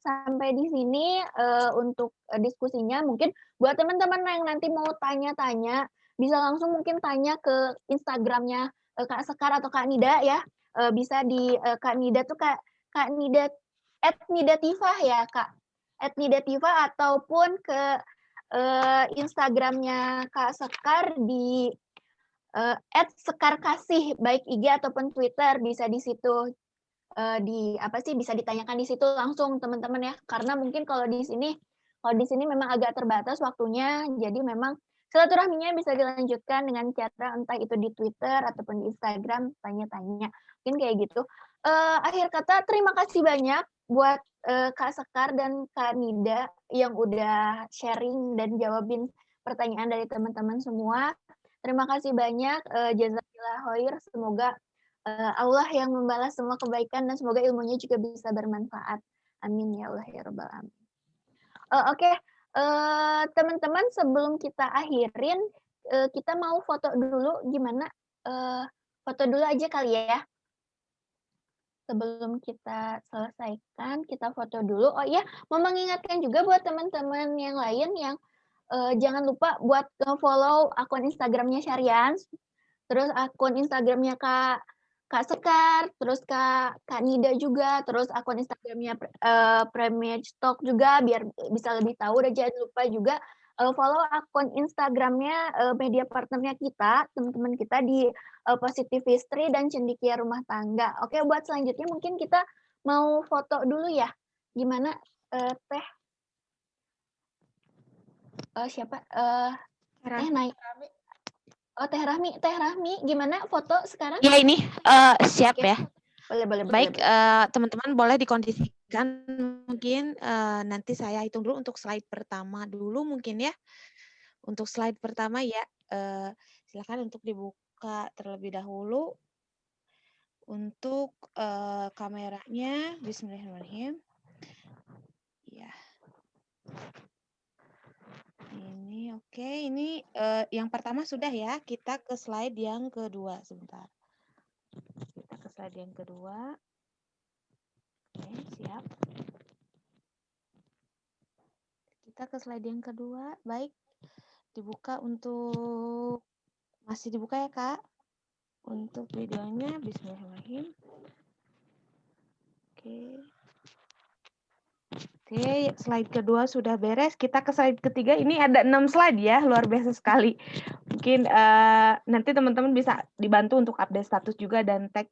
sampai di sini untuk diskusinya. Mungkin buat teman-teman yang nanti mau tanya-tanya, bisa langsung mungkin tanya ke Instagramnya Kak Sekar atau Kak Nida ya. Bisa di Kak Nida tuh Kak Nida @nidatifah ya Kak, @nidatifah ataupun ke Instagramnya Kak Sekar di @sekarkasih baik IG ataupun Twitter, bisa di situ bisa ditanyakan di situ langsung teman-teman ya, karena mungkin kalau di sini memang agak terbatas waktunya, jadi memang silaturahminya bisa dilanjutkan dengan cara entah itu di Twitter ataupun di Instagram tanya-tanya, mungkin kayak gitu. Akhir kata terima kasih banyak buat Kak Sekar dan Kak Nida yang udah sharing dan jawabin pertanyaan dari teman-teman semua. Terima kasih banyak, jazakallah khair, semoga Allah yang membalas semua kebaikan dan semoga ilmunya juga bisa bermanfaat. Amin ya Allah ya rabbal alamin. Oke, teman-teman sebelum kita akhirin, kita mau foto dulu gimana? Foto dulu aja kali ya. Sebelum kita selesaikan, kita foto dulu. Oh iya, mau mengingatkan juga buat teman-teman yang lain yang jangan lupa buat follow akun Instagramnya Syarians, terus akun Instagramnya Kak Sekar, terus Kak Nida juga, terus akun Instagramnya Premier Stock juga biar bisa lebih tahu. Dan jangan lupa juga follow akun Instagramnya media partnernya kita, teman-teman kita di Positivistry dan Cendekia Rumah Tangga. Oke, buat selanjutnya mungkin kita mau foto dulu ya. Gimana Teh? Siapa? Teh naik. Oh, Teh Rahmi, gimana foto sekarang? Ya ini siap Oke. ya. Boleh. Baik, teman-teman boleh dikondisikan mungkin nanti saya hitung dulu untuk slide pertama dulu mungkin ya. Untuk slide pertama ya, silakan untuk dibuka terlebih dahulu. Untuk kameranya, Bismillahirrahmanirrahim. Ya. Ini oke, ini yang pertama sudah ya. Kita ke slide yang kedua sebentar. Kita ke slide yang kedua. Oke, siap. Kita ke slide yang kedua. Baik, dibuka untuk masih dibuka ya Kak. Untuk videonya, Bismillahirrahmanirrahim. Oke, slide kedua sudah beres. Kita ke slide ketiga. Ini ada 6 slide ya, luar biasa sekali. Mungkin nanti teman-teman bisa dibantu untuk update status juga dan tag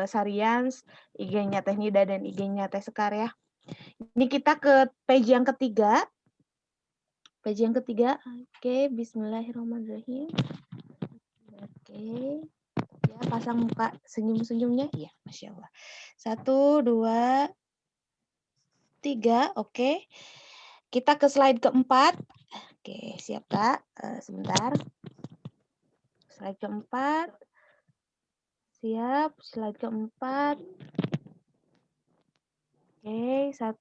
Syarians, IG-nya Teh Nida dan IG-nya Teh Sekar ya. Ini kita ke page yang ketiga. Page yang ketiga. Oke, Bismillahirrahmanirrahim. Oke. Ya, pasang muka senyum-senyumnya. Iya, Masya Allah. 1, 2, 3, oke. Kita ke slide keempat. Oke, siap Kak. Sebentar. Slide keempat. Siap, slide keempat. Oke, 1.